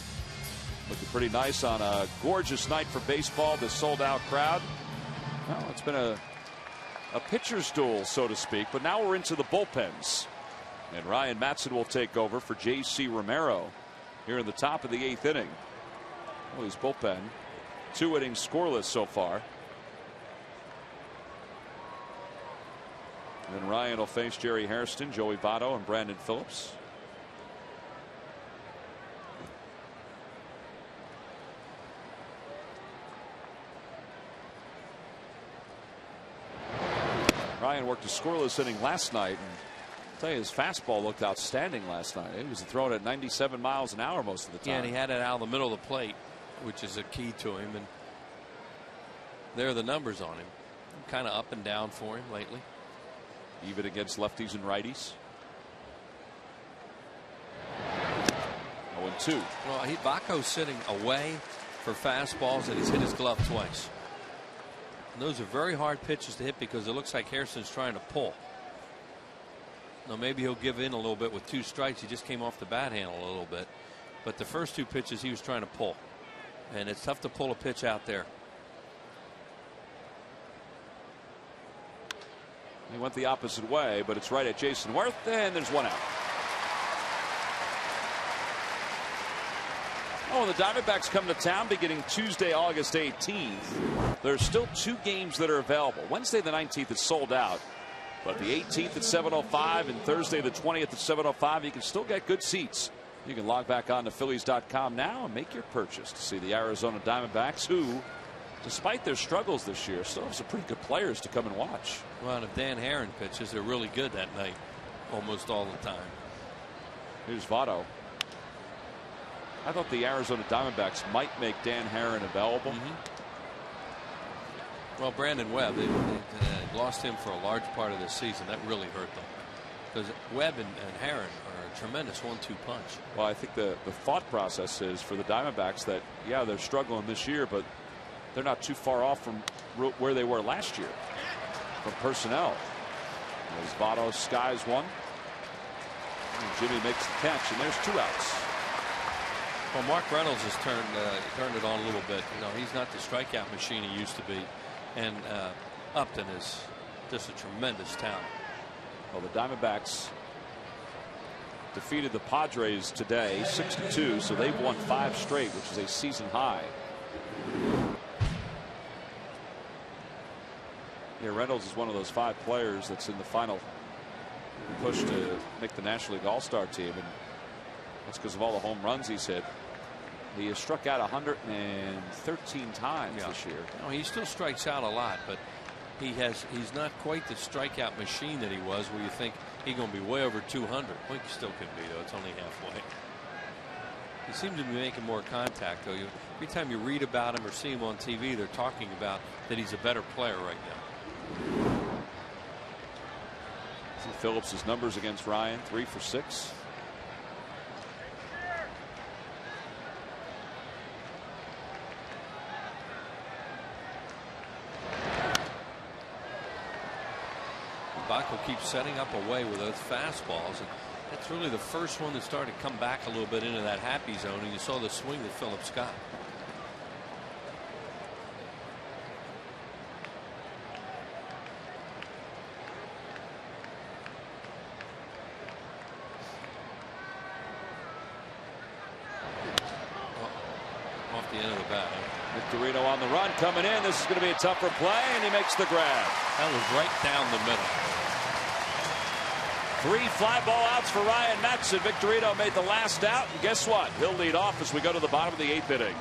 Looking pretty nice on a gorgeous night for baseball. This sold-out crowd. Well, it's been a pitcher's duel, so to speak. But now we're into the bullpens. And Ryan Matson will take over for J.C. Romero here in the top of the 8th inning. Well, his bullpen, 2 innings scoreless so far. And then Ryan will face Jerry Hairston, Joey Votto, and Brandon Phillips. Ryan worked a scoreless inning last night, and I'll tell you, his fastball looked outstanding last night. He was thrown at 97 miles an hour most of the time. Yeah, and he had it out of the middle of the plate, which is a key to him. And there are the numbers on him. Kind of up and down for him lately. Even against lefties and righties. 0-2. Well, Vaco's sitting away for fastballs, and he's hit his glove twice. And those are very hard pitches to hit because it looks like Harrison's trying to pull. Now maybe he'll give in a little bit with 2 strikes. He just came off the bat handle a little bit. But the first 2 pitches he was trying to pull. And it's tough to pull a pitch out there. He went the opposite way, but it's right at Jason Worth, and there's 1 out. Oh, and the Diamondbacks come to town beginning Tuesday, August 18th. There's still 2 games that are available. Wednesday the 19th is sold out, but the 18th at 7:05 and Thursday the 20th at 7:05, you can still get good seats. You can log back on to Phillies.com now and make your purchase to see the Arizona Diamondbacks, who, despite their struggles this year, still have some pretty good players to come and watch. Well, and if Dan Herron pitches, they're really good that night almost all the time. Here's Votto. I thought the Arizona Diamondbacks might make Dan Herron available. Well, Brandon Webb, they lost him for a large part of this season. That really hurt them because Webb and Herron are a tremendous 1-2 punch. Well, I think the thought process is for the Diamondbacks that, yeah, they're struggling this year, but they're not too far off from where they were last year from personnel. As Votto skies one, and Jimmy makes the catch, and there's 2 outs. Well, Mark Reynolds has turned it on a little bit. You know, he's not the strikeout machine he used to be, and Upton is just a tremendous talent. Well, the Diamondbacks defeated the Padres today 6-2, so they've won 5 straight, which is a season high. Yeah, Reynolds is one of those 5 players that's in the final push to make the National League All-Star team, and that's because of all the home runs he's hit. He has struck out 113 times this year. No, he still strikes out a lot, but he's not quite the strikeout machine that he was, where you think he's going to be way over 200. Well, he still could be, though. It's only halfway. He seems to be making more contact, though. Every time you read about him or see him on TV, they're talking about that he's a better player right now. See Phillips' numbers against Ryan, 3 for 6. Bach will keep setting up away with those fastballs, and that's really the first one that started to come back a little bit into that happy zone, and you saw the swing that Phillips got. Off the end of the bat. Victorino on the run, coming in. This is going to be a tougher play, and he makes the grab. That was right down the middle. 3 fly ball outs for Ryan Metz, and Victorino made the last out. And guess what? He'll lead off as we go to the bottom of the 8th inning.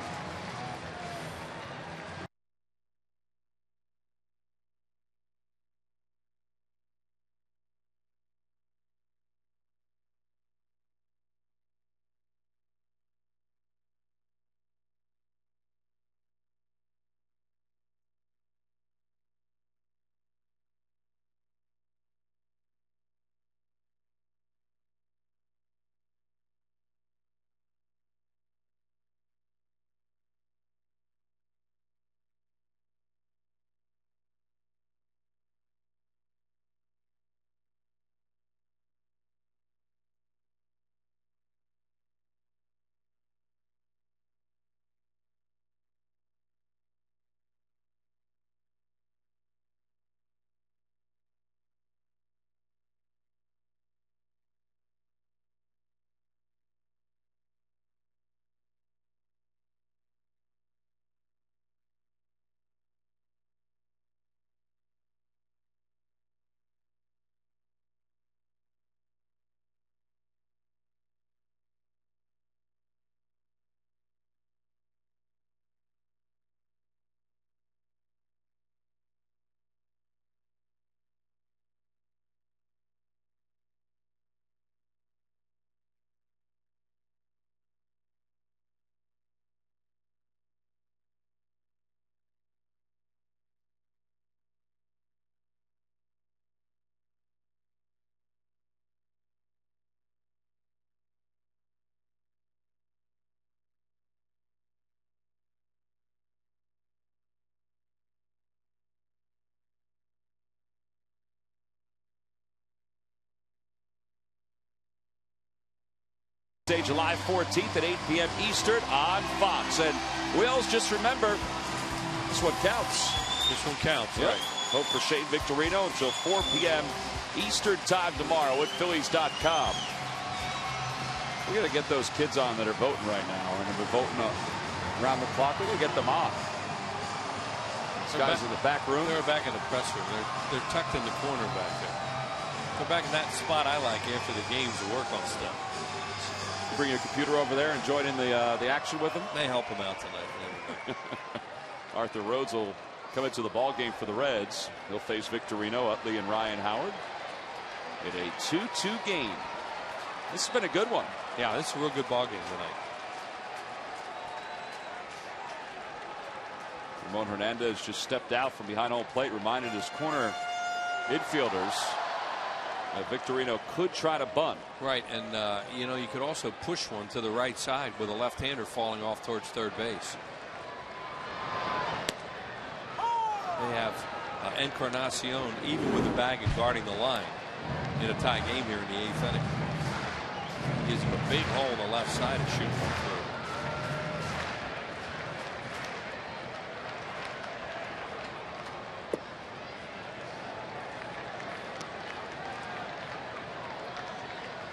July 14th at 8 p.m. Eastern on Fox. And Wills, just remember, this one counts. This one counts, yep. Right. Vote for Shane Victorino until 4 p.m. Eastern time tomorrow at Phillies.com. We got to get those kids on that are voting right now, and they're voting around the clock. We got to get them on. These guys in the back room. They're back in the press room. They're tucked in the corner back there. They're back in that spot I like after the games to work on stuff. You bring your computer over there and join in the action with them. They help them out tonight. Arthur Rhodes will come into the ball game for the Reds. He'll face Victorino, Utley, and Ryan Howard in a 2-2 game. This has been a good one. Yeah, this is a real good ball game tonight. Ramon Hernandez just stepped out from behind home plate, reminded his corner infielders that Victorino could try to bunt. Right, and you know, you could also push one to the right side with a left-hander falling off towards third base. They have Encarnacion, even with the bag and guarding the line, in a tie game here in the 8th inning. Gives him a big hole on the left side to shoot one through.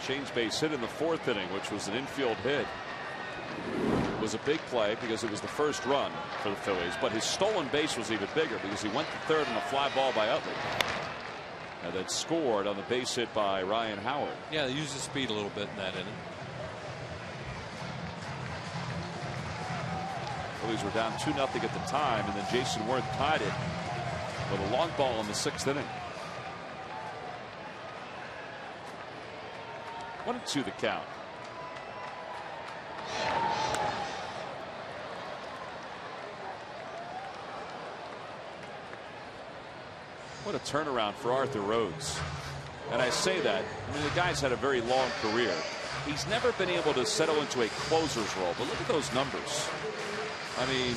Shane's base hit in the 4th inning, which was an infield hit. It was a big play because it was the first run for the Phillies, but his stolen base was even bigger because he went to third on a fly ball by Utley. And then scored on the base hit by Ryan Howard. Yeah, they used the speed a little bit in that inning. Phillies were down 2-0 at the time, and then Jason Worth tied it with a long ball in the 6th inning. 1-2 the count. What a turnaround for Arthur Rhodes. And I say that, I mean, the guy's had a very long career. He's never been able to settle into a closer's role, but look at those numbers. I mean,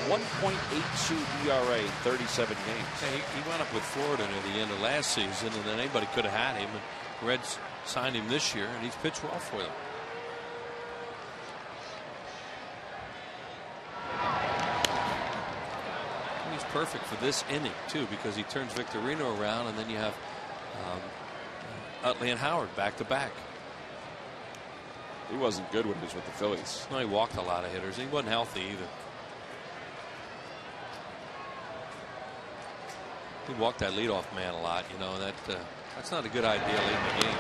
1.82 ERA, 37 games. Hey, he went up with Florida near the end of last season, and then anybody could have had him. And Reds signed him this year, and he's pitched well for them. And he's perfect for this inning, too, because he turns Victorino around, and then you have Utley and Howard back to back. He wasn't good when he was with the Phillies. No, he walked a lot of hitters. He wasn't healthy either. He walked that leadoff man a lot, you know, and that's not a good idea late in the game.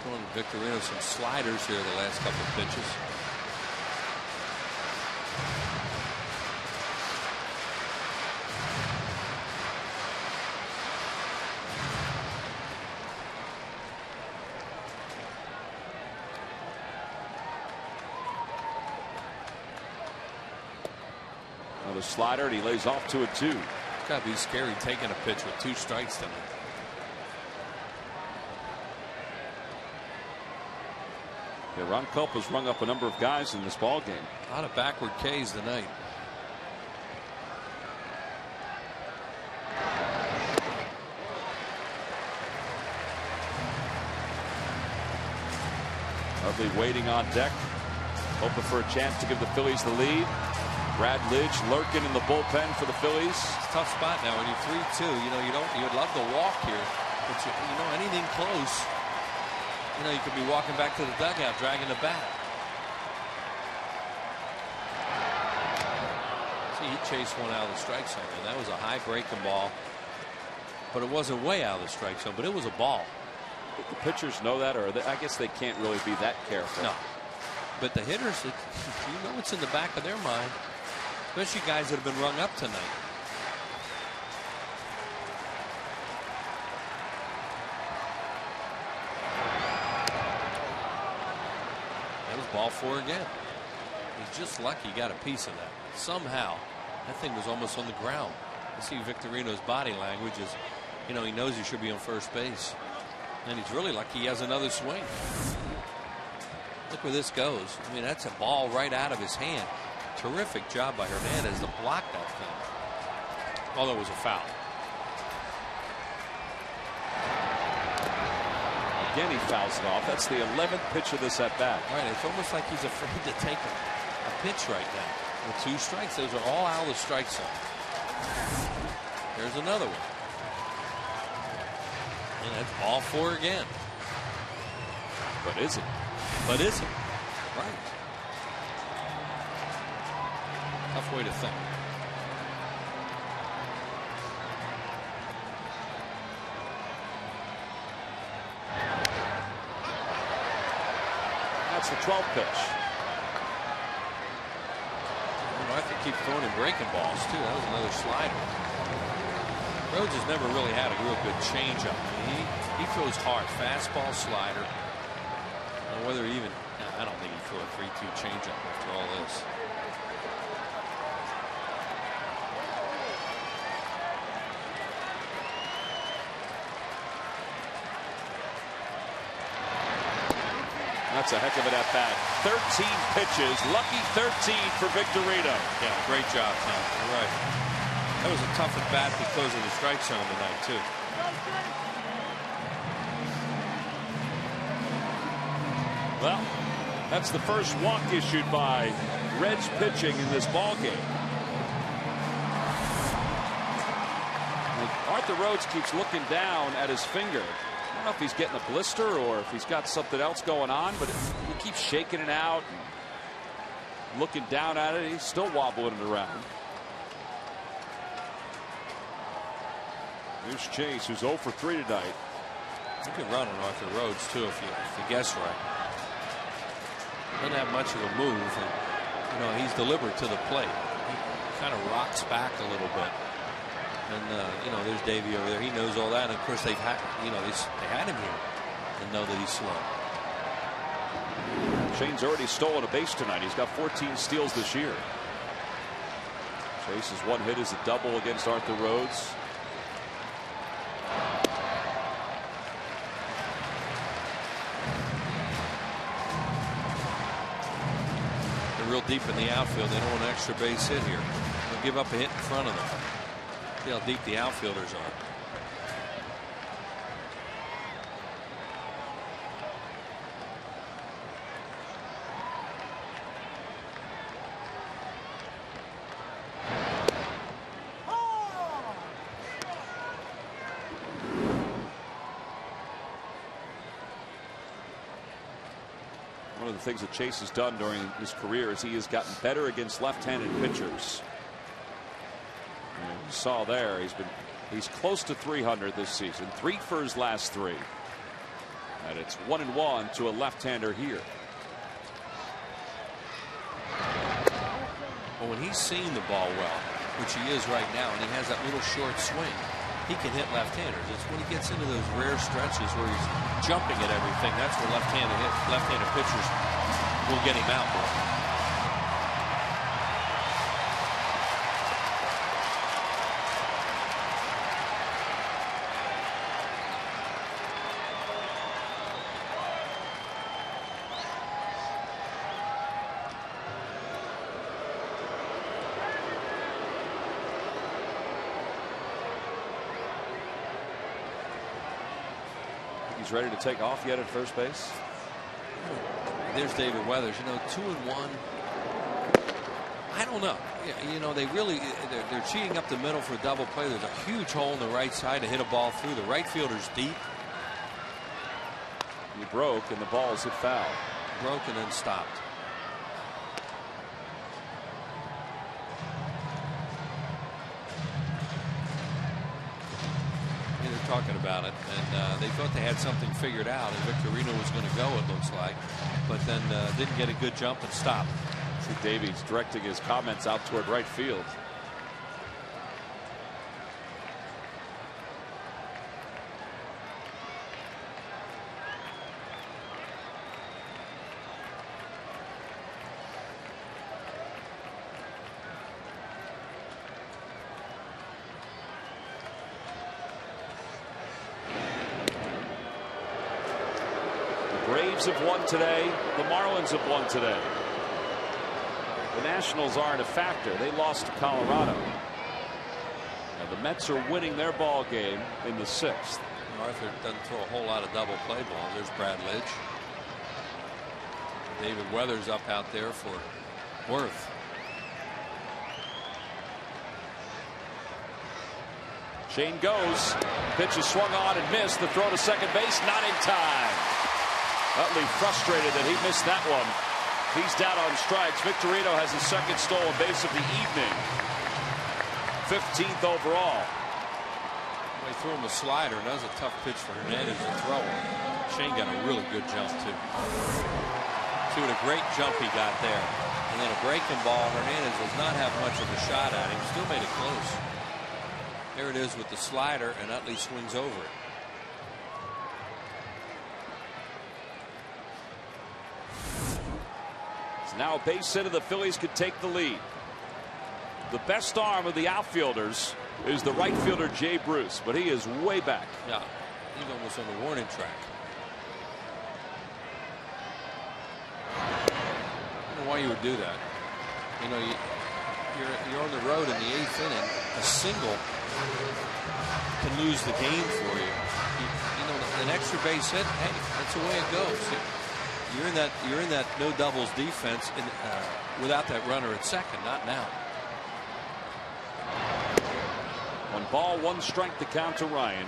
Throwing Victorino some sliders here the last couple of pitches. Another slider, and he lays off 2-2. It's got to be scary taking a pitch with 2 strikes tonight. Yeah, Ron Culpa's rung up a number of guys in this ball game. A lot of backward Ks tonight. Utley waiting on deck, hoping for a chance to give the Phillies the lead. Brad Lidge lurking in the bullpen for the Phillies. It's a tough spot now when you're 3-2. You know, you'd love to walk here, but you know, anything close, you know, you could be walking back to the dugout dragging the bat. See, he chased one out of the strike zone, and that was a high breaking ball, but it wasn't way out of the strike zone, but it was a ball. The pitchers know that, or I guess they can't really be that careful. No, but the hitters, you know, it's in the back of their mind. Especially guys that have been rung up tonight. That was ball 4 again. He's just lucky he got a piece of that. Somehow, that thing was almost on the ground. You see Victorino's body language is, you know, he knows he should be on first base. And he's really lucky he has another swing. Look where this goes. I mean, that's a ball right out of his hand. Terrific job by Hernandez to block that thing. Although it was a foul. again, he fouls it off. That's the 11th pitch of this at bat. Right. It's almost like he's afraid to take a pitch right now. With 2 strikes, those are all out of the strike zone. There's another one. And that's all 4 again. But is it? But is it? Right. Tough way to think. That's the 12th pitch. I could keep throwing and breaking balls too. That was another slider. Rhodes has never really had a real good changeup. He throws hard, fastball, slider. And whether he even, I don't think he threw a 3-2 changeup after all this. That's a heck of an at bat. 13 pitches, lucky 13 for Victorino. Yeah, great job, Tom. You're right. That was a tough at bat because of the strike zone tonight, too. Well, that's the first walk issued by Reds pitching in this ball game. Arthur Rhodes keeps looking down at his finger. I don't know if he's getting a blister or if he's got something else going on, but he keeps shaking it out and looking down at it. He's still wobbling it around. Here's Chase, who's 0 for 3 tonight. You can run on Arthur Rhodes too if you guess right. Doesn't have much of a move, and he's deliberate to the plate. He kind of rocks back a little bit. And there's Davey over there. He knows all that. And of course, they've had, they had him here and know that he's slow. Shane's already stolen a base tonight. He's got 14 steals this year. Chase's one hit is a double against Arthur Rhodes. They're real deep in the outfield. They don't want an extra base hit here. They'll give up a hit in front of them. See how deep the outfielders are. One of the things that Chase has done during his career is he has gotten better against left-handed pitchers. And you saw there he's close to 300 this season, 3 for his last 3, and it's 1-1 to a left-hander here. Well, when he's seeing the ball well, which he is right now, and he has that little short swing, he can hit left-handers. It's when he gets into those rare stretches where he's jumping at everything, that's where left-handed pitchers will get him out more. He's ready to take off yet at first base. There's David Weathers. 2-1. I don't know. They're cheating up the middle for a double play. There's a huge hole in the right side to hit a ball through. The right fielder's deep. He broke and the ball's hit foul. Broke and then stopped. Talking about it, and they thought they had something figured out, and Victorino was going to go, it looks like, but then didn't get a good jump and stopped. See Davies directing his comments out toward right field. Braves have won today. The Marlins have won today. The Nationals aren't a factor. They lost to Colorado. Now the Mets are winning their ball game in the 6th. Arthur doesn't throw a whole lot of double play balls. There's Brad Lidge. David Weathers up out there for Worth. Shane goes. Pitch is swung on and missed. The throw to second base, not in time. Utley frustrated that he missed that one. He's down on strikes. Victorino has his second stolen base of the evening. 15th overall. They threw him a slider, and that was a tough pitch for Hernandez to throw. Shane got a really good jump, too. See what a great jump he got there. And then a breaking ball. Hernandez does not have much of a shot at him. Still made it close. There it is with the slider, and Utley swings over it. It's now a base hit, and the Phillies could take the lead. The best arm of the outfielders is the right fielder Jay Bruce, but he is way back. Yeah, he's almost on the warning track. I don't know why you would do that. You know, you're on the road in the 8th inning. A single can lose the game for you. You know, an extra base hit. Hey, that's the way it goes. You're in that no doubles defense without that runner at second. Not now. 1 ball, 1 strike to count to Ryan,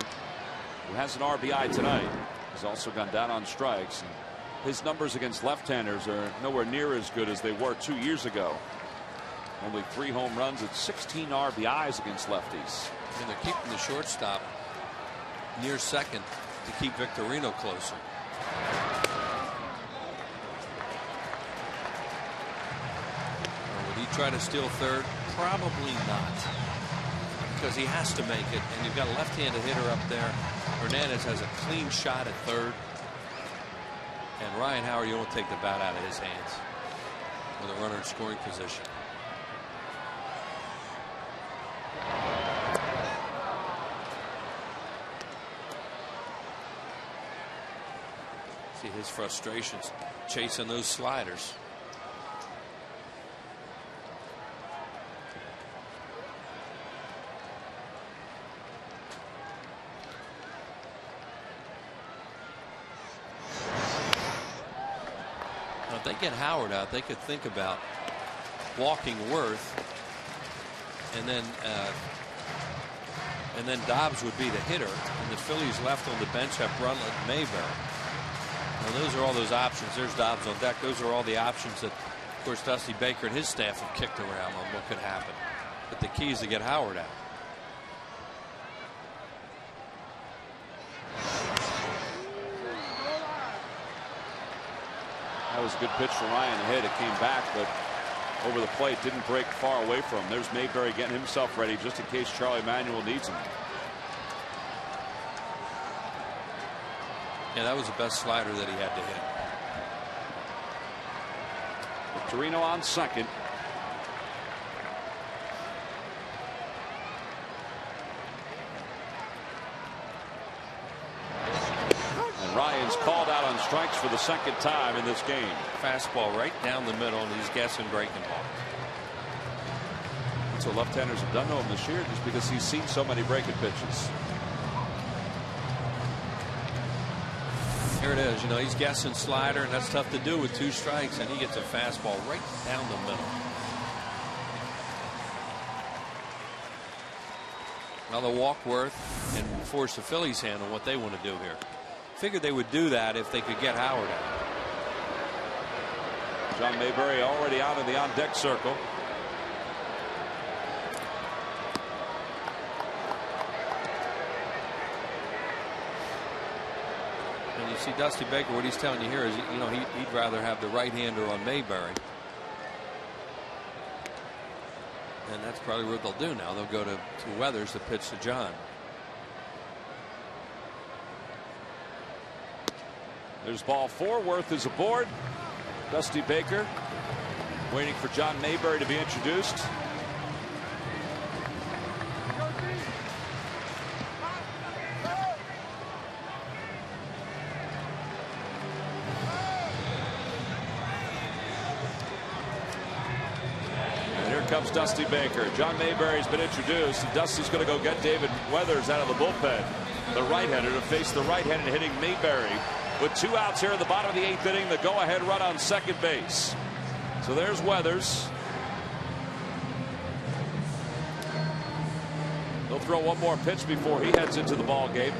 who has an RBI tonight. He's also gone down on strikes. And his numbers against left-handers are nowhere near as good as they were 2 years ago. Only 3 home runs and 16 RBIs against lefties. And they're keeping the shortstop near second to keep Victorino closer. Would he try to steal third? Probably not, because he has to make it, and you've got a left-handed hitter up there. Hernandez has a clean shot at third, and Ryan Howard, you won't take the bat out of his hands with a runner in scoring position. See his frustrations chasing those sliders. Now, if they get Howard out, they could think about walking Worth, and then Dobbs would be the hitter, and the Phillies left on the bench have Brunlett and Mayberry. Now, those are all those options. There's Dobbs on deck. Those are all the options that, of course, Dusty Baker and his staff have kicked around on what could happen. But the key is to get Howard out. That was a good pitch for Ryan ahead. It came back, but over the plate didn't break far away from him. There's Mayberry getting himself ready just in case Charlie Manuel needs him. Yeah, that was the best slider that he had to hit. Victorino on second. And Ryan's called out on strikes for the second time in this game. Fastball right down the middle, and he's guessing breaking ball. That's what left-handers have done to him this year, just because he's seen so many breaking pitches. Here it is. You know, he's guessing slider, and that's tough to do with 2 strikes, and he gets a fastball right down the middle. Now they'll walk Worth and force the Phillies' hand on what they want to do here. Figured they would do that if they could get Howard out. John Mayberry already out of the on-deck circle. And you see Dusty Baker, what he's telling you here is, you know, he'd rather have the right-hander on Mayberry. And that's probably what they'll do now. They'll go to Weathers to pitch to John. There's ball 4. Worth is aboard. Dusty Baker waiting for John Mayberry to be introduced. comes Dusty Baker. John Mayberry's been introduced, and Dusty's going to go get David Weathers out of the bullpen, the right-hander, to face the right-handed hitting Mayberry. With 2 outs here in the bottom of the 8th inning, the go-ahead run on second base. So there's Weathers. He'll throw one more pitch before he heads into the ball game.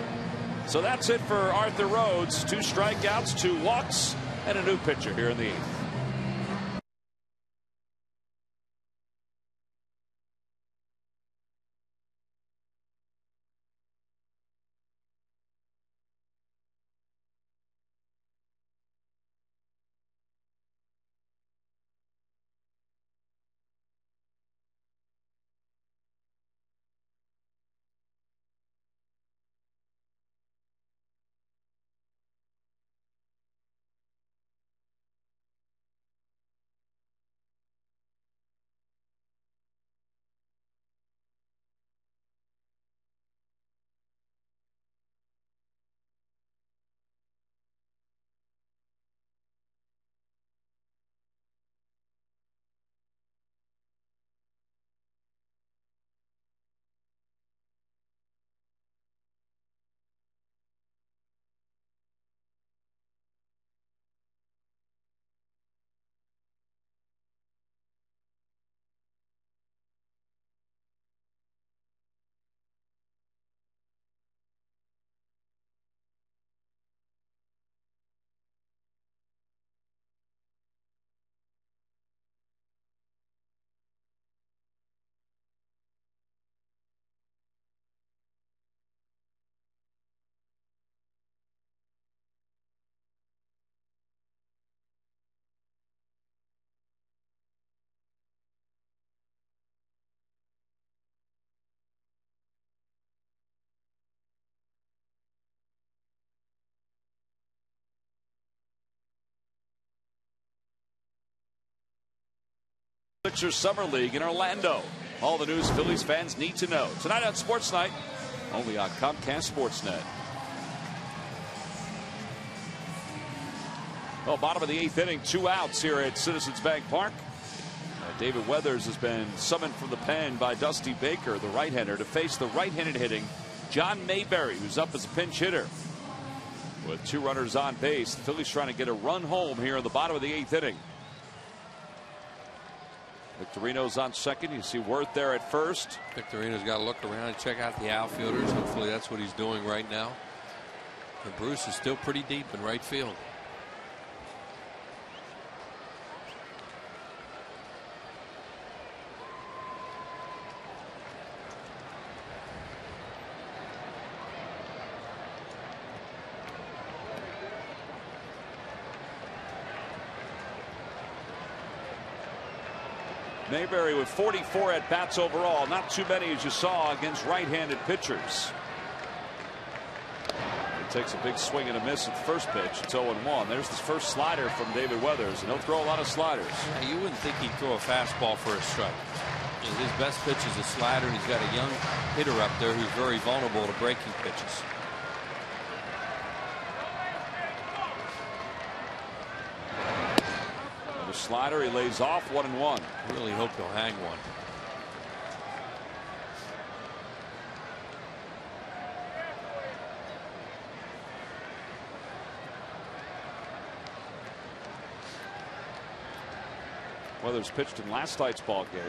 So that's it for Arthur Rhodes. 2 strikeouts, 2 walks, and a new pitcher here in the 8th. Pitchers Summer League in Orlando. All the news Phillies fans need to know. Tonight on Sports Night, only on Comcast Sportsnet. Well, bottom of the 8th inning, 2 outs here at Citizens Bank Park. David Weathers has been summoned from the pen by Dusty Baker, the right-hander, to face the right-handed hitting John Mayberry, who's up as a pinch hitter. With 2 runners on base, the Phillies trying to get a run home here in the bottom of the 8th inning. Victorino's on second. You see Worth there at first. Victorino's got to look around and check out the outfielders. Hopefully that's what he's doing right now. And Bruce is still pretty deep in right field. Mayberry with 44 at bats overall. Not too many as you saw against right-handed pitchers. He takes a big swing and a miss at the first pitch. It's 0-1. There's the first slider from David Weathers, and he'll throw a lot of sliders. Yeah, you wouldn't think he'd throw a fastball for a strike. His best pitch is a slider, and he's got a young hitter up there who's very vulnerable to breaking pitches. The slider, he lays off 1-1. Really hope he'll hang one. Weathers pitched in last night's ball game.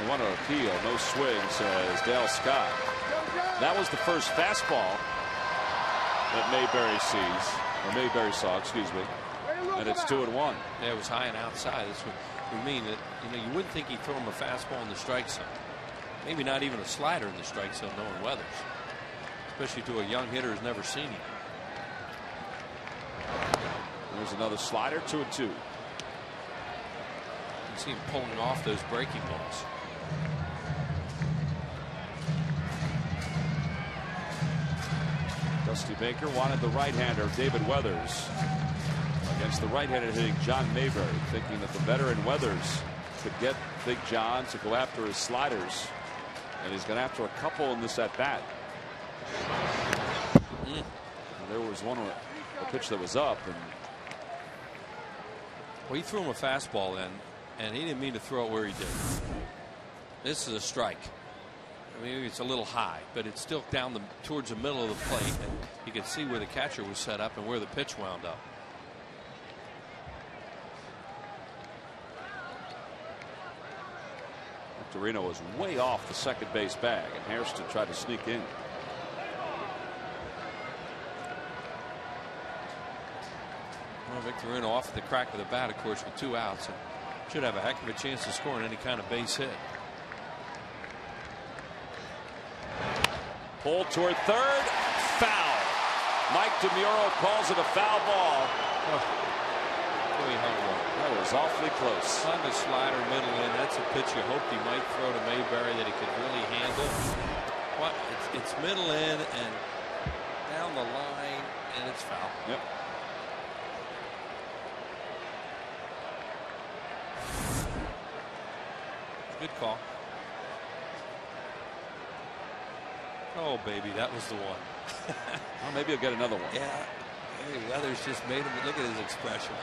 They want to appeal. No swing, says Dale Scott. That was the first fastball that Mayberry saw, excuse me. And it's 2-1. Yeah, it was high and outside. That's what we mean. That, you know, you wouldn't think he'd throw him a fastball in the strike zone. Maybe not even a slider in the strike zone, knowing Weathers. Especially to a young hitter who's never seen him. There's another slider, 2-2. You can see him pulling off those breaking balls. Dusty Baker wanted the right-hander David Weathers against the right-handed hitting John Mayberry, thinking that the veteran Weathers could get Big John to go after his sliders, and he's gone after a couple in this at bat. There was one, a pitch that was up, and Well, he threw him a fastball in, and he didn't mean to throw it where he did. This is a strike. I mean, it's a little high, but it's still down towards the middle of the plate, and you can see where the catcher was set up and where the pitch wound up. Victorino was way off the second base bag, and Hairston tried to sneak in. Well, Victorino off at the crack of the bat, of course, with 2 outs, and should have a heck of a chance to score on any kind of base hit. Pulled toward third, foul. Mike DeMuro calls it a foul ball. That was awfully close. On the slider, middle in. That's a pitch you hoped he might throw to Mayberry that he could really handle. What? It's middle in and down the line, and it's foul. Yep. Good call. Oh, baby, that was the one. Well, maybe he'll get another one. Yeah. Hey, Weathers just made him. Look at his expression.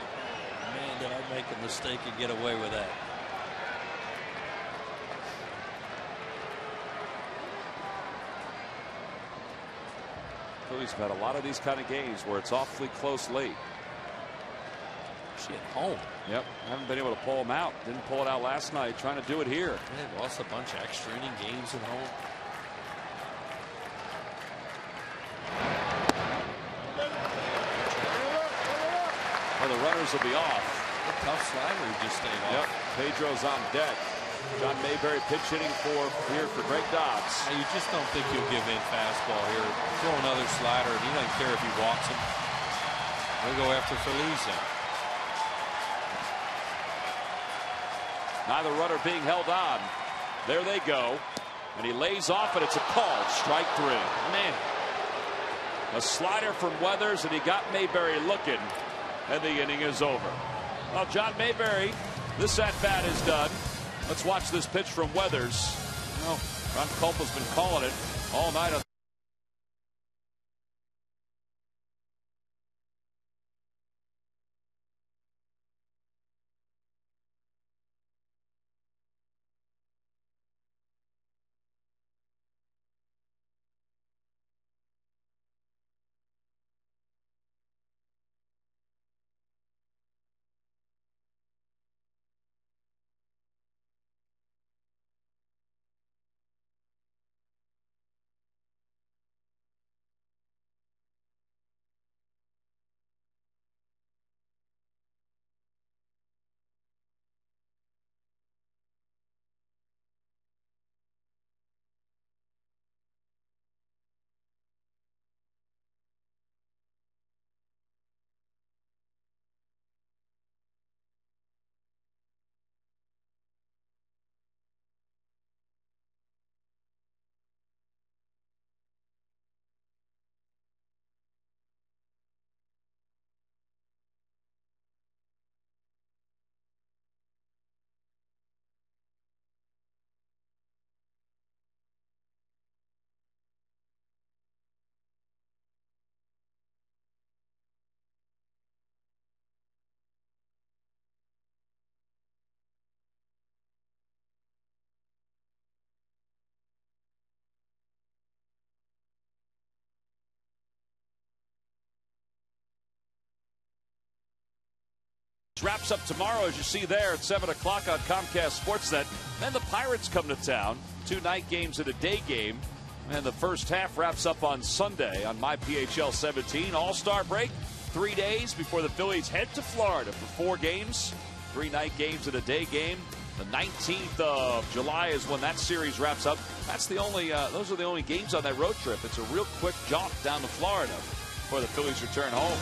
Man, did I make a mistake and get away with that. Phillies have had a lot of these kind of games where it's awfully close late. She at home. Yep. Haven't been able to pull them out. Didn't pull it out last night. Trying to do it here. They lost a bunch of extra inning games at home. Well, the runners will be off. A tough slider who just stayed off. Yep. Pedro's on deck. John Mayberry pitch hitting here for Greg Dobbs. Now, you just don't think he'll give in fastball here. Throw another slider, and he doesn't care if he walks him. They'll go after Feliz then. Neither runner being held on. There they go. And he lays off, and it's a call. Strike 3. Man. A slider from Weathers, and he got Mayberry looking. And the inning is over. Well, John Mayberry, this at-bat is done. Let's watch this pitch from Weathers. Well, Ron Culpa's been calling it all night. Wraps up tomorrow, as you see there, at 7 o'clock on Comcast Sportsnet. Then the Pirates come to town. 2 night games and a day game. And the first half wraps up on Sunday on MyPHL 17. All-Star break, 3 days before the Phillies head to Florida for 4 games. 3 night games and a day game. The 19th of July is when that series wraps up. That's the only; those are the only games on that road trip. It's a real quick jaunt down to Florida before the Phillies return home.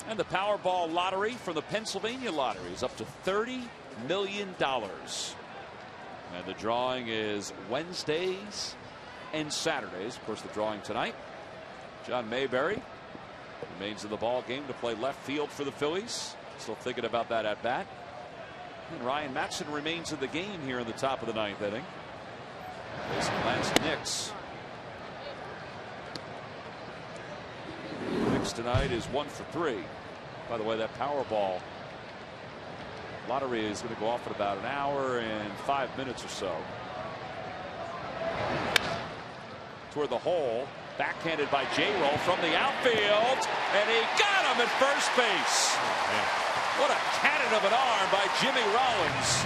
And the Powerball lottery from the Pennsylvania Lottery is up to $30 million. And the drawing is Wednesdays and Saturdays. Of course, the drawing tonight. John Mayberry remains in the ball game to play left field for the Phillies. Still thinking about that at bat. And Ryan Matson remains in the game here in the top of the 9th inning. Facing Lance Nix. Nix tonight is 1 for 3. By the way, that Powerball lottery is going to go off in about an hour and 5 minutes or so. Toward the hole, backhanded by J-Roll from the outfield, and he got him at first base. What a cannon of an arm by Jimmy Rollins.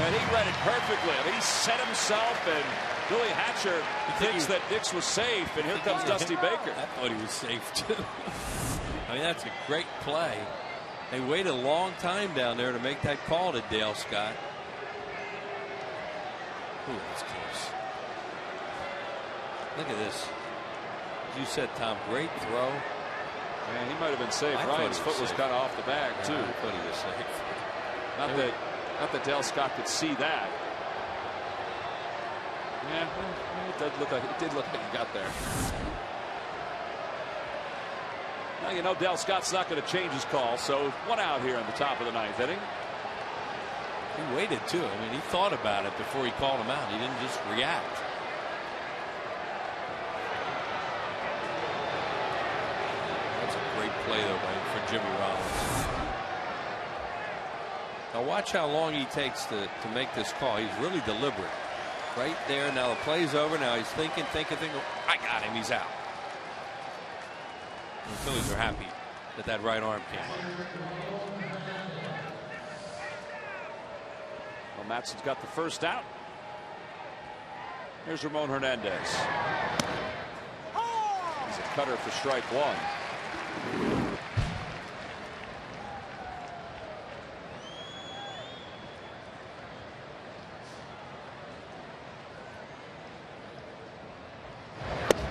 And he read it perfectly. I mean, he set himself, and Billy Hatcher thinks that Dix was safe, and here comes Dusty Baker. I thought he was safe, too. I mean, that's a great play. They waited a long time down there to make that call to Dale Scott. Ooh, that's close. Look at this. As you said, Tom, great throw. Man, he might have been safe. Ryan's foot was kind of off the bag, too. I thought he was safe. Not that Dale Scott could see that. Yeah, it did look like he got there. Now, you know, Dale Scott's not going to change his call, so 1 out here in the top of the 9th inning. He waited, too. I mean, he thought about it before he called him out. He didn't just react. That's a great play, though, for Jimmy Rollins. Now, watch how long he takes to make this call. He's really deliberate. Right there. Now the play's over. Now he's thinking. I got him. He's out. And the Phillies are happy that right arm came up. Well, Matson's got the first out. Here's Ramon Hernandez. He's a cutter for strike 1.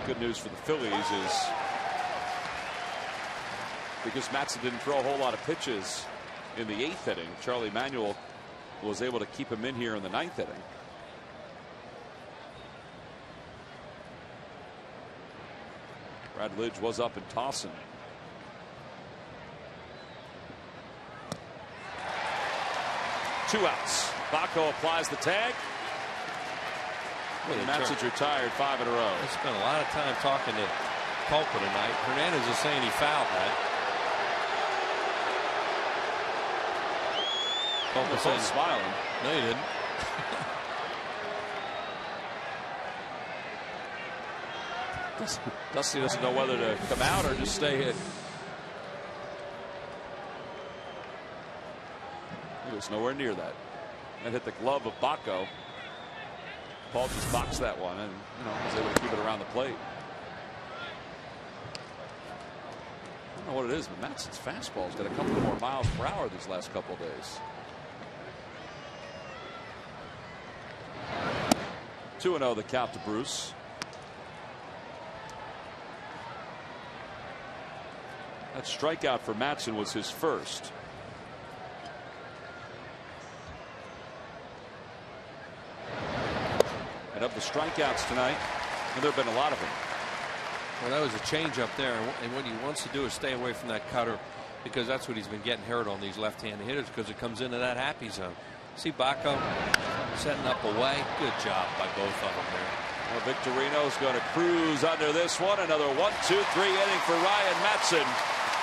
Good news for the Phillies is because Matson didn't throw a whole lot of pitches in the 8th inning, Charlie Manuel was able to keep him in here in the 9th inning. Brad Lidge was up and tossing. Two outs. Baco applies the tag. Matson's retired 5 in a row. I spent a lot of time talking to Culper tonight. Hernandez is saying he fouled that. Culper saying smiling. No, he didn't. Dusty doesn't know whether to come out or just stay in. He was nowhere near that. That hit the glove of Baco. Paul just boxed that one and was able to keep it around the plate. I don't know what it is, but Matson's fastball's got a couple more miles per hour these last couple of days. 2-0 the count to Bruce. That strikeout for Matson was his first. And of the strikeouts tonight, and there have been a lot of them. Well, that was a change up there, and what he wants to do is stay away from that cutter, because that's what he's been getting hurt on these left-handed hitters, because it comes into that happy zone. See Baco setting up away. Good job by both of them there. Well, Victorino's going to cruise under this one. Another 1-2-3 inning for Ryan Matson.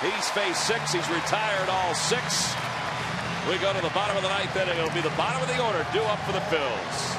He's faced 6. He's retired all 6. We go to the bottom of the 9th inning. It'll be the bottom of the order due up for the Phils.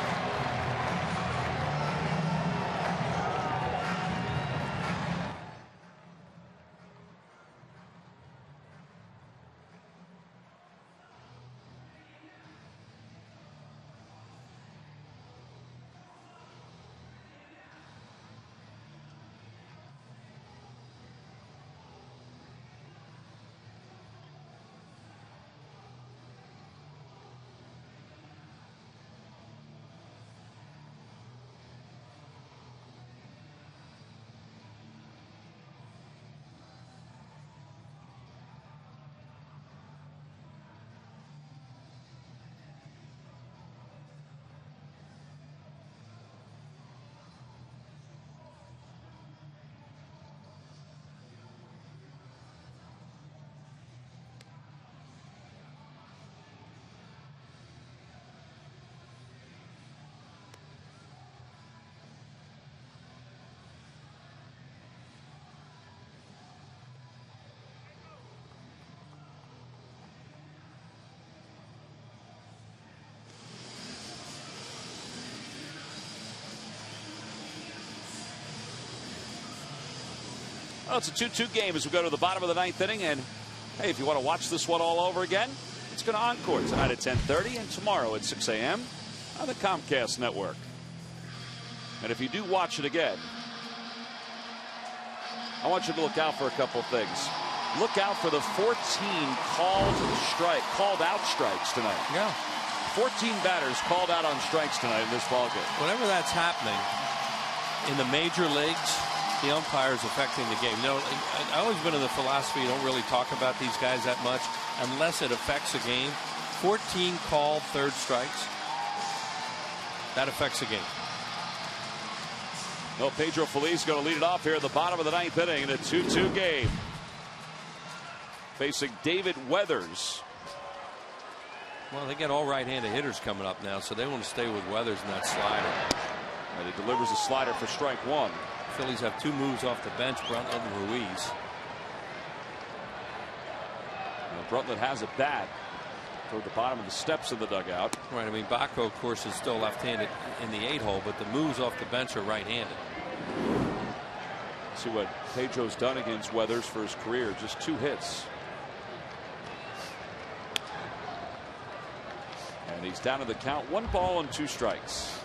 Well, it's a 2-2 game as we go to the bottom of the 9th inning. And hey, if you want to watch this one all over again, it's going to encore tonight at 10:30 and tomorrow at 6 a.m. on the Comcast network. And if you do watch it again, I want you to look out for a couple things. Look out for the 14 called out strikes tonight. Yeah. 14 batters called out on strikes tonight in this ballgame. Whenever that's happening in the major leagues, the umpires affecting the game. No, I've always been in the philosophy you don't really talk about these guys that much unless it affects a game. 14 called third strikes. That affects a game. Well, Pedro Feliz going to lead it off here at the bottom of the 9th inning in a 2-2 game. Facing David Weathers. Well, they get all right-handed hitters coming up now, so they want to stay with Weathers and that slider. And he delivers a slider for strike one. Phillies have two moves off the bench, Brundtland and Ruiz. Now, Brundtland has a bat toward the bottom of the steps of the dugout. Right, I mean, Baco, of course, is still left-handed in the 8-hole, but the moves off the bench are right-handed. See what Pedro's done against Weathers for his career, just 2 hits. And he's down to the count, 1 ball and 2 strikes.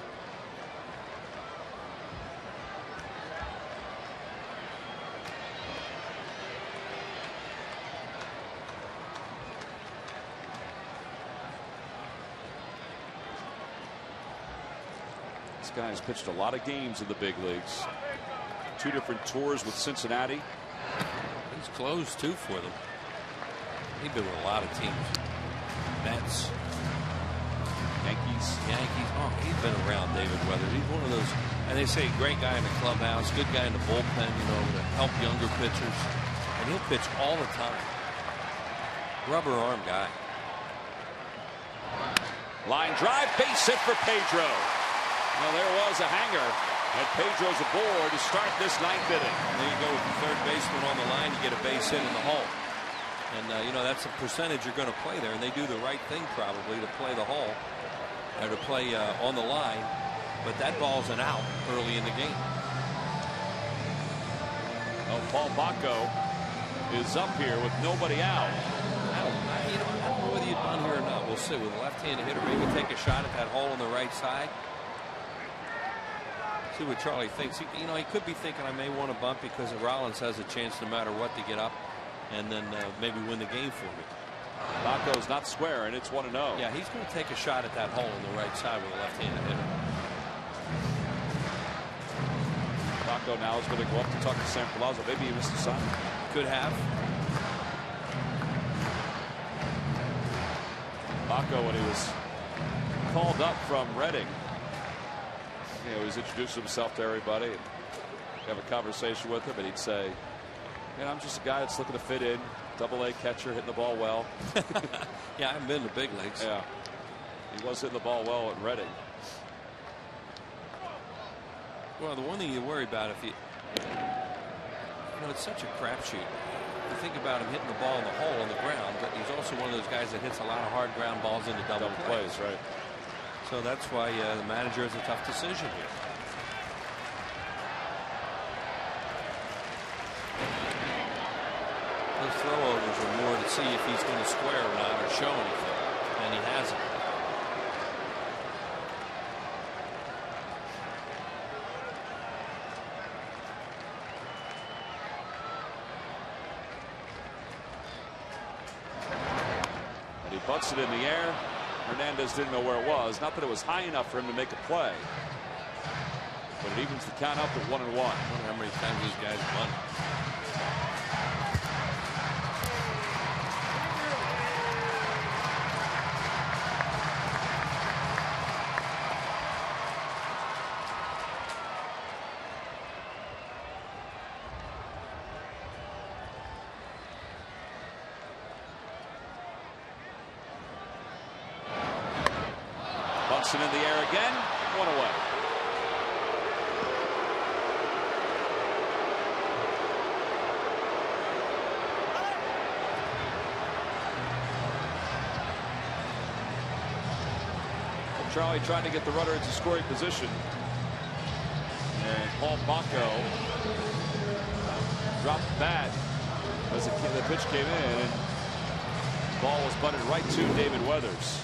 This guy has pitched a lot of games in the big leagues. 2 different tours with Cincinnati. He's closed too for them. He's been with a lot of teams. Mets, Yankees. Oh, he's been around David Weathers. He's one of those, and they say great guy in the clubhouse, good guy in the bullpen, you know, to help younger pitchers. And he'll pitch all the time. Rubber arm guy. Line drive, base hit for Pedro. Well, there was a hanger, and Pedro's aboard to start this 9th inning. And there you go with the third baseman on the line, you get a base hit in the hole. And, you know, that's a percentage you're going to play there, and they do the right thing probably to play the hole, or to play on the line, but that ball's an out early in the game. Well, Paul Baco is up here with nobody out. I don't know whether you'd bunt here or not. We'll see. With a left-handed hitter, maybe take a shot at that hole on the right side. See what Charlie thinks. You know, he could be thinking I may want to bunt because Rollins has a chance no matter what to get up and then maybe win the game for me. Baco's not square, and it's 1-0. Yeah, he's going to take a shot at that hole on the right side with a left-handed hitter. Baco now is going to go up to talk to Sam Palazzo. Maybe he missed the sign. Could have. Baco, when he was called up from Reading, he always introduced himself to everybody and have a conversation with him, and he'd say, "Man, I'm just a guy that's looking to fit in. Double-A catcher, hitting the ball well." Yeah, I haven't been to big leagues. Yeah, he was hitting the ball well at Reading. Well, the one thing you worry about if you know, it's such a crapshoot. You think about him hitting the ball in the hole on the ground, but he's also one of those guys that hits a lot of hard ground balls into double plays. Right. So that's why the manager has a tough decision here. Those throwovers are more to see if he's going to square or not or show anything, and he hasn't. And he butts it in the air. Hernandez didn't know where it was. Not that it was high enough for him to make a play, but it evens the count up at 1-1. I wonder how many times these guys won. Bunsen in the air again, 1 away. Well, Charlie trying to get the runner into scoring position, and Paul Baco dropped the bat as the pitch came in, and the ball was butted right to David Weathers.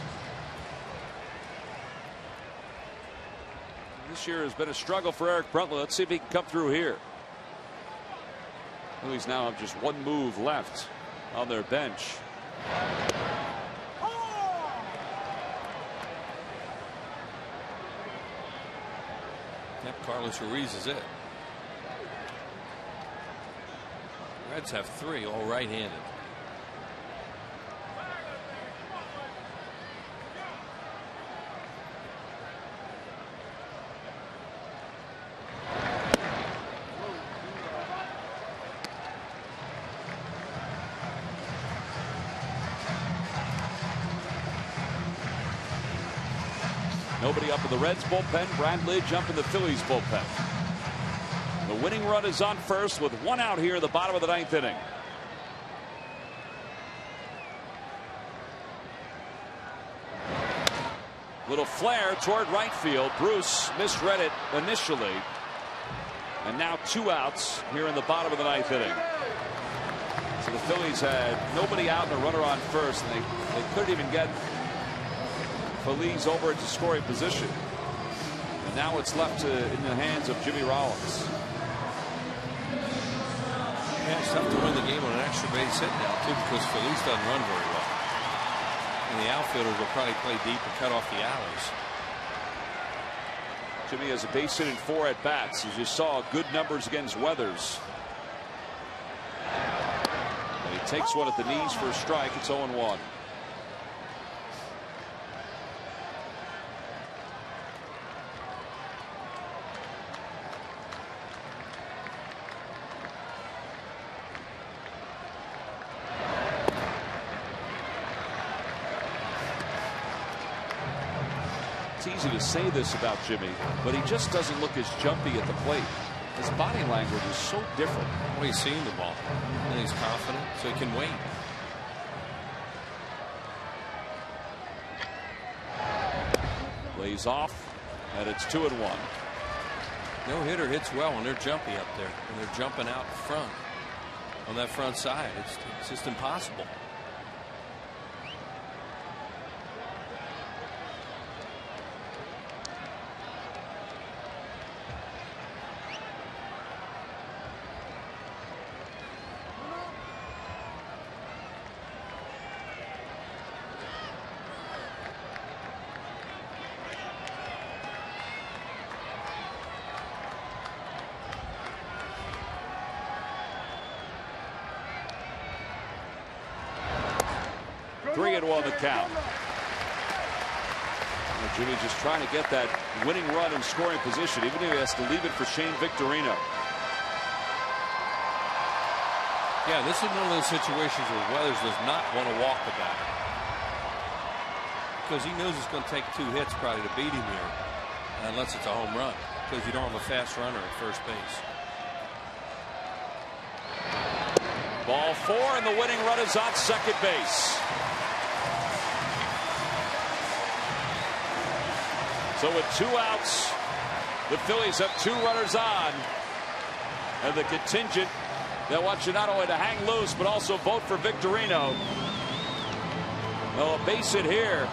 This year has been a struggle for Eric Bruntley. Let's see if he can come through here. Phillies now have just one move left on their bench. Yep, Carlos Ruiz is it. Reds have 3, all right-handed. Nobody up in the Reds bullpen. Brad Lidge up in the Phillies bullpen. The winning run is on first with 1 out here in the bottom of the 9th inning. Little flare toward right field. Bruce misread it initially. And now 2 outs here in the bottom of the 9th inning. So the Phillies had nobody out and a runner on first, and they couldn't even get Feliz over into scoring position. And now it's left in the hands of Jimmy Rollins. Yeah, it's tough to win the game on an extra base hit now, too, because Feliz doesn't run very well. And the outfielders will probably play deep and cut off the alleys. Jimmy has a base hit in 4 at bats. As you saw, good numbers against Weathers. And he takes one at the knees for a strike. It's 0-1. It's easy to say this about Jimmy, but he just doesn't look as jumpy at the plate. His body language is so different. Well, he's seeing the ball, and he's confident, so he can wait. Lays off, and it's 2-1. No hitter hits well when they're jumpy up there, and they're jumping out front on that front side. It's just impossible. The count. Jimmy just trying to get that winning run in scoring position, even if he has to leave it for Shane Victorino. Yeah, this is one of those situations where Weathers does not want to walk the batter, because he knows it's going to take 2 hits probably to beat him here, unless it's a home run, because you don't have a fast runner at first base. Ball 4, and the winning run is on second base. So with 2 outs, the Phillies have 2 runners on, and the contingent, they want you not only to hang loose but also vote for Victorino. Well, a base hit here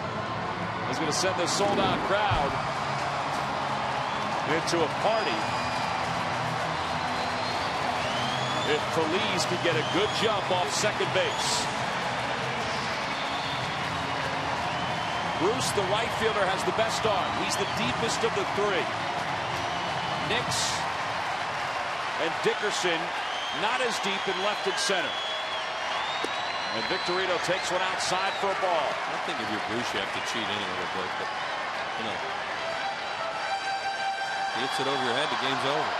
is going to send this sold-out crowd into a party. If Feliz can get a good jump off second base. Bruce, the right fielder, has the best arm. He's the deepest of the 3. Nix and Dickerson not as deep in left and center. And Victorino takes one outside for a ball. I think if you're Bruce, you have to cheat any little bit, but you know, he hits it over your head, the game's over.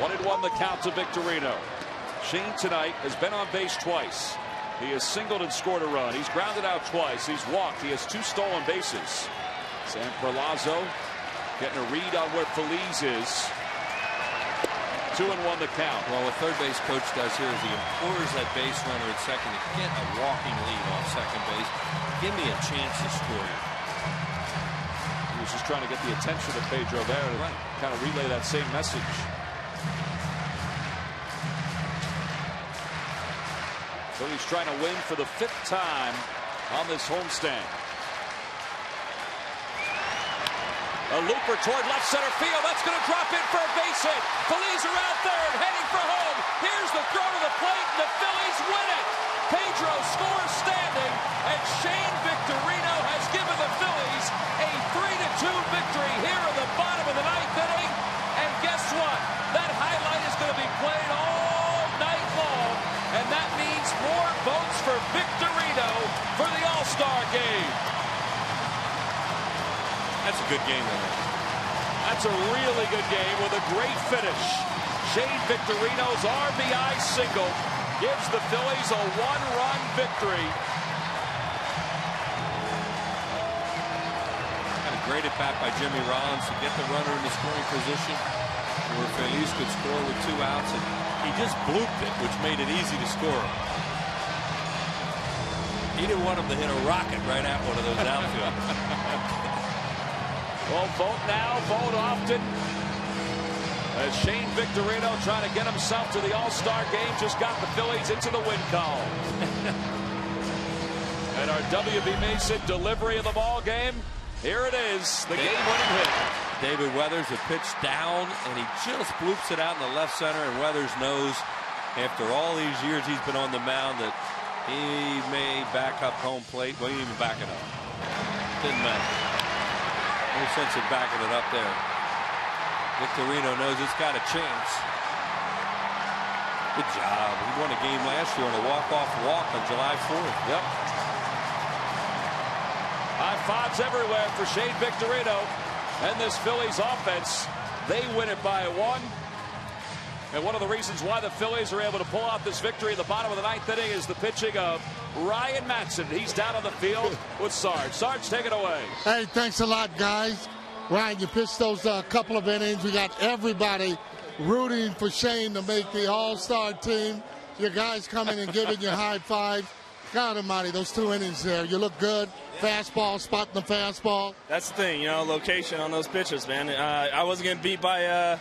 One and one the count to Victorino. Shane tonight has been on base twice. He has singled and scored a run. He's grounded out twice. He's walked. He has 2 stolen bases. Sam Perlazo getting a read on where Feliz is. 2-1 the count. Well, what third base coach does here is he implores that base runner at second to get a walking lead off second base. Give me a chance to score you. was just trying to get the attention of Pedro there to kind of relay that same message. Phillies trying to win for the 5th time on this homestand. A looper toward left center field. That's going to drop in for a base hit. Phillies are out third, heading for home. Here's the throw to the plate, and the Phillies win it. Pedro scores standing, and Shane Victorino has given the Phillies a 3-2 victory here in the bottom of the 9th inning. And guess what? That highlight is going to be played all night long, and that means more votes for Victorino for the All-Star game. That's a good game tonight. That's a really good game with a great finish. Shane Victorino's RBI single gives the Phillies a 1-run victory. Got a great at bat by Jimmy Rollins to get the runner in the scoring position where Feliz could score with 2 outs, and he just blooped it, which made it easy to score. He didn't want him to hit a rocket right at one of those outfielders. Well, vote now, vote often. As Shane Victorino trying to get himself to the All-Star game, just got the Phillies into the win column. And our W.B. Mason delivery of the ball game, here it is, the game-winning hit. David Weathers, a pitch down, and he just bloops it out in the left center, and Weathers knows after all these years he's been on the mound that he may back up home plate. Well, he didn't even back it up. Didn't matter. No sense in backing it up there. Victorino knows it's got a chance. Good job. He won a game last year on a walk-off walk on July 4th. Yep. High fives everywhere for Shane Victorino and this Phillies offense. They win it by 1. And one of the reasons why the Phillies are able to pull out this victory at the bottom of the 9th inning is the pitching of Ryan Matson. He's down on the field with Sarge. Sarge, take it away. Hey, thanks a lot, guys. Ryan, you pitched those couple of innings. We got everybody rooting for Shane to make the All-Star team. Your guys coming and giving you high fives. God almighty, those 2 innings there. You look good. Fastball, spotting the fastball. That's the thing, location on those pitches, man. I wasn't getting beat by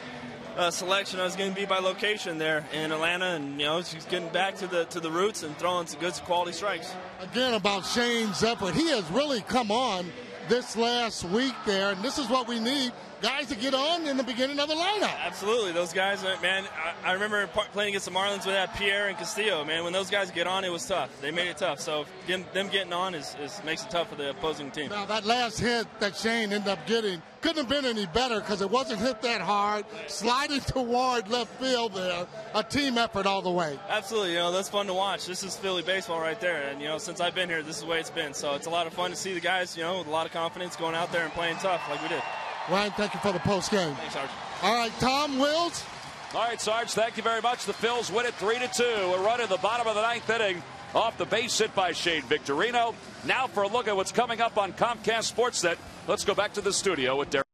selection. I was getting beat by location there in Atlanta, and just getting back to the roots and throwing some good quality strikes. Again, about Shane's effort, he has really come on this last week there, and this is what we need, guys to get on in the beginning of the lineup. Absolutely, those guys, man. I remember playing against the Marlins with that Pierre and Castillo, man. When those guys get on, it was tough. They made it tough. So them getting on makes it tough for the opposing team. Now that last hit that Shane ended up getting couldn't have been any better because it wasn't hit that hard, sliding toward left field there. A team effort all the way. Absolutely, that's fun to watch. This is Philly baseball right there, and since I've been here, this is the way it's been. So it's a lot of fun to see the guys, with a lot of confidence going out there and playing tough like we did. Ryan, thank you for the post game. Thanks, Sarge. All right, Tom Wills. All right, Sarge, thank you very much. The Phils win it 3-2. A run in the bottom of the 9th inning off the base hit by Shane Victorino. Now for a look at what's coming up on Comcast Sportsnet. Let's go back to the studio with Derek.